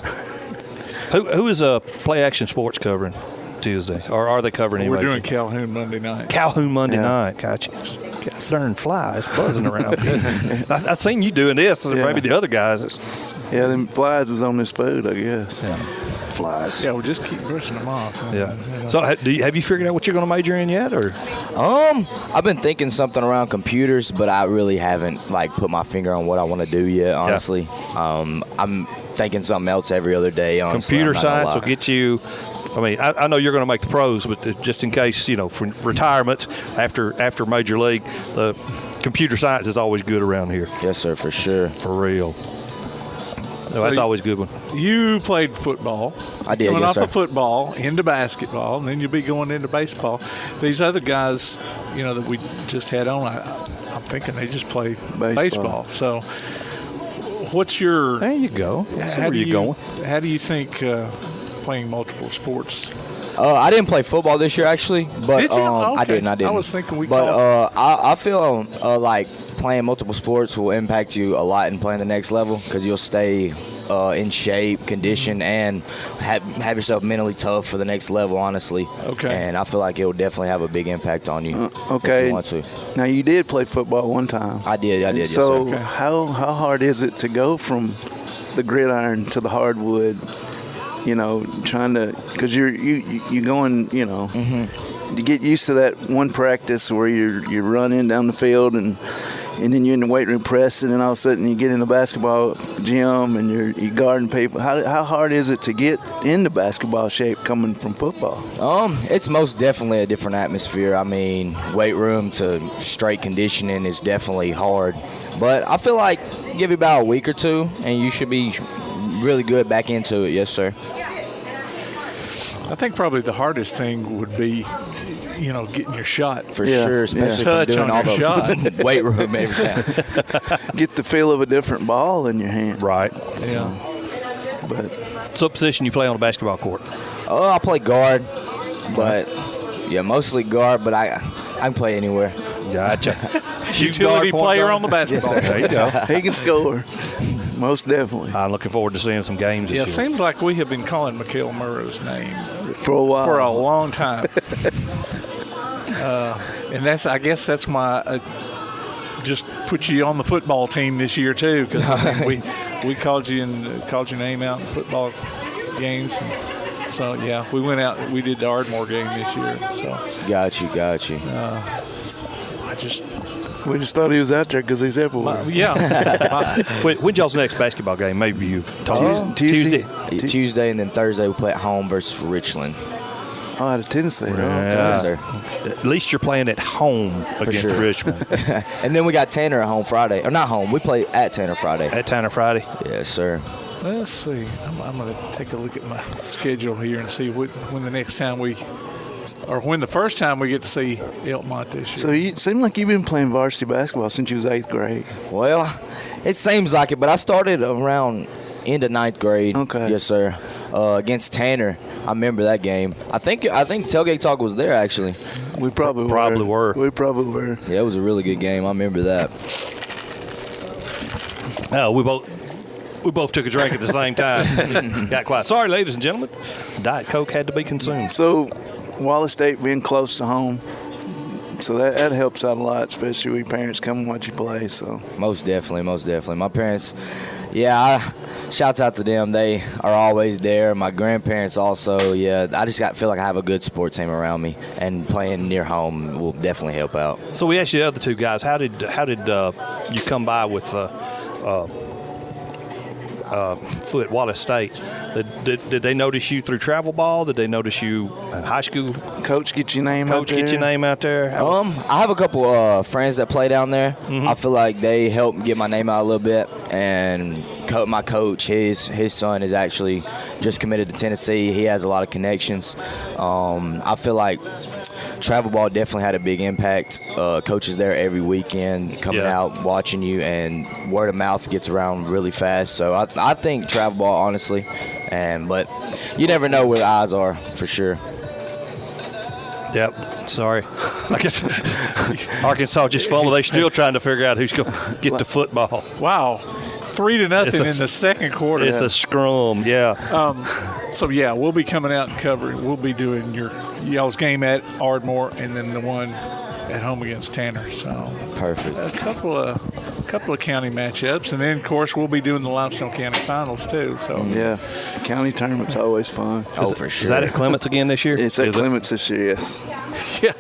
Who is Play Action Sports covering Tuesday, or are they covering anybody? We're doing Calhoun Monday night. Calhoun Monday night. Gotcha. Darn flies buzzing around. I seen you doing this. Maybe the other guys. Yeah, them flies is on this food, I guess. Yeah. Flies. Yeah, we'll just keep brushing them off. Yeah. So, have you figured out what you're going to major in yet, or? I've been thinking something around computers, but I really haven't put my finger on what I want to do yet. Honestly, I'm thinking something else every other day. Honestly, computer science will get you. I mean, I know you're going to make the pros, but just in case, for retirement after Major League, the computer science is always good around here. Yes, sir, for sure. For real. So that's always a good one. You played football. I did, Coming yes, off sir. of football into basketball, and then you'll be going into baseball. These other guys, that we just had on, I'm thinking they just play baseball. So what's your – There you go. Where you going? How do you think playing multiple sports? I didn't play football this year, actually, but Did you? I didn't. I was thinking But I feel like playing multiple sports will impact you a lot in playing the next level because you'll stay in shape, conditioned, and have yourself mentally tough for the next level, honestly. Okay. And I feel like it will definitely have a big impact on you. Okay. If you want to. Now, you did play football one time. I did. So yes, sir. how hard is it to go from the gridiron to the hardwood? Trying to, because you're going, you get used to that one practice where you're running down the field and then you're in the weight room pressing, and all of a sudden you get in the basketball gym and you're guarding people. How hard is it to get into basketball shape coming from football? It's most definitely a different atmosphere. I mean, weight room to straight conditioning is definitely hard, but I feel like give you about a week or two and you should be really good back into it. Yes, sir. I think probably the hardest thing would be, getting your shot. For sure, especially from doing all the weight room every time. Get the feel of a different ball in your hand. Right. Yeah. So what position you play on a basketball court? I play guard, but mostly guard, but I can play anywhere. Gotcha. Utility player on the basketball. Yes, sir. There you go. He can score. Most definitely. I'm looking forward to seeing some games this year. It seems like we have been calling Mykell Murrah's name for a while, for a long time. And I guess that's my just put you on the football team this year too, because we called your name out in football games. And so we went out. We did the Ardmore game this year. So got you. We just thought he was out there because he's everywhere. When's y'all's next basketball game? Maybe you've told Tuesday. Tuesday, and then Thursday we play at home versus Richland. Oh, out of Tennessee. Yes, sir. At least you're playing at home against Richmond. And then we got Tanner at home Friday. Or not home. We play at Tanner Friday. At Tanner Friday? Yes, sir. Let's see. I'm going to take a look at my schedule here and see when the next time we or when the first time we get to see Elkmont this year. So it seemed like you've been playing varsity basketball since you was 8th grade. Well, it seems like it, but I started around end of 9th grade. Okay. Yes, sir. Against Tanner. I remember that game. I think Tailgate Talk was there, actually. We probably were. We probably were. Yeah, it was a really good game. I remember that. We both took a drink at the same time. Got quiet. Sorry, ladies and gentlemen. Diet Coke had to be consumed. So, Wallace State being close to home, so that helps out a lot, especially when your parents come and watch you play. So most definitely. My parents, shouts out to them. They are always there. My grandparents also. Yeah, I just feel like I have a good sports team around me, and playing near home will definitely help out. So we asked the other two guys, how did you come by with Foot Wallace State? Did they notice you through travel ball? Did they notice you in high school? Coach, get your name out there. I have a couple friends that play down there. Mm-hmm. I feel like they helped get my name out a little bit. And my coach, his son is actually just committed to Tennessee. He has a lot of connections. I feel like travel ball definitely had a big impact. Coaches there every weekend coming out, watching you, and word of mouth gets around really fast. So I think travel ball, honestly. But you never know where the eyes are, for sure. Yep. Sorry. I guess Arkansas just fumbled. They're still trying to figure out who's going to get the football. Wow. 3-0 in the second quarter. It's a scrum, yeah. We'll be coming out and covering. We'll be doing y'all's game at Ardmore and then the one at home against Tanner. So perfect. A couple of county matchups, and then of course we'll be doing the Limestone County Finals too. So county tournament's always fun. For sure. Is that at Clements again this year? It's at Clements this year, yes. Yeah.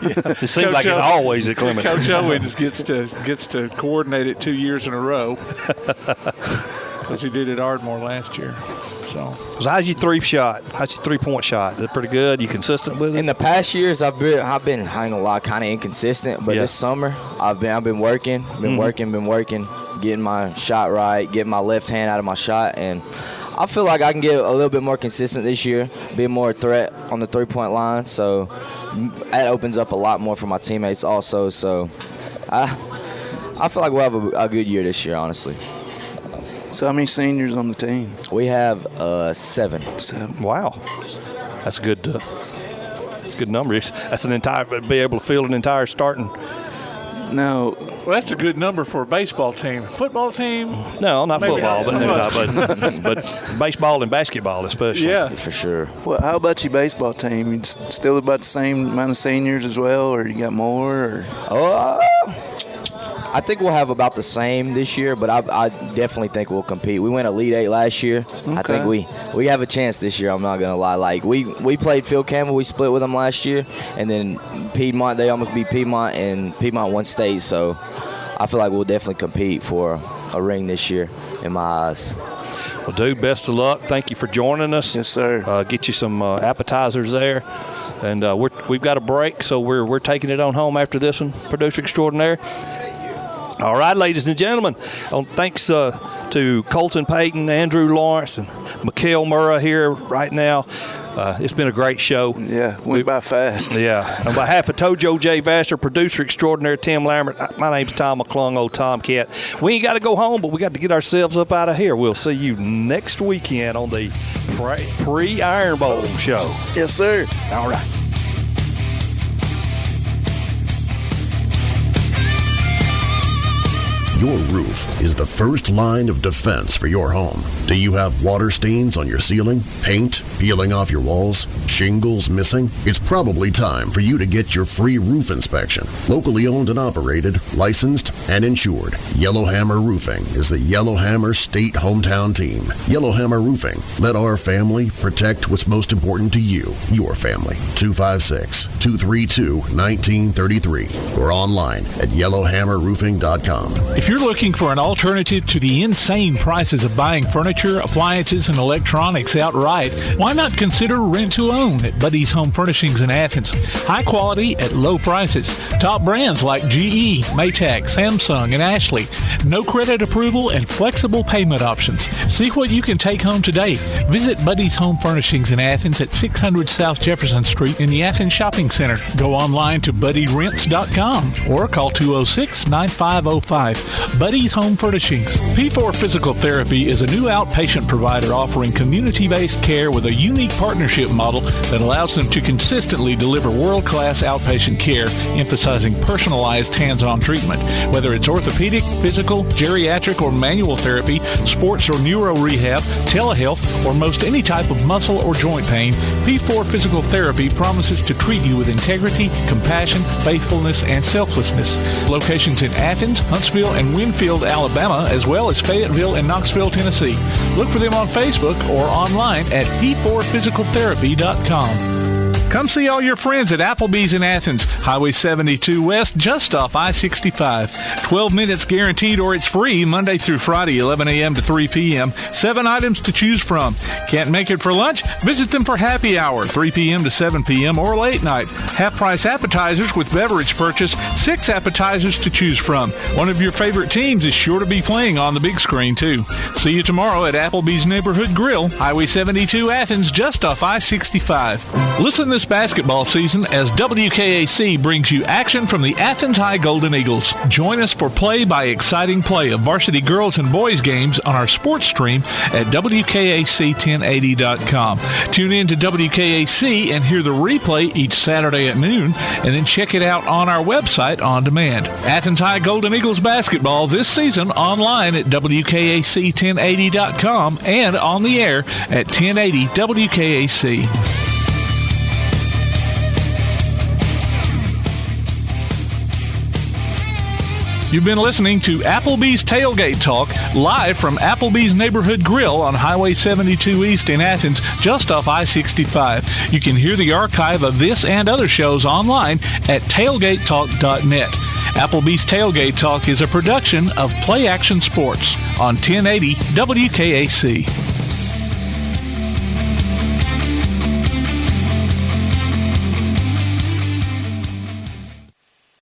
It seems like it's always at Clements. Coach Owens gets to coordinate it 2 years in a row because he did it at Ardmore last year. So how's your 3-point shot? Is it pretty good? You consistent with it? In the past years, I've been hanging a lot, kind of inconsistent. But this summer, I've been working, getting my shot right, getting my left hand out of my shot, and I feel like I can get a little bit more consistent this year, be more a threat on the 3-point line. So that opens up a lot more for my teammates also. So I feel like we'll have a good year this year, honestly. So how many seniors on the team? We have 7. Wow, that's a good number. That's an entire, be able to field an entire starting. No. Well, that's a good number for a baseball team. Football team? No, not football, but baseball and basketball especially. Yeah, for sure. Well, how about your baseball team? You still about the same amount of seniors as well, or you got more? Or? I think we'll have about the same this year, but I definitely think we'll compete. We went Elite 8 last year. Okay. I think we have a chance this year, I'm not going to lie. Like, we played Phil Campbell. We split with them last year. And then Piedmont, they almost beat Piedmont, and Piedmont won state. So I feel like we'll definitely compete for a ring this year in my eyes. Well, dude, best of luck. Thank you for joining us. Yes, sir. Get you some appetizers there. And we've got a break, so we're taking it on home after this one. Producer extraordinaire. All right, ladies and gentlemen, thanks to Colten, Payton, Andrew Lawrence, and Mykell Murrah here right now. It's been a great show. Yeah, went by fast. Yeah. On behalf of Tojo J. Vassar, producer extraordinaire Tim Lambert, my name's Tom McClung, old Tomcat. We ain't got to go home, but we got to get ourselves up out of here. We'll see you next weekend on the pre-Iron Bowl show. Yes, sir. All right. Your roof is the first line of defense for your home. Do you have water stains on your ceiling, paint peeling off your walls, shingles missing? It's probably time for you to get your free roof inspection. Locally owned and operated, licensed, and insured. Yellowhammer Roofing is the Yellowhammer State hometown team. Yellowhammer Roofing. Let our family protect what's most important to you, your family. 256-232-1933 or online at yellowhammerroofing.com. If you're looking for for an alternative to the insane prices of buying furniture, appliances, and electronics outright? Why not consider rent-to-own at Buddy's Home Furnishings in Athens? High quality at low prices. Top brands like GE, Maytag, Samsung, and Ashley. No credit approval and flexible payment options. See what you can take home today. Visit Buddy's Home Furnishings in Athens at 600 South Jefferson Street in the Athens Shopping Center. Go online to buddyrents.com or call 206-9505. Buddy's Home Furnishings. P4 Physical Therapy is a new outpatient provider offering community-based care with a unique partnership model that allows them to consistently deliver world-class outpatient care, emphasizing personalized hands-on treatment. Whether it's orthopedic, physical, geriatric, or manual therapy, sports or neuro rehab, telehealth, or most any type of muscle or joint pain, P4 Physical Therapy promises to treat you with integrity, compassion, faithfulness, and selflessness. Locations in Athens, Huntsville, and Winfield, Alabama, as well as Fayetteville and Knoxville, Tennessee. Look for them on Facebook or online at p4physicaltherapy.com. Come see all your friends at Applebee's in Athens, Highway 72 West, just off I-65. 12 minutes guaranteed or it's free, Monday through Friday, 11 a.m. to 3 p.m. 7 items to choose from. Can't make it for lunch? Visit them for happy hour, 3 p.m. to 7 p.m. or late night. Half-price appetizers with beverage purchase, 6 appetizers to choose from. One of your favorite teams is sure to be playing on the big screen, too. See you tomorrow at Applebee's Neighborhood Grill, Highway 72 Athens, just off I-65. Listen this basketball season as WKAC brings you action from the Athens High Golden Eagles. Join us for play-by-exciting play of varsity girls and boys games on our sports stream at WKAC1080.com. Tune in to WKAC and hear the replay each Saturday at noon, and then check it out on our website on demand. Athens High Golden Eagles basketball this season online at WKAC1080.com and on the air at 1080 WKAC. You've been listening to Applebee's Tailgate Talk, live from Applebee's Neighborhood Grill on Highway 72 East in Athens, just off I-65. You can hear the archive of this and other shows online at tailgatetalk.net. Applebee's Tailgate Talk is a production of Play Action Sports on 1080 WKAC.